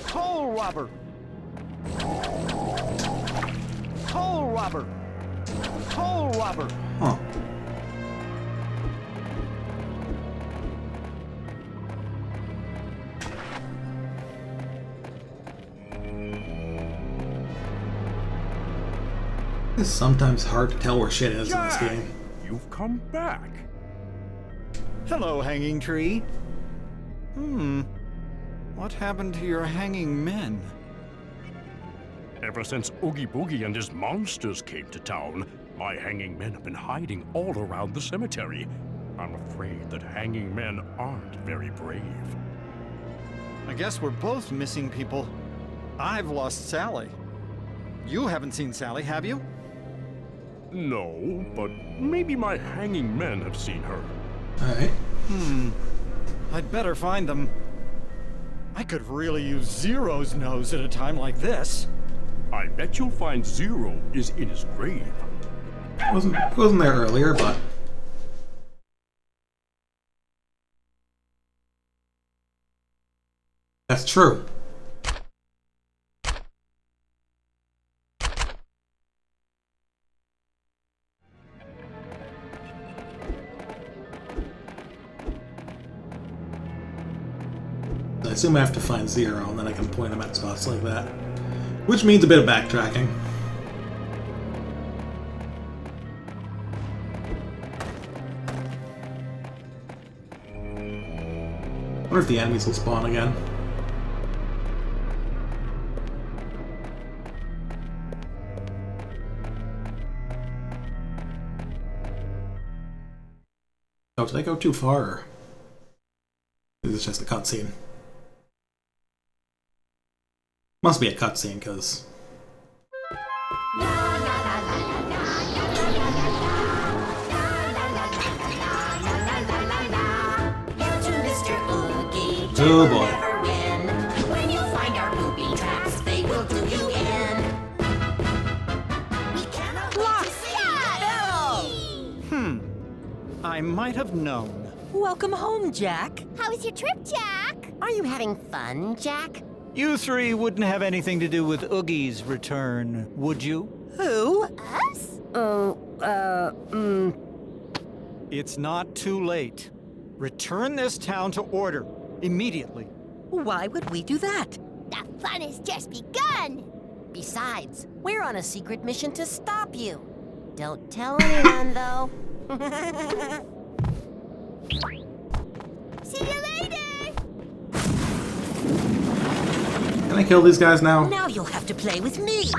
[SPEAKER 3] Coal robber! Coal robber! Coal robber!
[SPEAKER 1] Huh. It's sometimes hard to tell where shit is in this game.
[SPEAKER 10] You've come back.
[SPEAKER 3] Hello, hanging tree. What happened to your hanging men?
[SPEAKER 10] Ever since Oogie Boogie and his monsters came to town, my hanging men have been hiding all around the cemetery. I'm afraid that hanging men aren't very brave.
[SPEAKER 3] I guess we're both missing people. I've lost Sally. You haven't seen Sally, have you?
[SPEAKER 10] No, but maybe my hanging men have seen her.
[SPEAKER 1] Alright.
[SPEAKER 3] I'd better find them. I could really use Zero's nose at a time like this.
[SPEAKER 10] I bet you'll find Zero is in his grave.
[SPEAKER 1] Wasn't there earlier, but that's true. I assume I have to find Zero, and then I can point him at spots like that. Which means a bit of backtracking. I wonder if the enemies will spawn again. Oh, did I go too far? Or is this just a cutscene? Must be a cutscene, because... Oh boy.
[SPEAKER 6] When you find our booby traps, they will do you in. We cannot wait to see.
[SPEAKER 3] I might have known.
[SPEAKER 13] Welcome home, Jack.
[SPEAKER 11] How was your trip, Jack?
[SPEAKER 6] Are you having fun, Jack?
[SPEAKER 3] You three wouldn't have anything to do with Oogie's return, would you?
[SPEAKER 13] Who?
[SPEAKER 11] Us?
[SPEAKER 3] It's not too late. Return this town to order, immediately.
[SPEAKER 13] Why would we do that?
[SPEAKER 11] The fun has just begun!
[SPEAKER 6] Besides, we're on a secret mission to stop you. Don't tell anyone, though.
[SPEAKER 11] See you later!
[SPEAKER 1] Can I kill these guys now?
[SPEAKER 13] Now you'll have to play with me.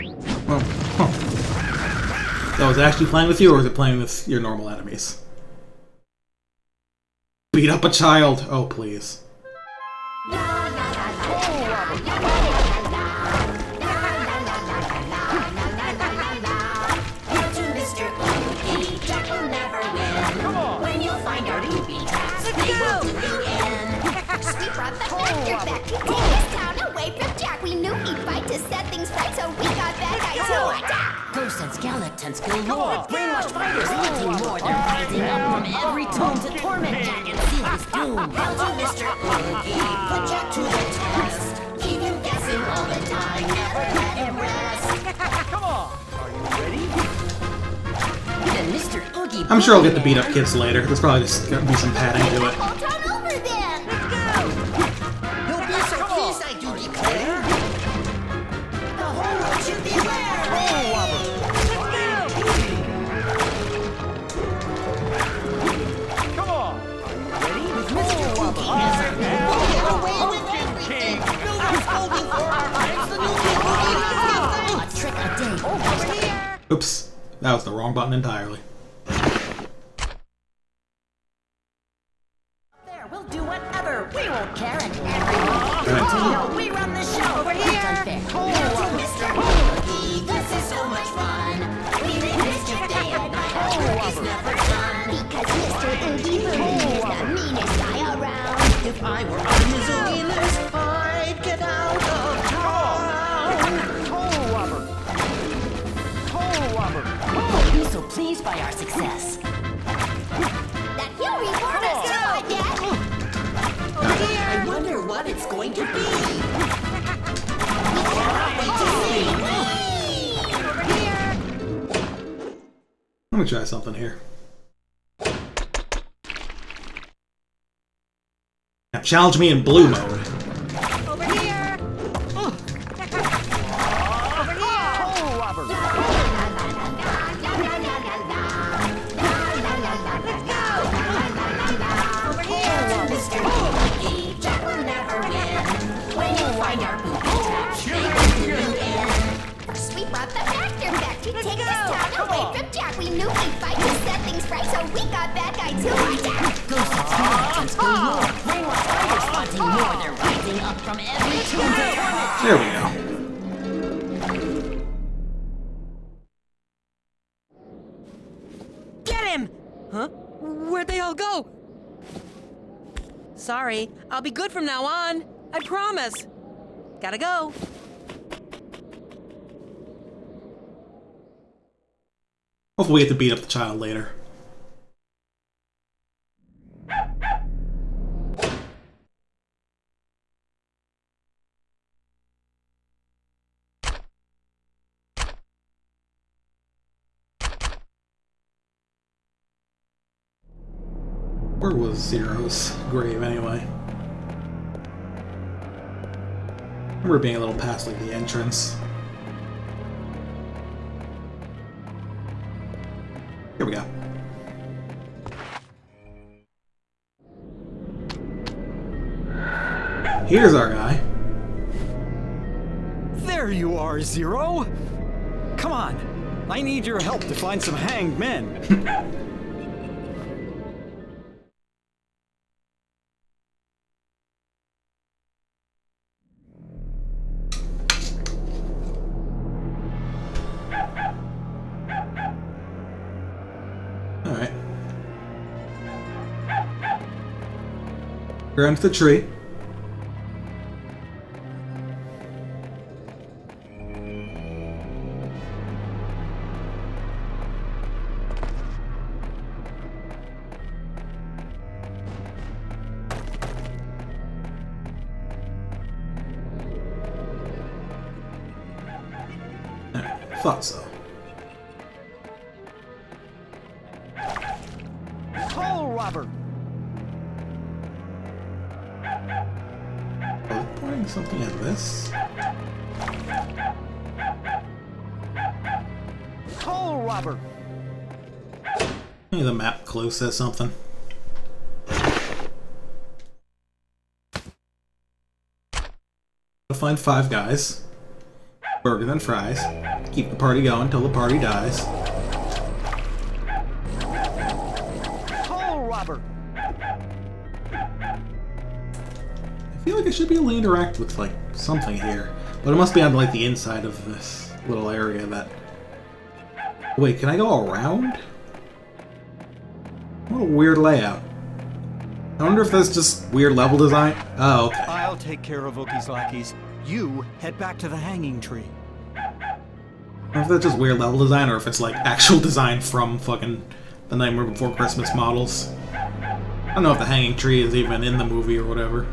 [SPEAKER 1] Oh, huh. So is it actually playing with you, or is it playing with your normal enemies? Beat up a child. Oh, please.
[SPEAKER 6] Mr. Oogie, Jack will never win. When you find our Oogie traps, they will do you in.
[SPEAKER 11] We brought the factor back to take this town away from Jack. We knew he'd fight to set things right, so we got that guy to attack.
[SPEAKER 12] Ghosts and skeletons galore. Brainwashed fighters wanting more. They're rising up from every tomb to torment Jack and seal his doom. Hail to Mr. Oogie, put Jack to the test. Keep him guessing all the time, never let him rest.
[SPEAKER 3] Come on! Are you ready?
[SPEAKER 12] Then Mr. Oogie.
[SPEAKER 1] I'm sure I'll get to beat up kids later. There's probably just gonna be some padding to it.
[SPEAKER 11] Hold on over then.
[SPEAKER 12] You'll be so pleased, I do declare. The whole world should beware.
[SPEAKER 3] Come on! Are you ready?
[SPEAKER 12] With Mr. Oogie as our man, we'll get away with everything. No one's holding for our lives. The new kid Oogie, let's get things. A trick a day. Over here.
[SPEAKER 1] Oops. That was the wrong button entirely.
[SPEAKER 12] There, we'll do whatever. We won't care, and everyone to know we run the show. Over here. It's unfair. Now to Mr. Oogie, this is so much fun. We make mischief day and night. Our work is never done.
[SPEAKER 11] Because Mr. Oogie is the meanest guy around.
[SPEAKER 12] If I were on his Oogie list, I'd get out of town.
[SPEAKER 3] Coal Robber! Coal Robber!
[SPEAKER 12] We'll be so pleased by our success.
[SPEAKER 11] That he'll reward us too, I guess.
[SPEAKER 12] I wonder what it's going to be. We cannot wait to see.
[SPEAKER 1] Let me try something here. Now challenge me in blue mode.
[SPEAKER 3] Over here! Coal Robber!
[SPEAKER 12] Mr. Oogie, Jack will never win. When you find our booby traps, they will do you in.
[SPEAKER 11] First we brought the factor back to take this town away from Jack. We knew he'd fight to set things right, so we got that guy to attack.
[SPEAKER 12] Ghosts and skeletons galore. Brainwashed fighters wanting more. They're rising up from every tomb to torment.
[SPEAKER 1] There we go.
[SPEAKER 13] Get him! Huh? Where'd they all go? Sorry, I'll be good from now on. I promise. Gotta go.
[SPEAKER 1] Hopefully we get to beat up the child later. Where was Zero's grave anyway? I remember being a little past like the entrance. Here we go. Here's our guy.
[SPEAKER 3] There you are, Zero! Come on! I need your help to find some hanged men.
[SPEAKER 1] Alright. We're into the tree. Thought so.
[SPEAKER 3] Coal Robber!
[SPEAKER 1] Are we pointing something at this?
[SPEAKER 3] Coal Robber!
[SPEAKER 1] Maybe the map clue says something. To find 5 guys, burgers and fries, keep the party going until the party dies.
[SPEAKER 3] Toll robber!
[SPEAKER 1] I feel like I should be able to interact with, like, something here. But it must be on, like, the inside of this little area that... Wait, can I go around? What a weird layout. I wonder if that's just weird level design? Oh, okay.
[SPEAKER 3] I'll take care of Oogie's lackeys. You head back to the hanging tree.
[SPEAKER 1] I don't know if that's just weird level design or if it's, like, actual design from fucking the Nightmare Before Christmas models. I don't know if the hanging tree is even in the movie or whatever.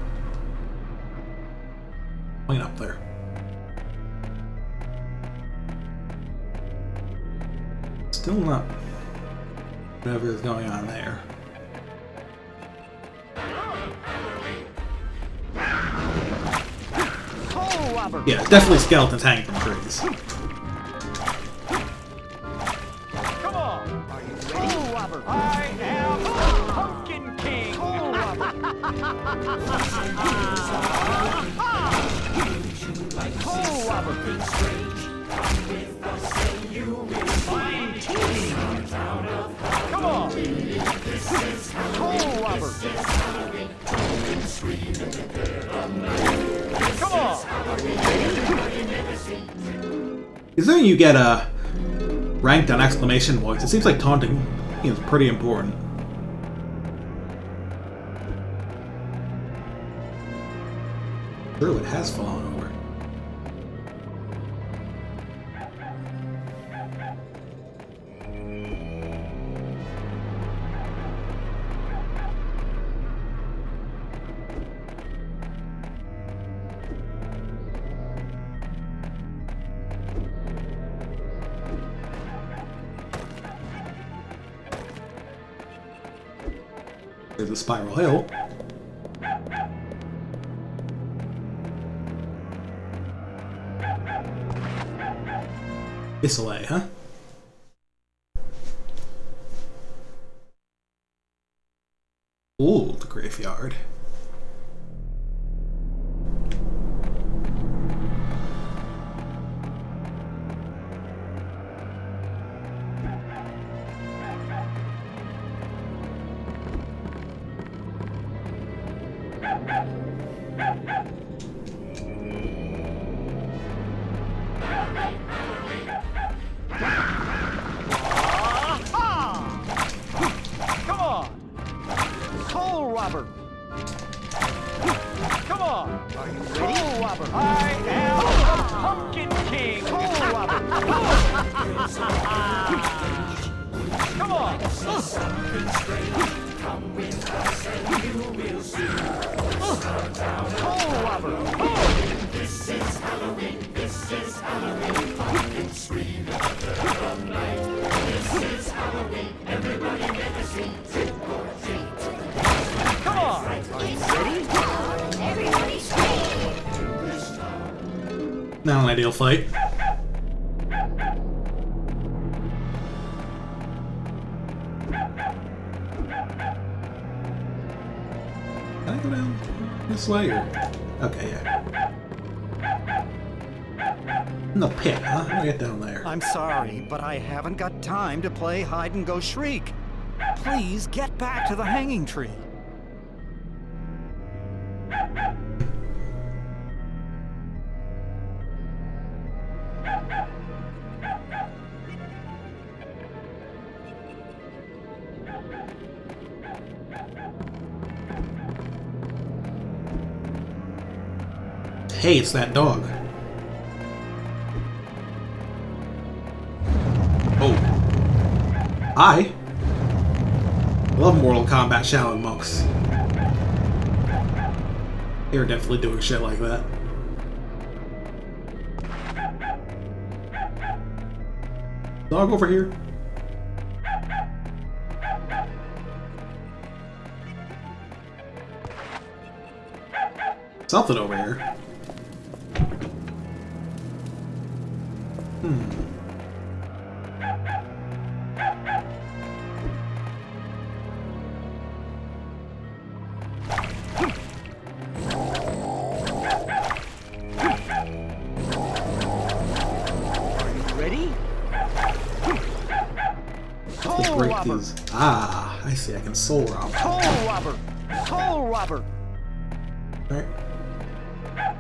[SPEAKER 1] Plane up there. Still not whatever is going on there.
[SPEAKER 3] Toll robber!
[SPEAKER 1] Yeah, definitely skeletons hanging from trees.
[SPEAKER 3] Come on! Are you ready? Toll robber! I am the Pumpkin King! Toll robber! Toll robber! Fine team! Come on! Toll robber! Come on!
[SPEAKER 1] Considering you get ranked on exclamation points, it seems like taunting is pretty important. Sure, it has fallen over. There's a spiral hill. This way, huh? Old graveyard.
[SPEAKER 3] Come on! Toll robber! Come on! Are you ready? Toll robber! I am the Pumpkin King! Toll robber! Come on! Toll robber!
[SPEAKER 6] This is Halloween, this is Halloween. Pumpkin scream in the dead of night. This is Halloween, everybody make a scene. Trick or treat.
[SPEAKER 3] Come on! Are you ready?
[SPEAKER 4] Everybody scream!
[SPEAKER 1] Not an ideal fight. Can I go down this way or? Okay, yeah. In the pit, huh? How do I get down there?
[SPEAKER 3] I'm sorry, but I haven't got time to play hide and go shriek. Please get back to the hanging tree.
[SPEAKER 1] Hey, it's that dog. Oh. Hi. Love Mortal Kombat Shaolin monks. They're definitely doing shit like that. Dog over here. Something over here. break these. Ah, I see. I can soul rob.
[SPEAKER 3] Toll robber! Toll robber!
[SPEAKER 1] Alright.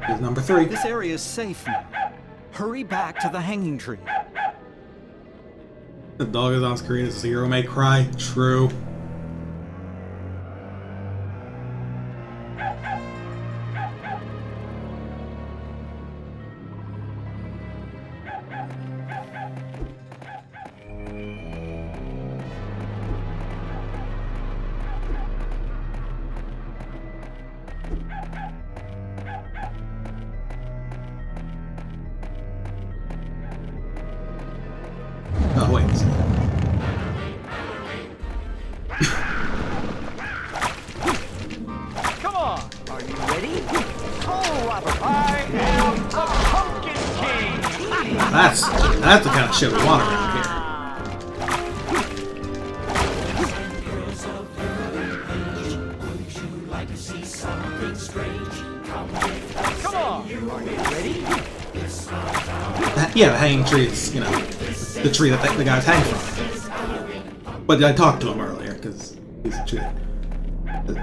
[SPEAKER 1] Here's number 3.
[SPEAKER 3] This area is safe now. Hurry back to the hanging tree.
[SPEAKER 1] The dog is on screen. His hero may cry. True. Oh, wait a second.
[SPEAKER 3] Come on! Are you ready? Toll robber! I am the Pumpkin King!
[SPEAKER 1] That's the kind of shit we want around here.
[SPEAKER 3] Come on! Are you ready?
[SPEAKER 1] Yeah, the hanging tree is, you know, the tree that the guys hang from. But I talked to him earlier, because he's a tree.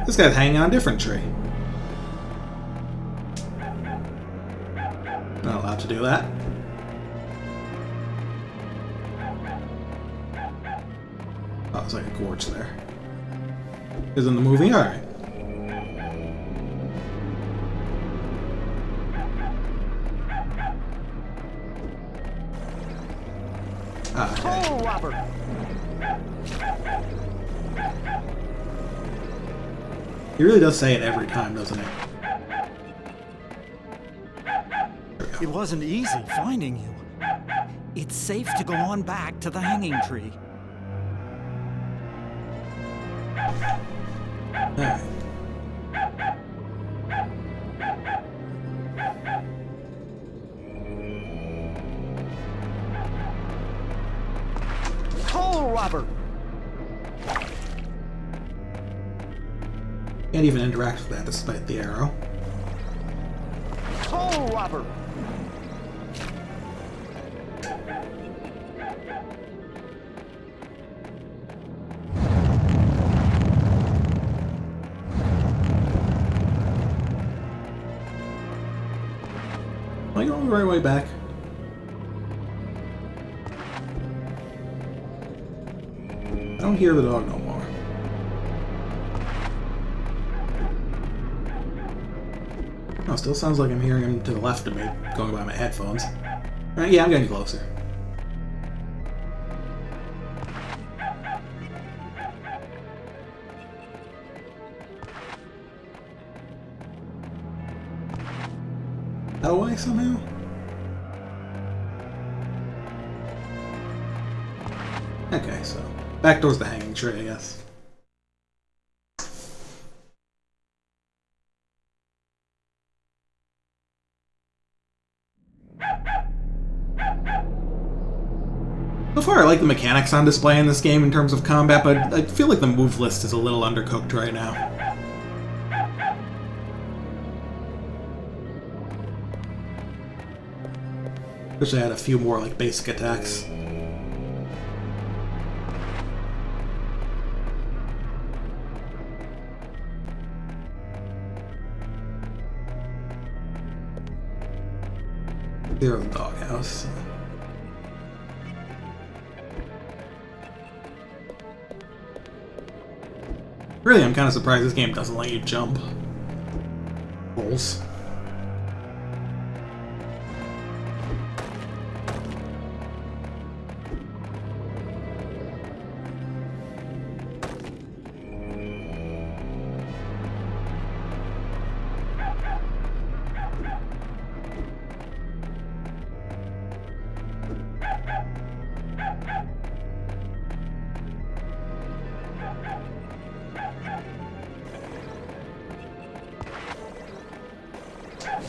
[SPEAKER 1] This guy's hanging on a different tree. Not allowed to do that. Oh, there's like a gorge there. Is in the movie? Alright. Okay.
[SPEAKER 3] Toll robber!
[SPEAKER 1] He really does say it every time, doesn't he?
[SPEAKER 3] It wasn't easy finding you. It's safe to go on back to the hanging tree.
[SPEAKER 1] Alright.
[SPEAKER 3] Toll robber!
[SPEAKER 1] Can't even interact with that despite the arrow.
[SPEAKER 3] Toll robber!
[SPEAKER 1] Am I going the right way back? I don't hear the dog no more. Oh, still sounds like I'm hearing him to the left of me, going by my headphones. Alright, yeah, I'm getting closer. That way somehow? Okay, so back towards the hanging tree, I guess. So far, I like the mechanics on display in this game in terms of combat, but I feel like the move list is a little undercooked right now. Wish I had a few more, like, basic attacks. Zero the doghouse. Really, I'm kind of surprised this game doesn't let you jump holes.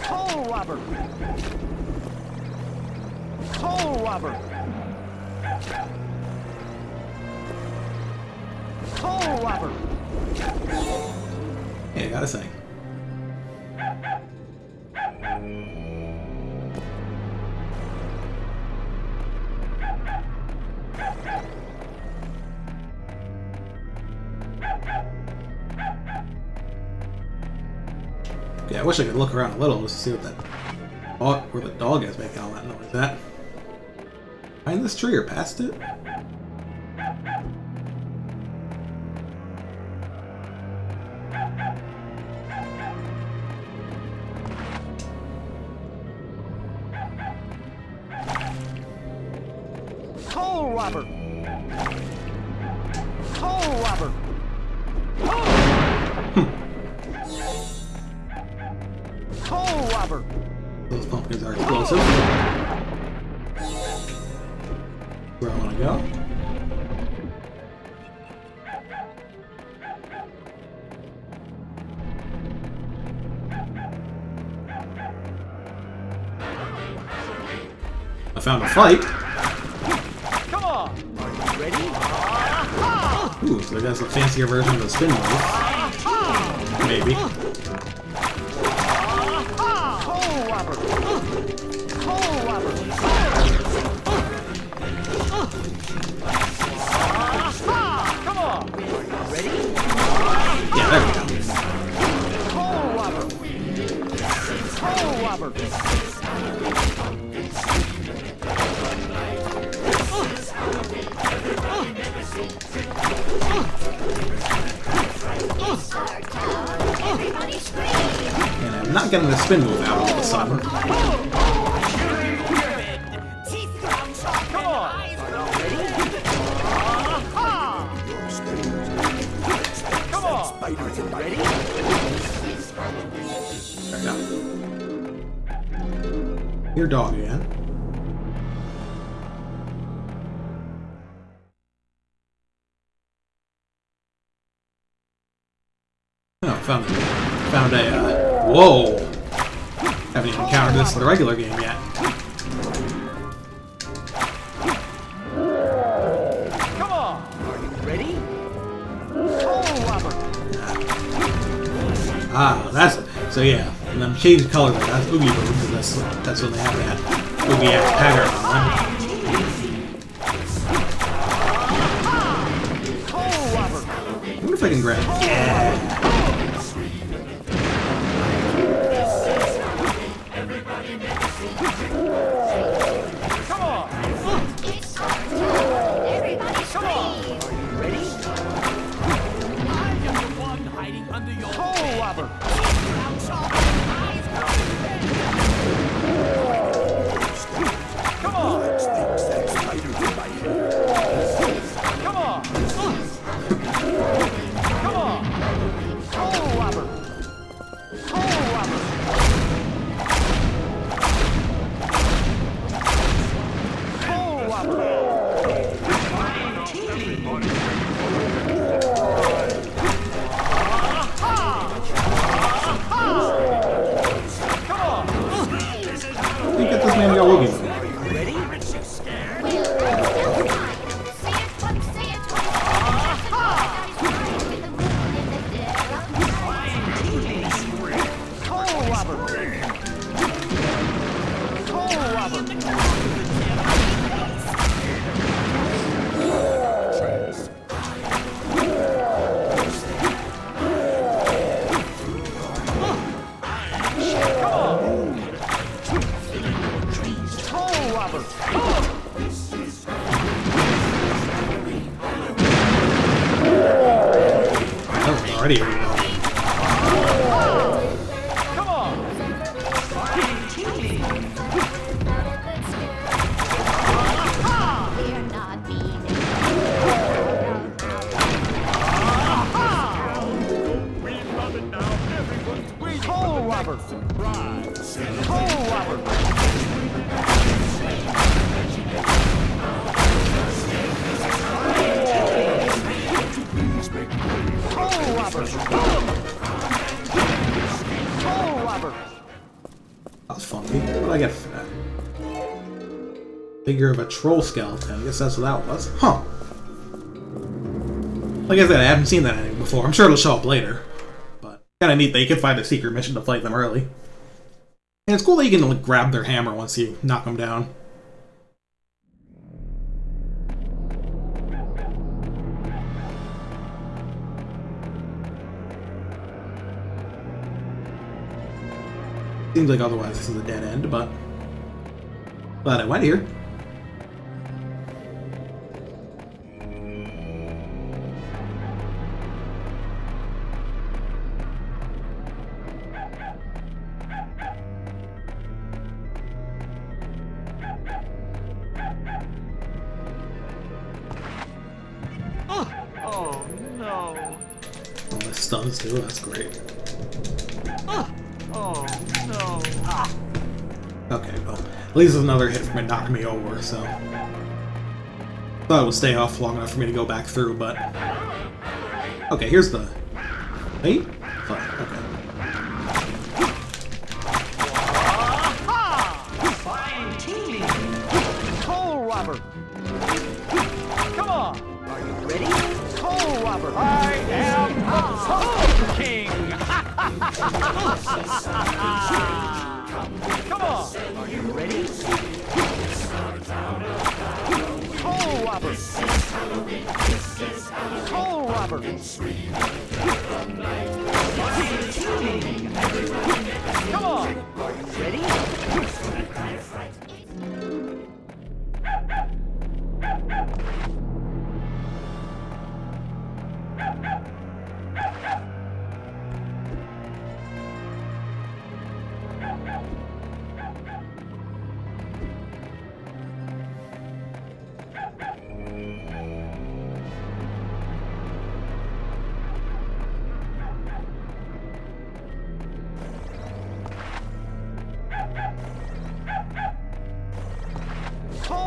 [SPEAKER 3] Toll robber! Toll robber! Toll robber!
[SPEAKER 1] Yeah, gotta say. Yeah, I wish I could look around a little just to see what that where the dog is making all that noise. Is that behind this tree or past it?
[SPEAKER 3] Toll robber! Toll robber! Toll robber!
[SPEAKER 1] Those pumpkins are explosive. Where I want to go. I found a fight.
[SPEAKER 3] Come on! Are you ready?
[SPEAKER 1] Ooh, so that's a fancier version of the spin move. Maybe.
[SPEAKER 3] Toll robber! Toll robber! Come on! Are you ready?
[SPEAKER 1] Yeah, there we go.
[SPEAKER 3] Toll robber! Toll robber!
[SPEAKER 1] And I'm not getting the spin move out all of a sudden.
[SPEAKER 3] Come on! Come on! Ready?
[SPEAKER 1] There we go. Your dog again. Oh, found a, whoa! Haven't even encountered this in the regular game yet.
[SPEAKER 3] Come on! Are you ready? Toll robber!
[SPEAKER 1] Ah, that's, so yeah, and then change color, that's Oogie move, because that's when they have that Oogie pattern on them.
[SPEAKER 3] Toll robber!
[SPEAKER 1] I wonder if I can grab, yeah!
[SPEAKER 3] Come on! Come on! Are you ready? I am the one hiding under your toll robber! Come on! Come on! Come on! Toll robber! Toll robber! Toll robber! Come on!
[SPEAKER 1] You get this man your Oogie move.
[SPEAKER 3] Ready? Toll robber! Toll robber! Toll robber!
[SPEAKER 1] Oh, already here we go.
[SPEAKER 3] Come on! Toll robber! Toll robber! Toll robber! Toll robber!
[SPEAKER 1] That was funky. What did I get for that? Figure of a troll skeleton. I guess that's what that was. Huh. Like I said, I haven't seen that anime before. I'm sure it'll show up later. But kind of neat that you can find a secret mission to fight them early. And it's cool that you can like, grab their hammer once you knock them down. Seems like otherwise this is a dead end, but glad I went here.
[SPEAKER 5] Oh, no.
[SPEAKER 1] Oh, my stuns too, that's great.
[SPEAKER 5] Oh, no.
[SPEAKER 1] Okay, well, at least it's another hit from it knocking me over, so... Thought it would stay off long enough for me to go back through, but... Okay, here's the... Wait? Fine, okay.
[SPEAKER 3] Fine teaming! Coal robber! Come on! Are you ready? Coal robber! I am the Coal King! Come on! Are you ready? Coal robber! Coal robber! Fine teaming! Come on! Are you ready?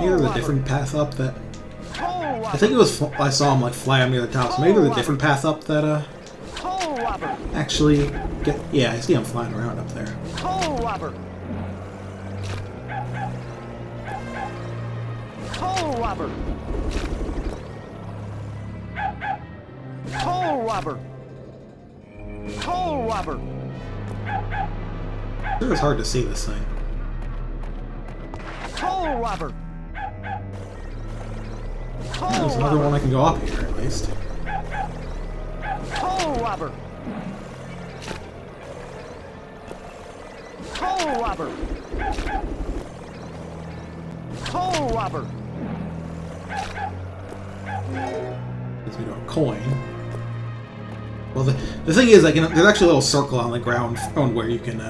[SPEAKER 1] Maybe there's a different path up that... I think it was... I saw him like fly up near the top, so maybe there's a different path up that actually get... Yeah, I see him flying around up there.
[SPEAKER 3] Coal robber! Coal robber! Coal robber! Coal robber!
[SPEAKER 1] Sure, it's hard to see this thing.
[SPEAKER 3] Coal robber!
[SPEAKER 1] There's another one I can go up here, at least.
[SPEAKER 3] Coal robber! Coal robber! Coal robber!
[SPEAKER 1] Gives me to a coin. Well, the thing is, there's actually a little circle on the ground where you can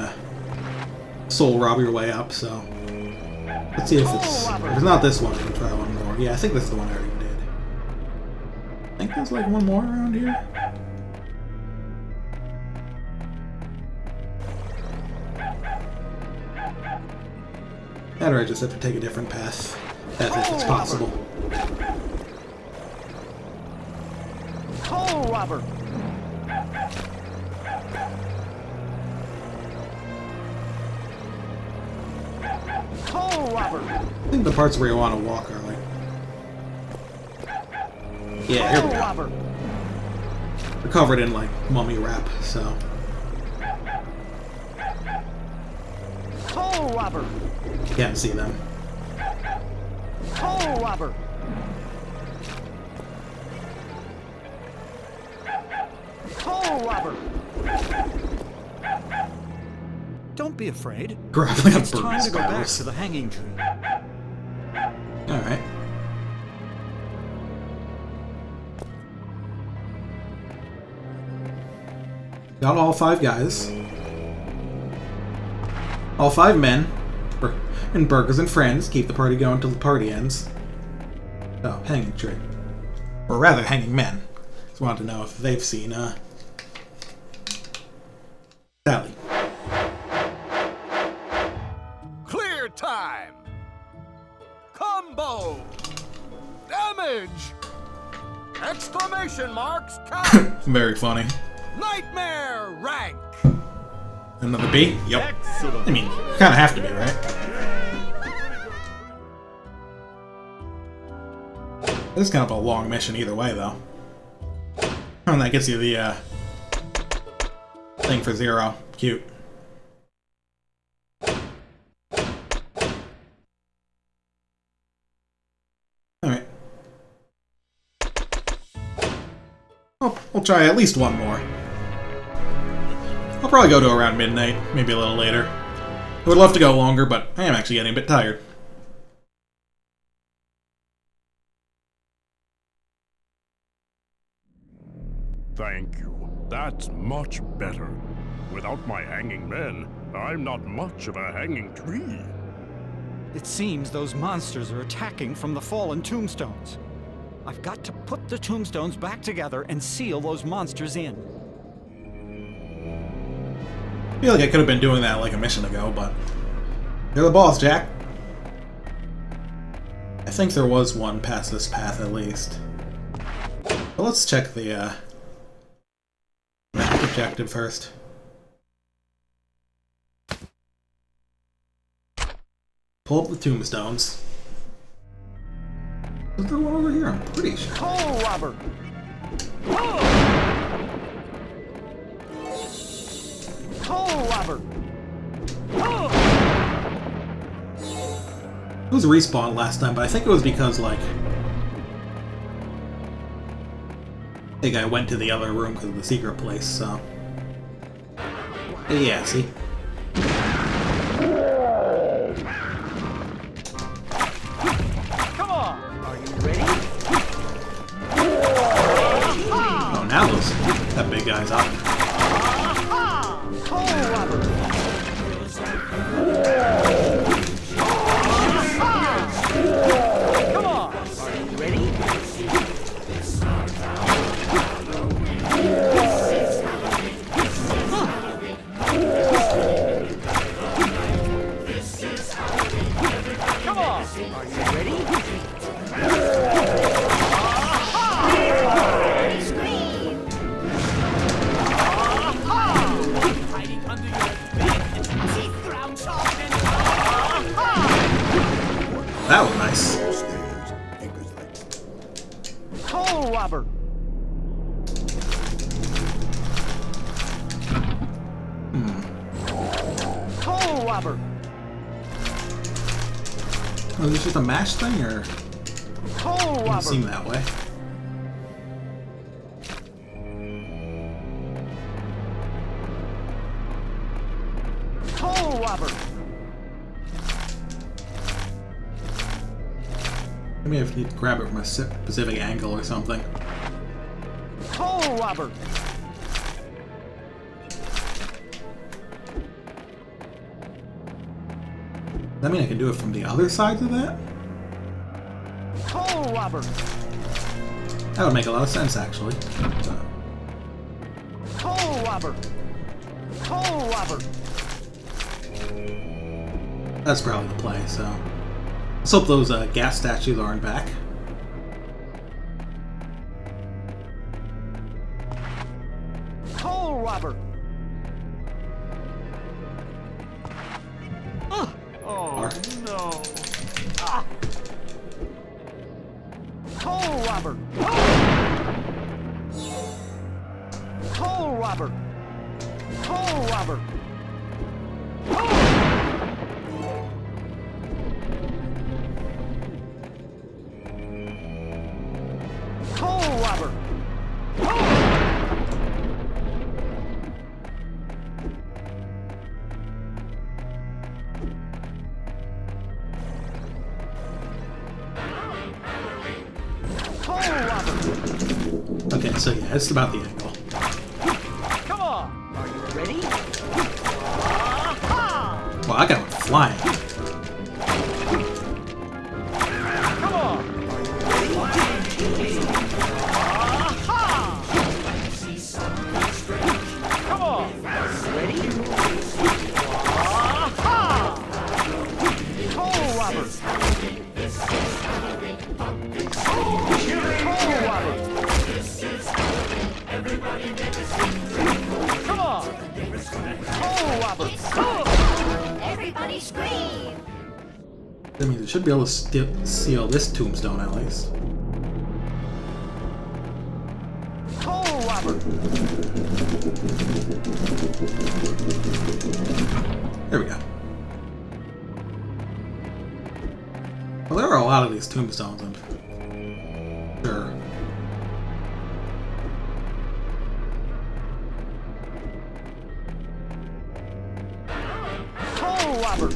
[SPEAKER 1] soul rob your way up, so... Let's see if it's... If it's not this one, I can try one more. Yeah, I think this is the one I already did. I think there's like one more around here. Or I just have to take a different path, if it's possible.
[SPEAKER 3] Coal robber! Coal robber!
[SPEAKER 1] I think the parts where you want to walk are like... Yeah, here we go. They're covered in like mummy wrap, so...
[SPEAKER 3] Coal robber!
[SPEAKER 1] Can't see them.
[SPEAKER 3] Coal robber! Coal robber! Don't be afraid.
[SPEAKER 1] Grappling up
[SPEAKER 3] It's time to go back
[SPEAKER 1] spirals.
[SPEAKER 3] to the hanging tree.
[SPEAKER 1] Alright. Got all 5 guys. All 5 men. And burgers and friends. Keep the party going till the party ends. Oh, hanging tree. Or rather, hanging men. Just wanted to know if they've seen, Sally.
[SPEAKER 5] Clear time! Combo! Damage! Exclamation marks count!
[SPEAKER 1] Very funny.
[SPEAKER 5] Nightmare rank!
[SPEAKER 1] Another B? Yep. I mean, kind of have to be, right? This is kind of a long mission either way, though. And that gets you the, thing for 0. Cute. Alright. We'll try at least one more. I'll probably go to around midnight, maybe a little later. I would love to go longer, but I am actually getting a bit tired.
[SPEAKER 10] Thank you. That's much better. Without my hanging men, I'm not much of a hanging tree.
[SPEAKER 3] It seems those monsters are attacking from the fallen tombstones. I've got to put the tombstones back together and seal those monsters in.
[SPEAKER 1] I feel like I could have been doing that like a mission ago, but... You're the boss, Jack. I think there was one past this path at least. But let's check the map objective first. Pull up the tombstones. Is there one over here? I'm pretty sure.
[SPEAKER 3] Oh, Robert! Oh, Robert! Oh!
[SPEAKER 1] It was respawn last time, but I think it was because, like... I think I went to the other room because of the secret place, so... Yeah, see?
[SPEAKER 3] Come on! Are you ready?
[SPEAKER 1] Oh, now that big guy's up.
[SPEAKER 3] Oh, Robert! Come on! Are you ready? Come on! Are you ready?
[SPEAKER 5] Hiding under your bed, teeth ground sharp and
[SPEAKER 1] That was nice.
[SPEAKER 3] Oh, Robert! Oh, Robert!
[SPEAKER 1] Oh, is this just a mash thing, or...
[SPEAKER 3] Oh,
[SPEAKER 1] Doesn't
[SPEAKER 3] Robert!
[SPEAKER 1] seem that way.
[SPEAKER 3] Oh, Robert!
[SPEAKER 1] Maybe I need to grab it from a specific angle or something.
[SPEAKER 3] Oh, Robert!
[SPEAKER 1] Does that mean I can do it from the other side of that?
[SPEAKER 3] Oh, Robert!
[SPEAKER 1] That would make a lot of sense, actually.
[SPEAKER 3] Oh, Robert! Oh, Robert!
[SPEAKER 1] That's probably the play, so... Let's hope those gas statues aren't back.
[SPEAKER 3] Oh, Robert!
[SPEAKER 1] Or...
[SPEAKER 3] No! Oh, Robert! Oh, Robert! Oh, Robert! Oh, Robert!
[SPEAKER 1] Okay, so yeah, it's about the angle.
[SPEAKER 3] Come on! Are you ready?
[SPEAKER 1] Well, I got one flying.
[SPEAKER 3] Come on! Are you ready? Come on! Are you ready? Oh, Robert! Oh, Robert! Come on! Oh, Robert!
[SPEAKER 11] Everybody scream!
[SPEAKER 1] That means it should be able to seal this tombstone at least.
[SPEAKER 3] Oh, Robert!
[SPEAKER 1] There we go. Well, there are a lot of these tombstones, I'm sure.
[SPEAKER 3] Oh, Robert!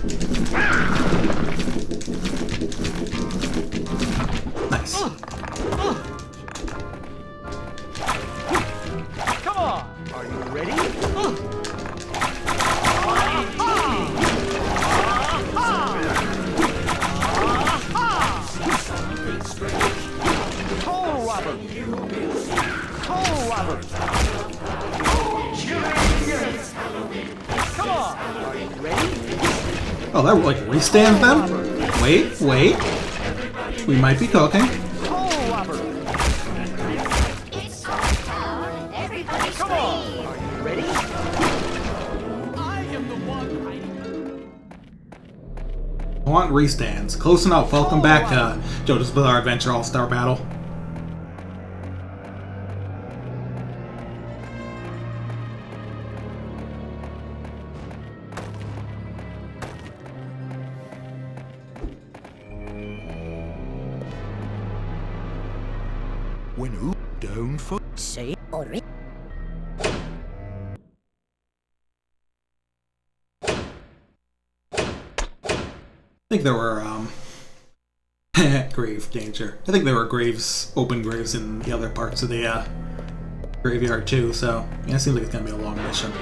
[SPEAKER 1] Oh, that like restands them? Wait, wait. We might be cooking. I want restands. Close enough. Welcome back, JoJo's Bizarre Adventure All-Star Battle.
[SPEAKER 10] When who don't
[SPEAKER 8] say or
[SPEAKER 1] I think there were, grave danger. I think there were graves, open graves in the other parts of the, graveyard too, so, yeah, it seems like it's gonna be a long mission.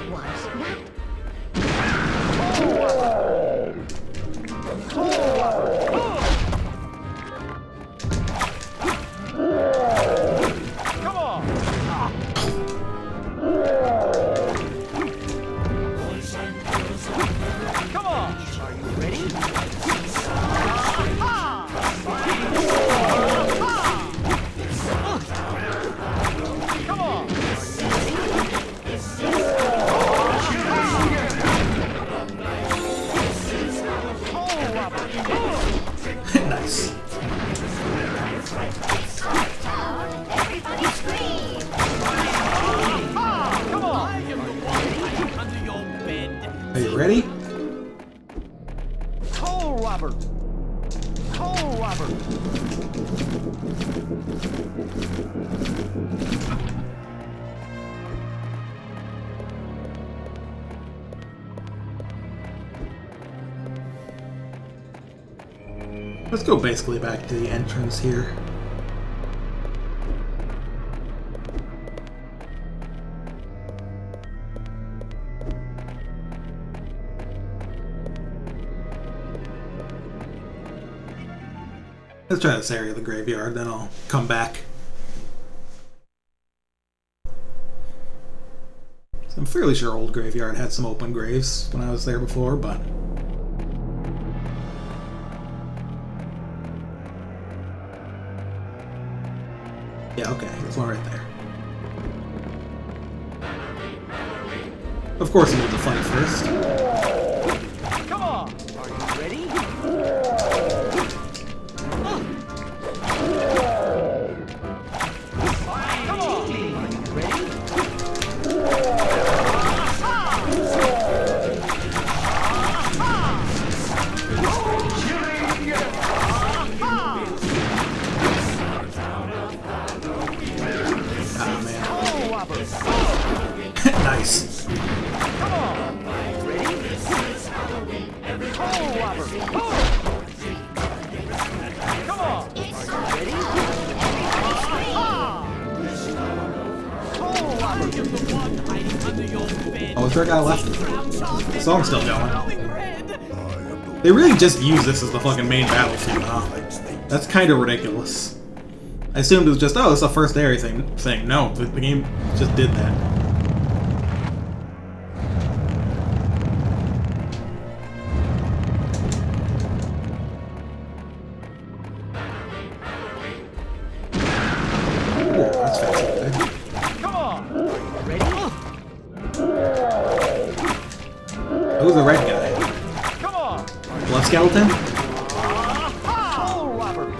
[SPEAKER 1] Nice. Are you ready?
[SPEAKER 3] Toll Robert! Toll Robert!
[SPEAKER 1] Let's go basically back to the entrance here. Let's try this area of the graveyard, then I'll come back. So I'm fairly sure Old Graveyard had some open graves when I was there before, but... yeah, okay, there's one right there. Of course, we need to fight first.
[SPEAKER 3] Come on! Are you ready? Come on! Are you ready?
[SPEAKER 1] Nice.
[SPEAKER 3] Come on! Ready? Toll Robert! Come on! Ready? Toll Robert!
[SPEAKER 1] Oh, is there a guy left? So I'm still going. They really just use this as the fucking main battlefield, huh? That's kind of ridiculous. I assumed it was just, oh, it's a first area thing. No, the game just did that. Who's the red guy?
[SPEAKER 3] Come on!
[SPEAKER 1] Blood Skeleton?
[SPEAKER 3] Toll Robert!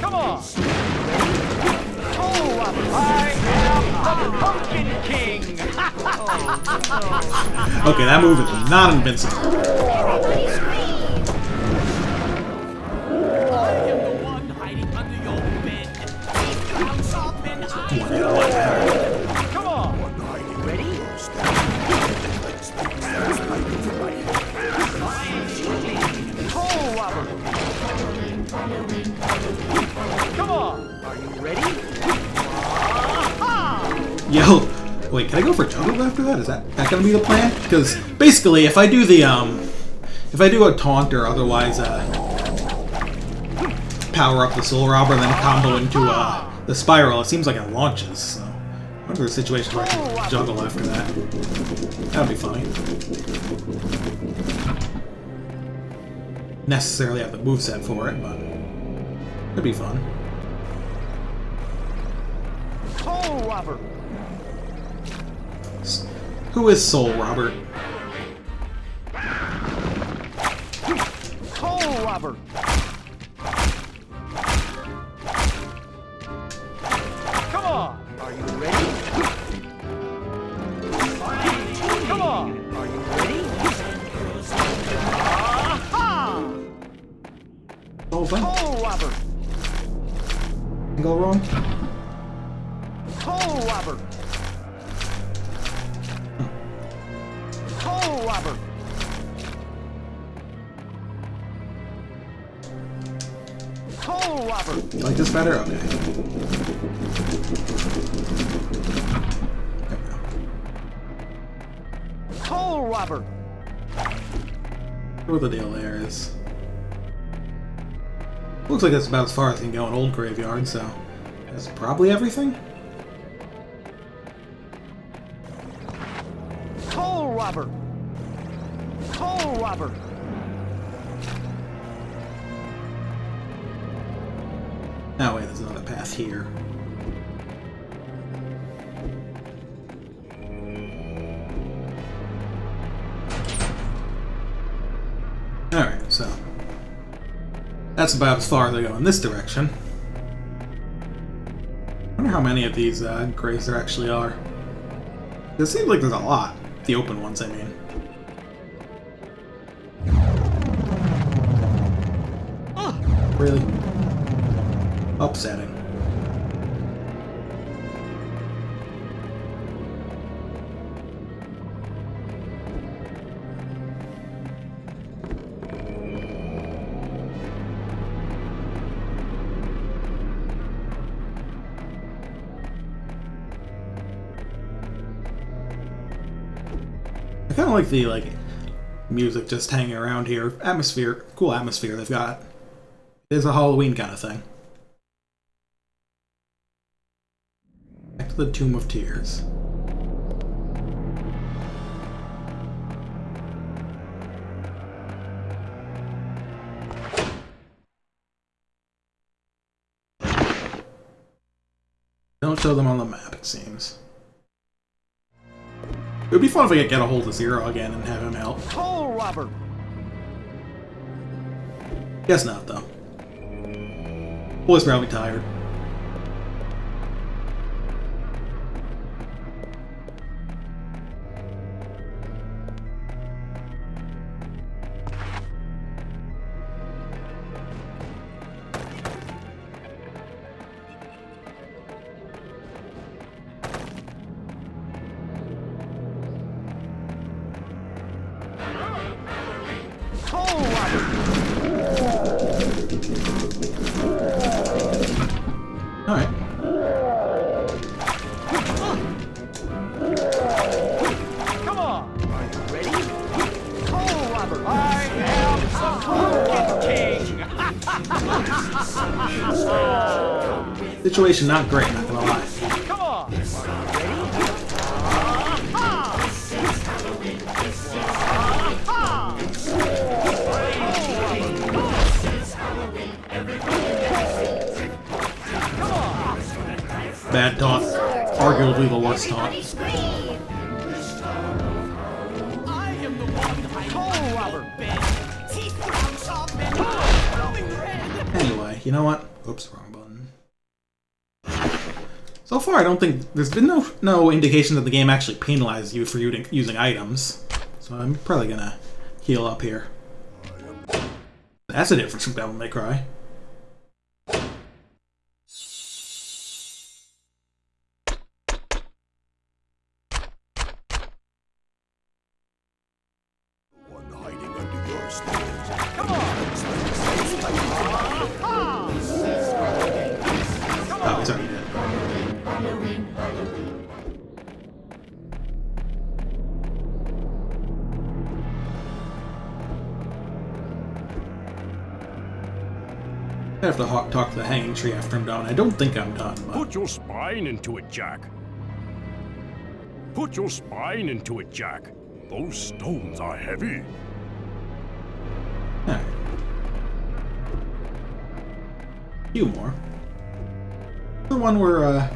[SPEAKER 3] Come on! Toll Robert! I am the Pumpkin King!
[SPEAKER 1] Okay, that move is not invincible.
[SPEAKER 3] Come on! Ready? Toll Robert! Come on! Are you ready?
[SPEAKER 1] Yo, wait, can I go for JoJo after that? Is that gonna be the plan? Because basically, if I do the if I do a taunt or otherwise power up the Soul Robber and then combo into the Spiral, it seems like it launches. So I wonder if there's situations where I can juggle after that. That'd be funny. Necessarily have the moveset for it, but it'd be fun.
[SPEAKER 3] Soul Robber!
[SPEAKER 1] Who is Soul Robber?
[SPEAKER 3] Soul Robber! Come on! Are you ready? Come on! Are you ready? Aha!
[SPEAKER 1] Oh, fun.
[SPEAKER 3] Soul Robber!
[SPEAKER 1] Go wrong?
[SPEAKER 3] Soul Robber! Soul Robber! Soul Robber!
[SPEAKER 1] You like this better? Okay.
[SPEAKER 3] Soul Robber!
[SPEAKER 1] What the deal there is. Looks like that's about as far as I can go in Old Graveyard, so that's probably everything.
[SPEAKER 3] Soul Robber! Soul Robber!
[SPEAKER 1] Oh wait, there's another path here. Alright, so that's about as far as I go in this direction. I wonder how many of these graves there actually are. It seems like there's a lot. The open ones, I mean. Really? Upsetting. I kind of like the music just hanging around here. Atmosphere, cool atmosphere they've got. It is a Halloween kind of thing. Back to the Tomb of Tears. Don't show them on the map, it seems. It would be fun if I could get a hold of Zero again and have him help.
[SPEAKER 3] Soul Robber!
[SPEAKER 1] Guess not, though. Boy's probably tired.
[SPEAKER 3] Soul Robber!
[SPEAKER 1] Alright.
[SPEAKER 3] Come on! Are you ready? Soul Robber! I am the King!
[SPEAKER 1] Situation not great, not gonna lie.
[SPEAKER 3] Come on! Are you ready?
[SPEAKER 1] Bad taunt. Arguably the worst taunt.
[SPEAKER 5] I am the one hiding
[SPEAKER 3] Robber!
[SPEAKER 5] teeth rounds off and glowing red.
[SPEAKER 1] Anyway, you know what? Oops, wrong button. So far, I don't think there's been no indication that the game actually penalizes you for using items. So I'm probably gonna heal up here. That's a difference from Devil May Cry. Oh, he's already dead. I have to talk to the hanging tree after I'm done. I don't think I'm done. But...
[SPEAKER 10] Put your spine into it, Jack. Put your spine into it, Jack. Those stones are heavy.
[SPEAKER 1] Alright. A few more. The one where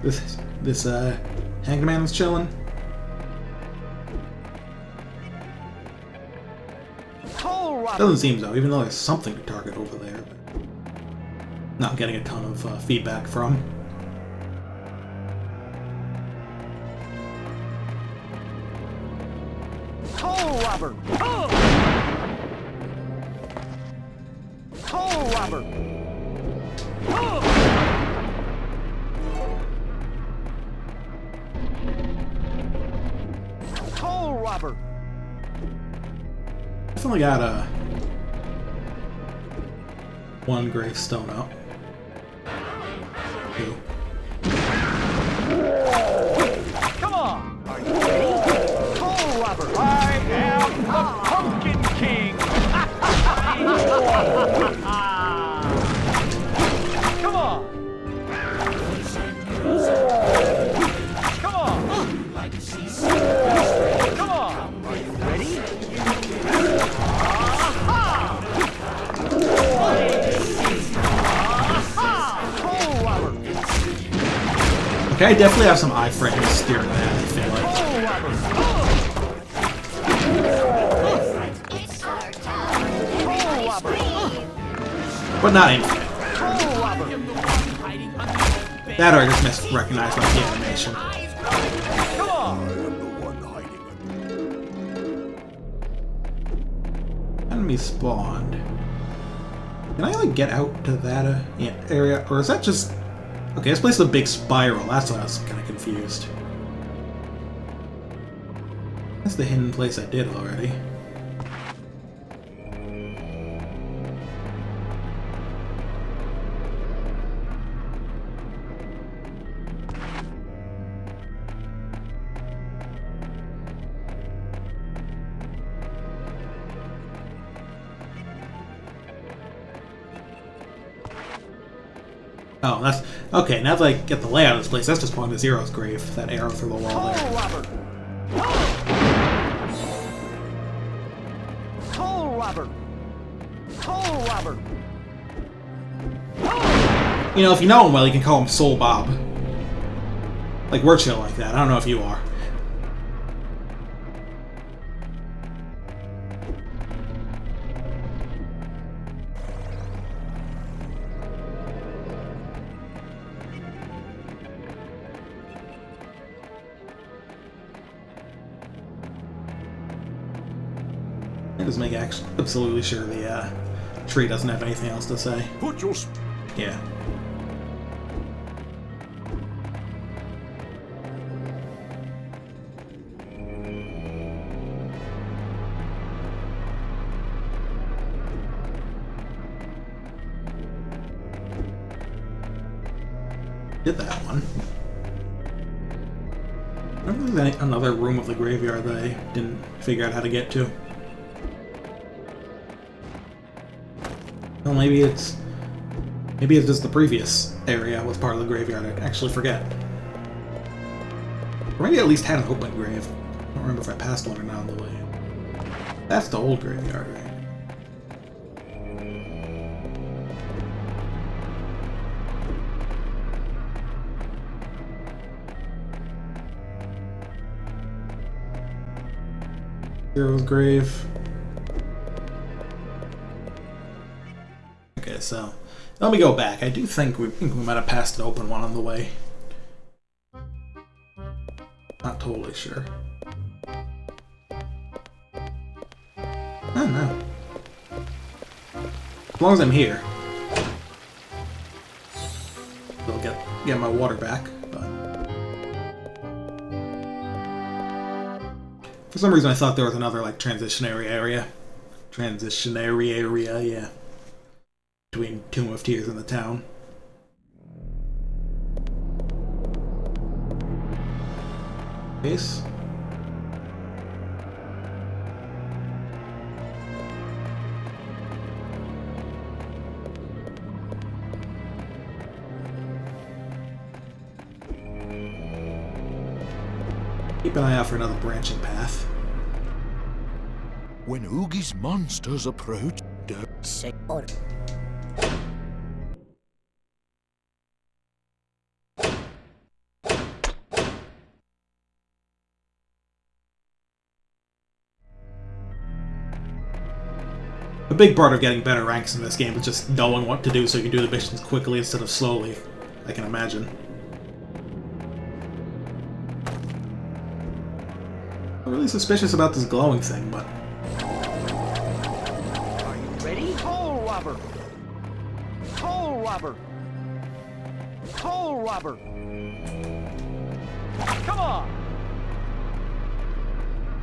[SPEAKER 1] this hanged man is chilling. Doesn't seem so, even though there's something to target over there. But not getting a ton of feedback from.
[SPEAKER 3] Toll robber! Toll robber! Toll robber!
[SPEAKER 1] Definitely got one gravestone up. Two.
[SPEAKER 3] Come on! Are you ready? Toll robber! I am the Pumpkin King! Come on! Come on! Come on! Are you ready?
[SPEAKER 1] Okay, I definitely have some iframes steering that, I feel like. But not infinite. That or I just misrecognized like the animation. Enemy spawned. Can I like get out to that area? Or is that just... Okay, this place is a big spiral. That's why I was kind of confused. That's the hidden place I did already. Oh, that's... Okay, now that I get the layout of this place, that's just going to Zero's grave. That arrow through the wall there.
[SPEAKER 3] Toll robber! Toll robber!
[SPEAKER 1] You know, if you know him well, you can call him Soul Bob. Like, we're chill like that. I don't know if you are. Just make absolutely sure the tree doesn't have anything else to say.
[SPEAKER 10] Put your...
[SPEAKER 1] Yeah. Did that one. I don't think there's another room of the graveyard that I didn't figure out how to get to. Well, maybe it's just the previous area was part of the graveyard. I actually forget. Or maybe I at least had an open grave. I don't remember if I passed one or not on the way. That's the old graveyard, right? Zero's grave. Okay, so let me go back. I do think we might have passed an open one on the way. Not totally sure. I don't know. As long as I'm here, I'll get my water back. But for some reason, I thought there was another like transitionary area. Transitionary area, yeah. Between Tomb of Tears and the town. Base. Keep an eye out for another branching path.
[SPEAKER 10] When Oogie's monsters approach,
[SPEAKER 8] Say order.
[SPEAKER 1] A big part of getting better ranks in this game is just knowing what to do so you can do the missions quickly instead of slowly, I can imagine. I'm really suspicious about this glowing thing, but...
[SPEAKER 3] Are you ready? Hole robber! Hole robber! Hole robber! Come on!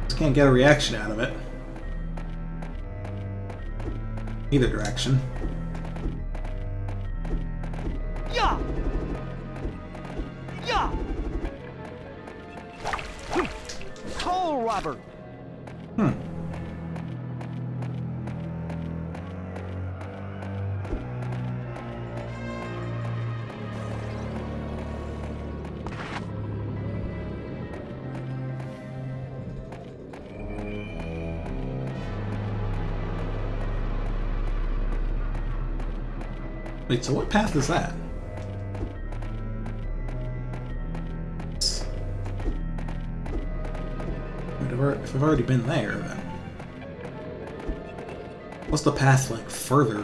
[SPEAKER 1] Just can't get a reaction out of it. Either direction.
[SPEAKER 3] Yeah! Yeah! Hole robber!
[SPEAKER 1] Wait, so what path is that? If I've already been there, then... What's the path, like, further?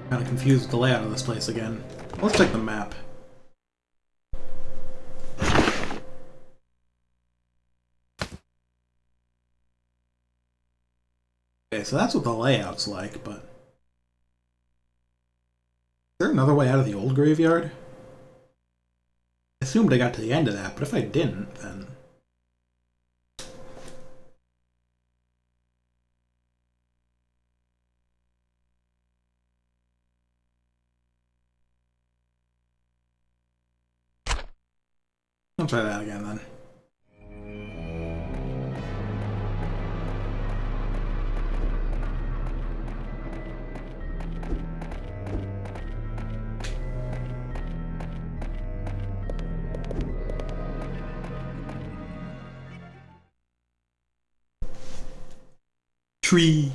[SPEAKER 1] Kind of confused with the layout of this place again. Let's check the map. Okay, so that's what the layout's like, but... Is there another way out of the old graveyard? I assumed I got to the end of that, but if I didn't, then... I'll try that again, then. Tree.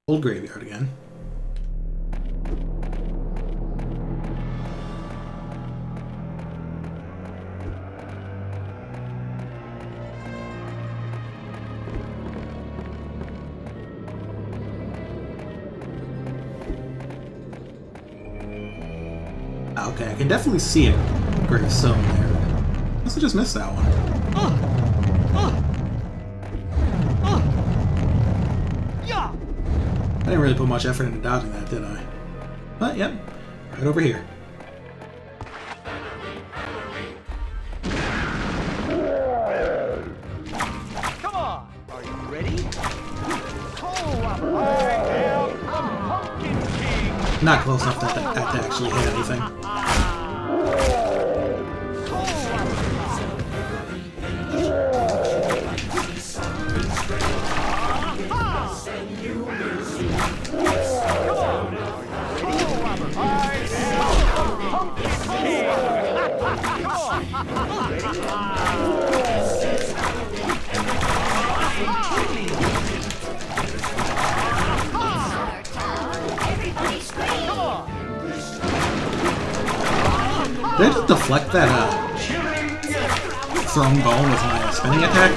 [SPEAKER 1] Old graveyard again. Okay, I can definitely see it. Gravestone there. Must have just missed that one. I didn't really put much effort into dodging that, did I? But, yep, right over here.
[SPEAKER 3] Come on! Are you ready? Hole robber! I am the Pumpkin King!
[SPEAKER 1] Not close enough to actually hit anything. Did I just deflect that thrown bone with my spinning attack?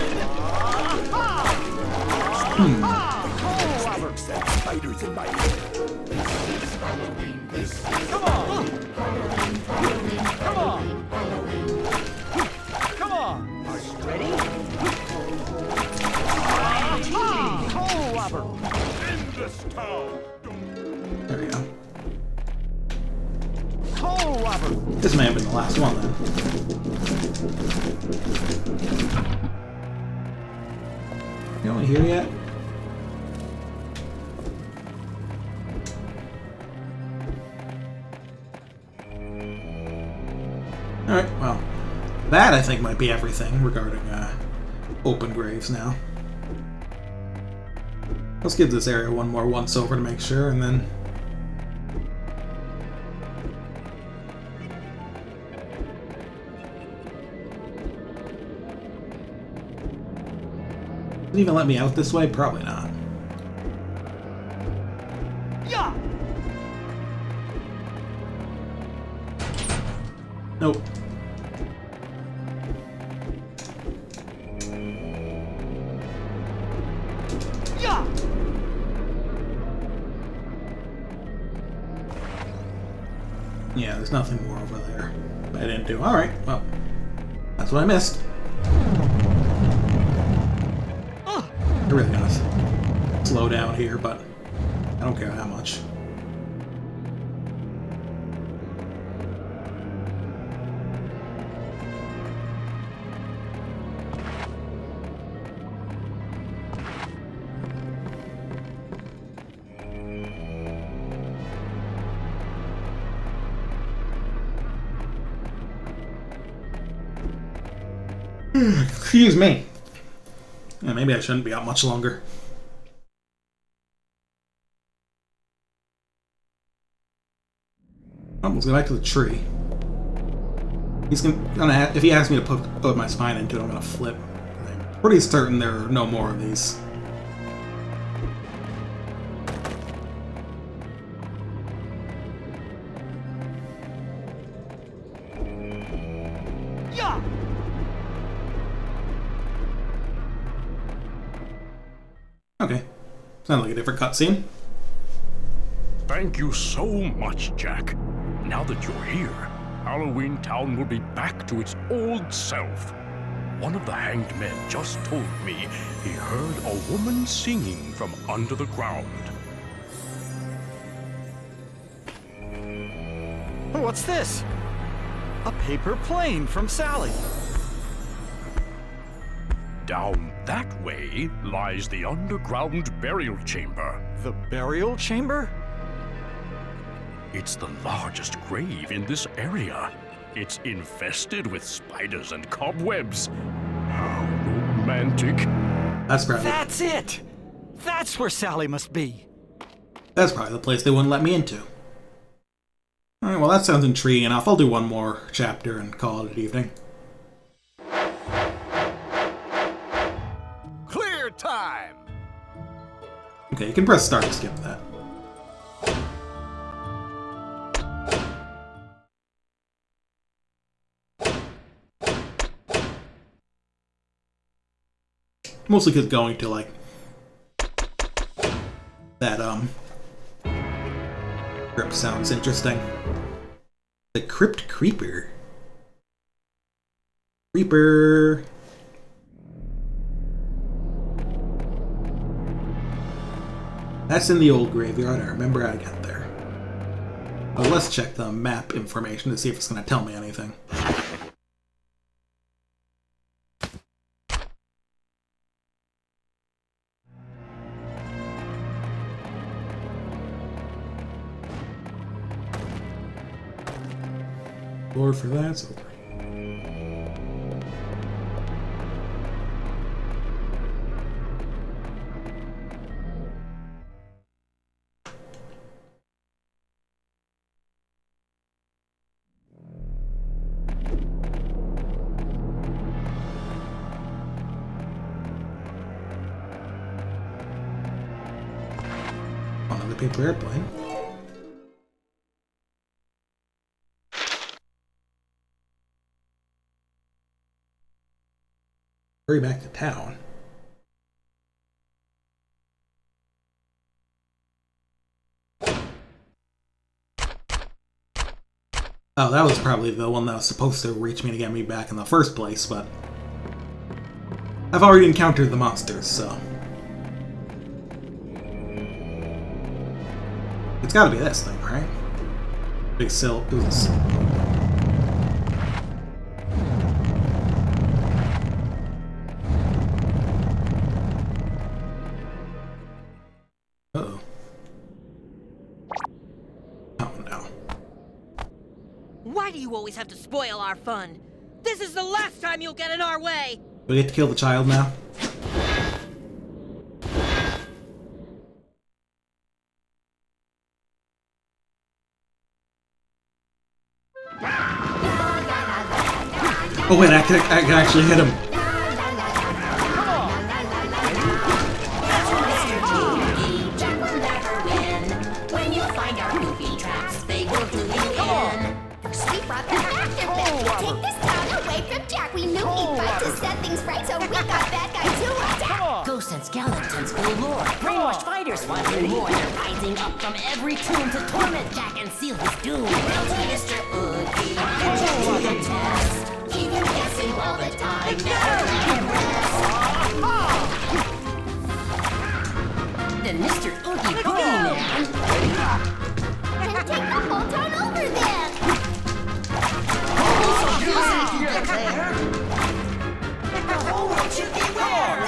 [SPEAKER 2] Spiders in my
[SPEAKER 3] Come on! Come on! Come on! Are you ready? Hole robber!
[SPEAKER 2] in this town.
[SPEAKER 1] There we go.
[SPEAKER 3] Hole robber!
[SPEAKER 1] This may have been the last one, then. You only here yet? Alright, well. That, I think, might be everything regarding open graves now. Let's give this area one more once-over to make sure, and then... Didn't even let me out this way? Probably not.
[SPEAKER 3] Yeah.
[SPEAKER 1] Nope.
[SPEAKER 3] Yeah.
[SPEAKER 1] Yeah, there's nothing more over there. I didn't do. Alright, well, that's what I missed. I really gotta slow down here, but I don't care how much. Excuse me. Yeah, maybe I shouldn't be out much longer. Oh, let's go back to the tree. He's gonna if he asks me to put my spine into it, I'm gonna flip. I'm pretty certain there are no more of these.
[SPEAKER 3] Yeah.
[SPEAKER 1] Okay. Sounds like a different cutscene.
[SPEAKER 10] Thank you so much, Jack. Now that you're here, Halloween Town will be back to its old self. One of the hanged men just told me he heard a woman singing from under the ground.
[SPEAKER 3] What's this? A paper plane from Sally.
[SPEAKER 10] Down that way lies the underground burial chamber.
[SPEAKER 3] The burial chamber?
[SPEAKER 10] It's the largest grave in this area. It's infested with spiders and cobwebs. How romantic.
[SPEAKER 3] That's it! That's where Sally must be.
[SPEAKER 1] That's probably the place they wouldn't let me into. Alright, well that sounds intriguing enough. I'll do one more chapter and call it an evening.
[SPEAKER 2] Clear time!
[SPEAKER 1] Okay, you can press start to skip that. Mostly because going to, like, that, crypt sounds interesting. The Crypt Creeper. Creeper. That's in the old graveyard. I remember how to get there. But let's check the map information to see if it's going to tell me anything. Door for that, so another paper airplane. Hurry back to town. Oh, that was probably the one that was supposed to reach me to get me back in the first place, but I've already encountered the monsters, so it's gotta be this thing, right? Big sill. Uh-oh. Oh, no.
[SPEAKER 13] Why do you always have to spoil our fun? This is the last time you'll get in our way!
[SPEAKER 1] We get to kill the child now? Oh wait, I can actually hit him.
[SPEAKER 6] When you find our goofy traps, they will do you in.
[SPEAKER 11] We brought them back to take this town away from Jack. We knew he'd fight to set things right, so we got bad guys to attack.
[SPEAKER 6] Ghosts and skeletons galore. Brainwashed fighters wanting more. They're rising up from every tomb to torment Jack and seal his doom. Hail to Mr. Oogie, put you to the test. Keep him guessing all the time, never let him rest. Then Mr. Oogie Boogeyman
[SPEAKER 11] Then take the whole town over then.
[SPEAKER 6] so juicy to declare. The whole world should beware.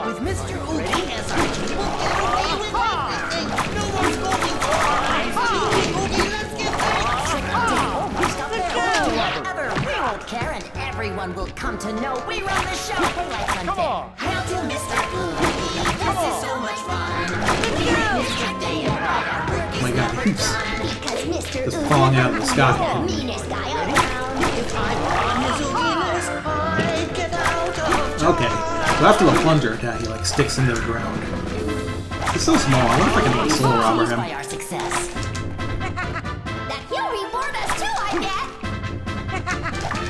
[SPEAKER 6] With Mr. Oogie as our king, we'll get away with everything. No more scolding for our eyes. Oogie, let's get thanks. Trick or treat, almost up there. We'll do whatever. We won't care, and everyone will come to know we run the show. Hey, life's unfair. Hail to Mr. Oogie. This is so much fun. We make Mr. Day and night. Our work is never done.
[SPEAKER 11] Because Mr.
[SPEAKER 1] Just falling out of the sky.
[SPEAKER 11] the meanest guy around.
[SPEAKER 6] If I were on his Oogie list, I'd get out of town.
[SPEAKER 1] Okay. So after the plunger attack, he like sticks into the ground. He's so small. I wonder if I can like soul robber him.
[SPEAKER 6] By our success.
[SPEAKER 11] That he'll reward us too, I bet.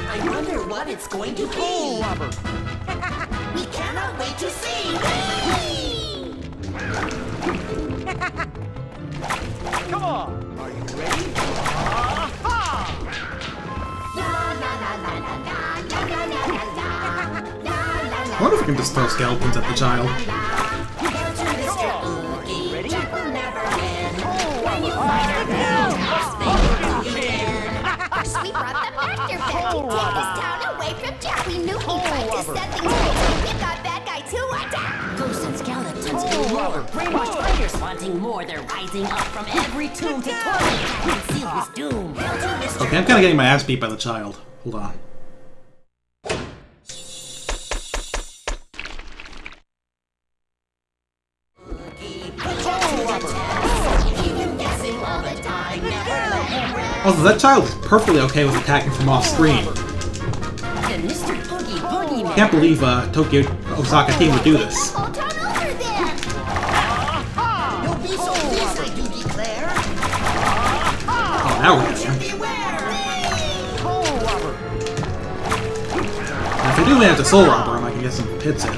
[SPEAKER 6] I wonder what it's going to be. We cannot wait to see.
[SPEAKER 3] Come on! Are you ready?
[SPEAKER 1] I wonder if I can just throw skeletons at the child.
[SPEAKER 11] We brought them back there, Beck. Take this town away from Jack. We knew he'd fight to set things right, so we got bad guy to attack.
[SPEAKER 6] Ghosts and skeletons galore. Brainwashed fighters wanting more. They're rising up from every tomb to torment Jack and seal his doom.
[SPEAKER 1] Okay, I'm kind of getting my ass beat by the child. Hold on. Also, that child is perfectly okay with attacking from off screen. Can't believe Tokyo Osaka team would do this.
[SPEAKER 11] Whole town over then.
[SPEAKER 6] You'll be so pleased, I do declare.
[SPEAKER 1] Oh, now we're getting him. If I do manage to soul robber him, I can get some hits in.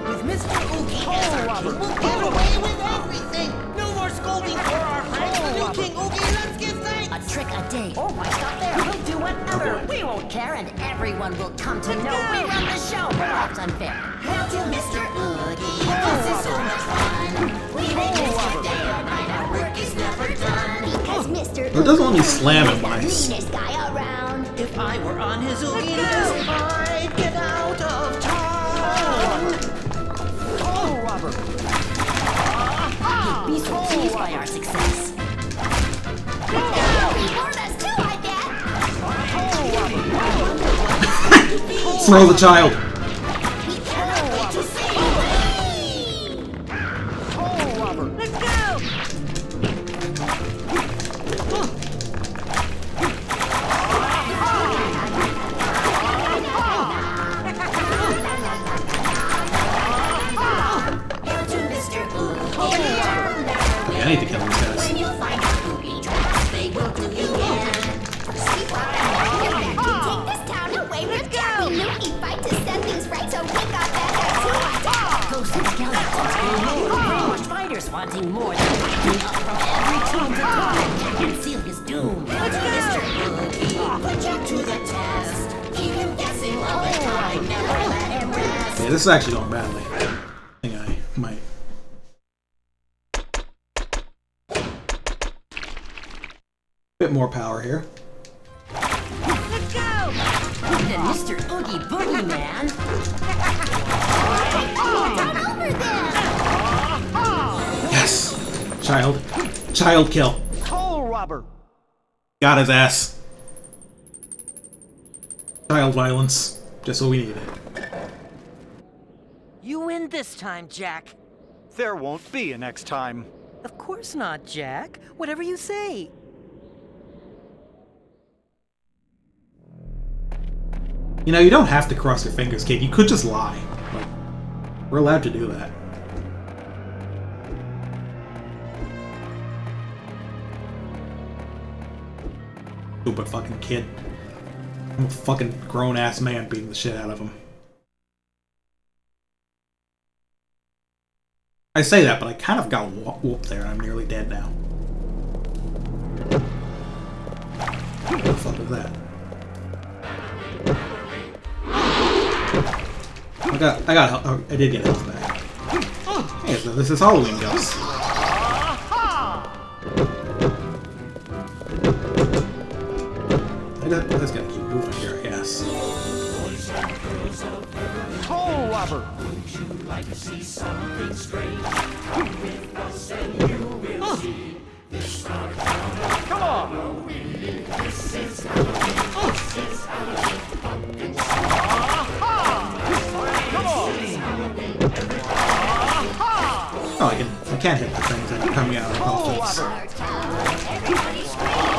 [SPEAKER 6] With Mr. Oogie as our king, we'll get away with everything. No more scolding for our friends. The new King Oogie, let's give thanks. A trick a day. Oh, why stop there? We'll do whatever. We won't care, and everyone will come to know we run the show. But that's unfair. Hail to Mr. Oogie. This is so much fun. We make Mr. Day and night. Our work is never done.
[SPEAKER 11] Because Mr.
[SPEAKER 1] It doesn't let me slam him
[SPEAKER 11] the
[SPEAKER 1] once.
[SPEAKER 11] meanest guy around.
[SPEAKER 6] If I were on his Oogie list, I'd get out of town.
[SPEAKER 3] Oh, Robert!
[SPEAKER 6] He'd be so pleased by our success.
[SPEAKER 11] He'll reward us too, I bet.
[SPEAKER 1] Throw the child.
[SPEAKER 11] We cannot wait to see.
[SPEAKER 3] Oh, Robert!
[SPEAKER 13] Let's go!
[SPEAKER 1] Okay, I need to kill these guys.
[SPEAKER 6] When you find our Oogie traps, they will do you in.
[SPEAKER 11] We brought them back to take this town away from Jack. We knew he'd fight to set things right, so we got bad guys to attack.
[SPEAKER 6] Ghosts and skeletons galore. Brainwashed fighters wanting more. They're rising up from every tomb to torment Jack and seal his doom. Mr. Oogie, put Jack to the test. Keep him guessing all the time. Never let him rest.
[SPEAKER 1] Yeah, this is actually going badly. I think I might. Bit more power here.
[SPEAKER 13] Let's go!
[SPEAKER 6] Then Mr. Oogie Boogeyman.
[SPEAKER 11] Down over there.
[SPEAKER 1] Yes! Child kill.
[SPEAKER 3] Toll robber.
[SPEAKER 1] Got his ass. Child violence. Just what we needed.
[SPEAKER 13] You win this time, Jack.
[SPEAKER 3] There won't be a next time.
[SPEAKER 13] Of course not, Jack. Whatever you say.
[SPEAKER 1] You know, you don't have to cross your fingers, kid. You could just lie. Like, we're allowed to do that. Stupid fucking kid. I'm a fucking grown-ass man beating the shit out of him. I say that, but I kind of got whooped there, and I'm nearly dead now. What the fuck was that? I did get health back. Hey, so this is Halloween ghost. I just gotta keep moving here, I guess.
[SPEAKER 3] Toll robber.
[SPEAKER 6] Like to see something strange. Come with us and you will see. This our town of
[SPEAKER 3] Come on.
[SPEAKER 6] Halloween. This is Halloween. This is Halloween. Pumpkin
[SPEAKER 3] Come on.
[SPEAKER 1] Oh, I can't hit the things that are coming out of the dolphins.
[SPEAKER 6] Everybody scream.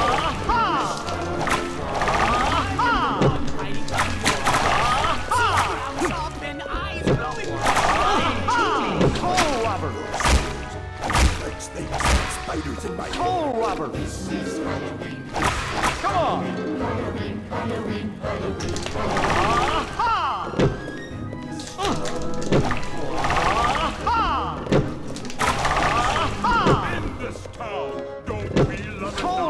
[SPEAKER 3] Spiders in my toll robber. Come on.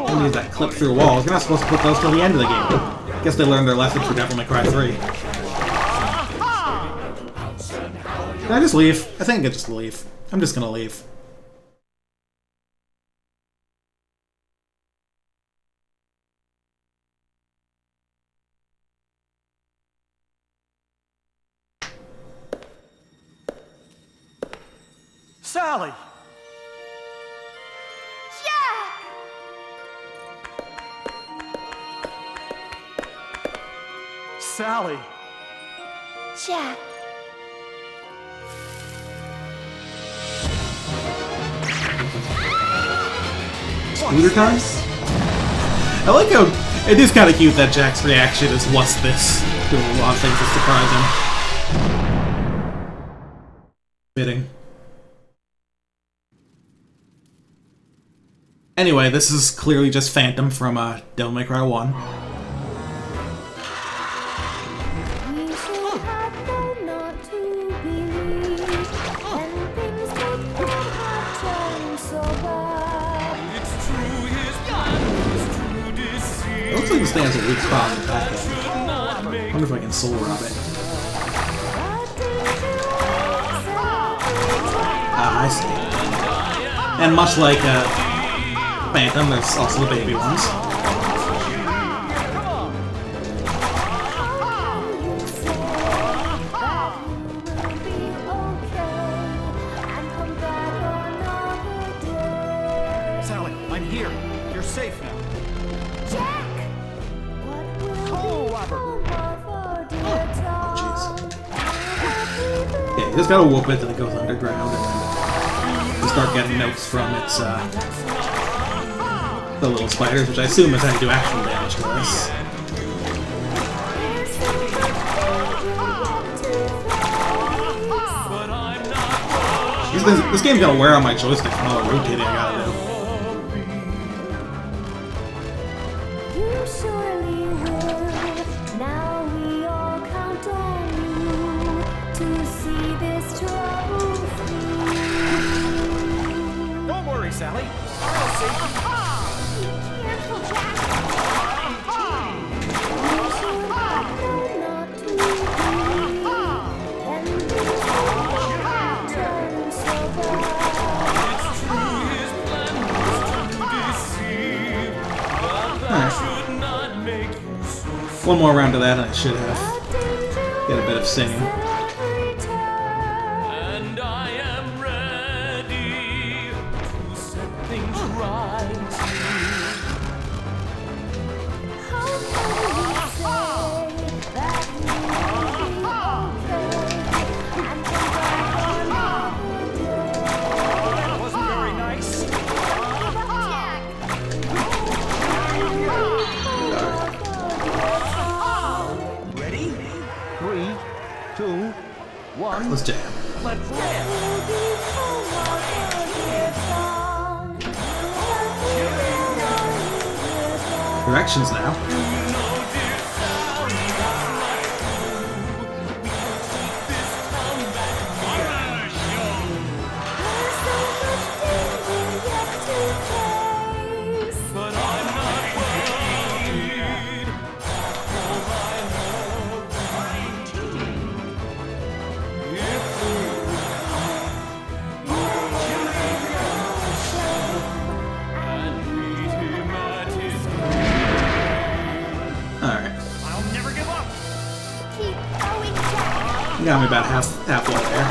[SPEAKER 1] I use that clip through walls. You're not supposed to put those till the end of the game. Guess they learned their lesson for Devil May Cry 3. Can I just leave? I think I can just leave. I'm just gonna leave.
[SPEAKER 3] Sally. Sally.
[SPEAKER 9] Jack.
[SPEAKER 1] Scooter time? I like how it is kind of cute that Jack's reaction is "What's this?" Doing a lot of things that surprise him. Fitting. Anyway, this is clearly just Phantom from Devil May Cry 1. It looks like it stands a weak spot in the package. I wonder if I can soul rob it. Ah, I see. And much like Phantom, there's also the baby ones.
[SPEAKER 3] Sally, I'm here. You're safe now.
[SPEAKER 9] Jack!
[SPEAKER 3] Toll robber.
[SPEAKER 1] Yeah, you just gotta whoop it till it goes underground, and then you start getting notes from its, the little spiders, which I assume is how you do actual damage to this. This game's gonna wear on my joystick from all the rotating I gotta do.
[SPEAKER 9] You surely will. Now we all count on you to see this trouble through.
[SPEAKER 3] Don't worry, Sally. I'll save you.
[SPEAKER 11] Careful, Jack.
[SPEAKER 9] You should know not to be. And this will turn so bad.
[SPEAKER 1] One more round of that, and I should have get a bit of singing.
[SPEAKER 6] And I am ready to set
[SPEAKER 1] Alright, let's jam.
[SPEAKER 5] Let's rip.
[SPEAKER 1] Directions now. Got me about halfway there.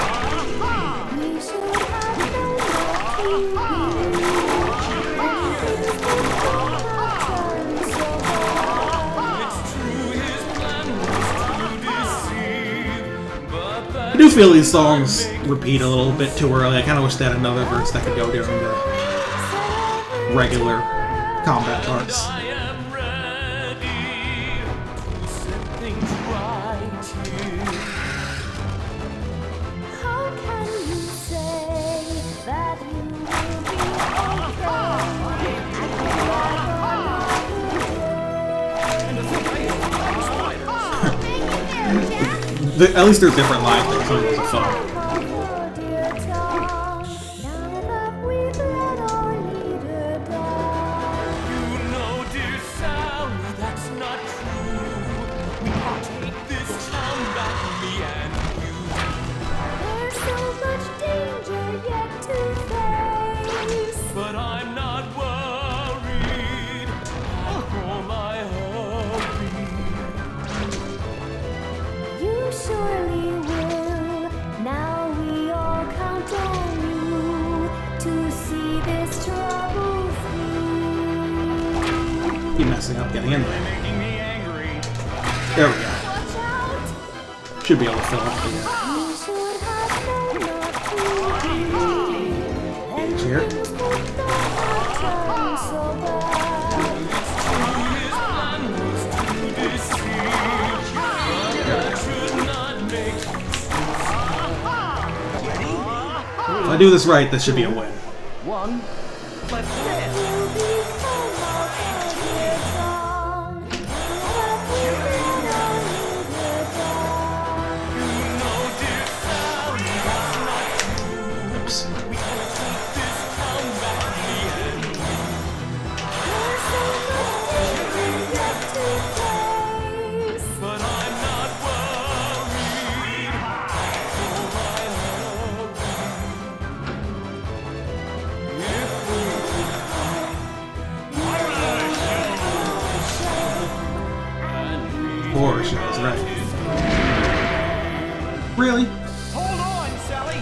[SPEAKER 1] I do feel these songs repeat a little bit too early. I kind of wish they had another verse that could go during the regular combat parts. At least there's different lines there, so it was fun. Keep messing up getting in there. There we go. Should be able to fill up the gauge here. If I do this right, this should be a win.
[SPEAKER 5] One. Let's rip.
[SPEAKER 1] She was right. Really?
[SPEAKER 5] Hold on, Sally.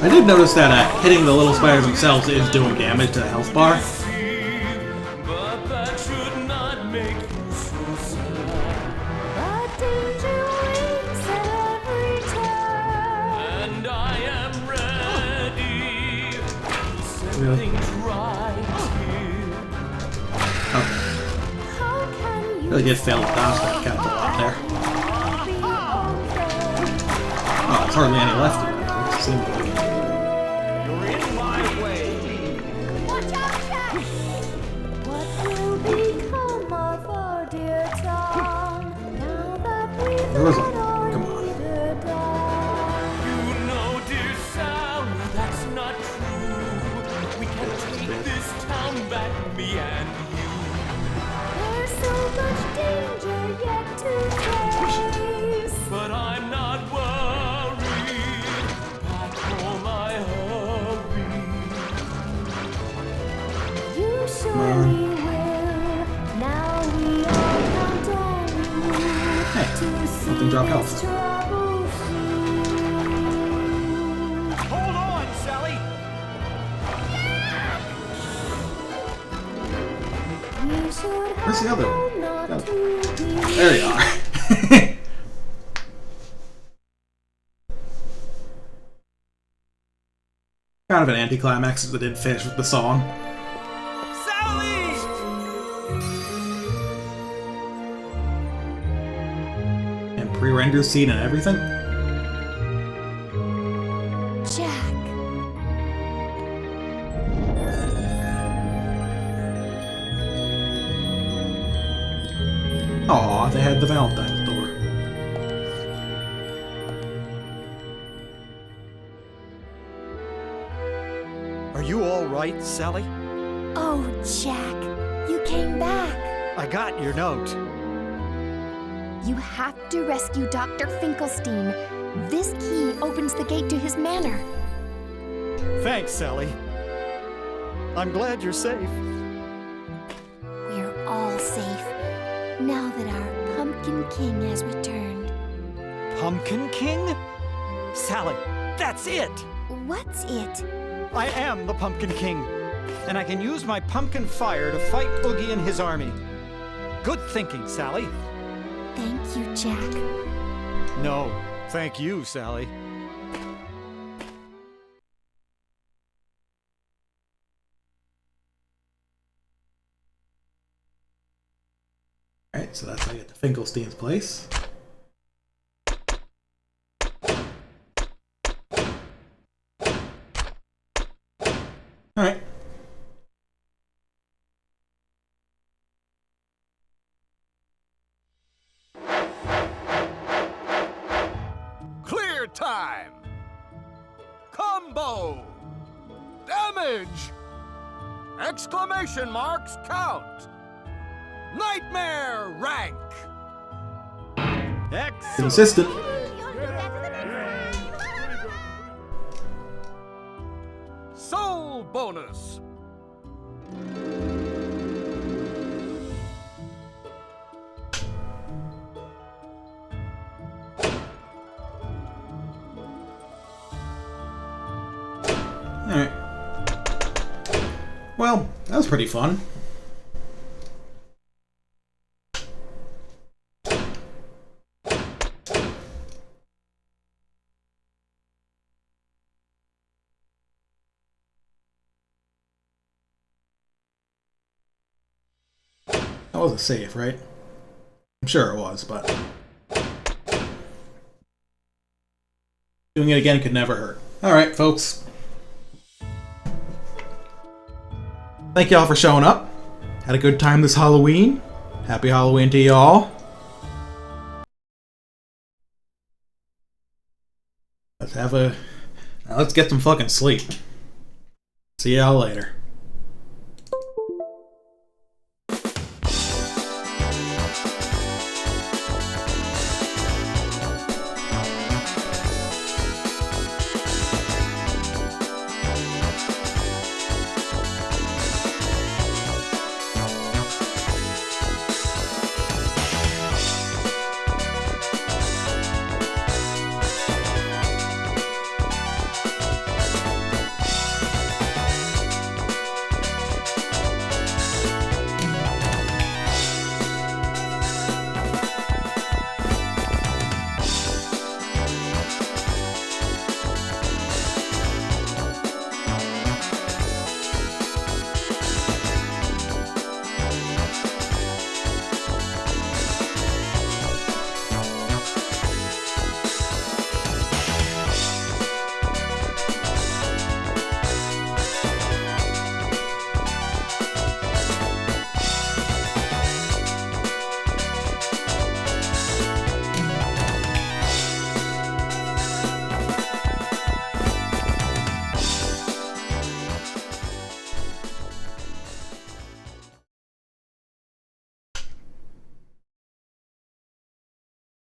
[SPEAKER 1] I did notice that hitting the little spiders themselves is doing damage to the health bar. Really? Okay. Really did fail to dodge that catapult up there. Oh, there's hardly any left of it. It seems like.
[SPEAKER 5] You're in my way.
[SPEAKER 9] Watch out, Jack! What will become of our dear town now that we've
[SPEAKER 1] There was a...
[SPEAKER 9] Come on.
[SPEAKER 6] You know, dear Sally, that's not true. We can't take this town back, me and you.
[SPEAKER 9] There's so much danger yet to face.
[SPEAKER 6] But I'm not worried. Back home I hurry.
[SPEAKER 9] You surely will. Now we all count on you
[SPEAKER 1] Hey,
[SPEAKER 9] to see
[SPEAKER 1] nothing drop health.
[SPEAKER 9] this trouble through.
[SPEAKER 5] Hold on, Sally.
[SPEAKER 9] We should
[SPEAKER 1] Where's the other one?
[SPEAKER 9] not
[SPEAKER 1] Oh.
[SPEAKER 9] to be
[SPEAKER 1] There you are. Kind kind of an anticlimax that didn't finish with the song.
[SPEAKER 5] Sally!
[SPEAKER 1] And pre-rendered scene and everything.
[SPEAKER 9] Jack.
[SPEAKER 1] Aw, they had the Valentine's door.
[SPEAKER 3] Are you all right, Sally?
[SPEAKER 9] Oh, Jack, you came back.
[SPEAKER 3] I got your note.
[SPEAKER 9] You have to rescue Dr. Finkelstein. This key opens the gate to his manor.
[SPEAKER 3] Thanks, Sally. I'm glad you're safe.
[SPEAKER 9] We're all safe now that our Pumpkin King has returned.
[SPEAKER 3] Pumpkin King? Sally, that's it!
[SPEAKER 9] What's it?
[SPEAKER 3] I am the Pumpkin King, and I can use my pumpkin fire to fight Oogie and his army. Good thinking, Sally.
[SPEAKER 9] Thank you, Jack.
[SPEAKER 3] No, thank you, Sally.
[SPEAKER 1] Alright, so that's how you get to Finkelstein's place. Alright.
[SPEAKER 2] Clear time. Combo. Damage. Exclamation marks count. Nightmare rank.
[SPEAKER 3] Excellent.
[SPEAKER 1] Consistent.
[SPEAKER 2] Soul bonus.
[SPEAKER 1] Alright. Well, that was pretty fun. That was a save, right? I'm sure it was, but doing it again could never hurt. Alright, folks. Thank y'all for showing up. Had a good time this Halloween. Happy Halloween to y'all. Let's get some fucking sleep. See y'all later.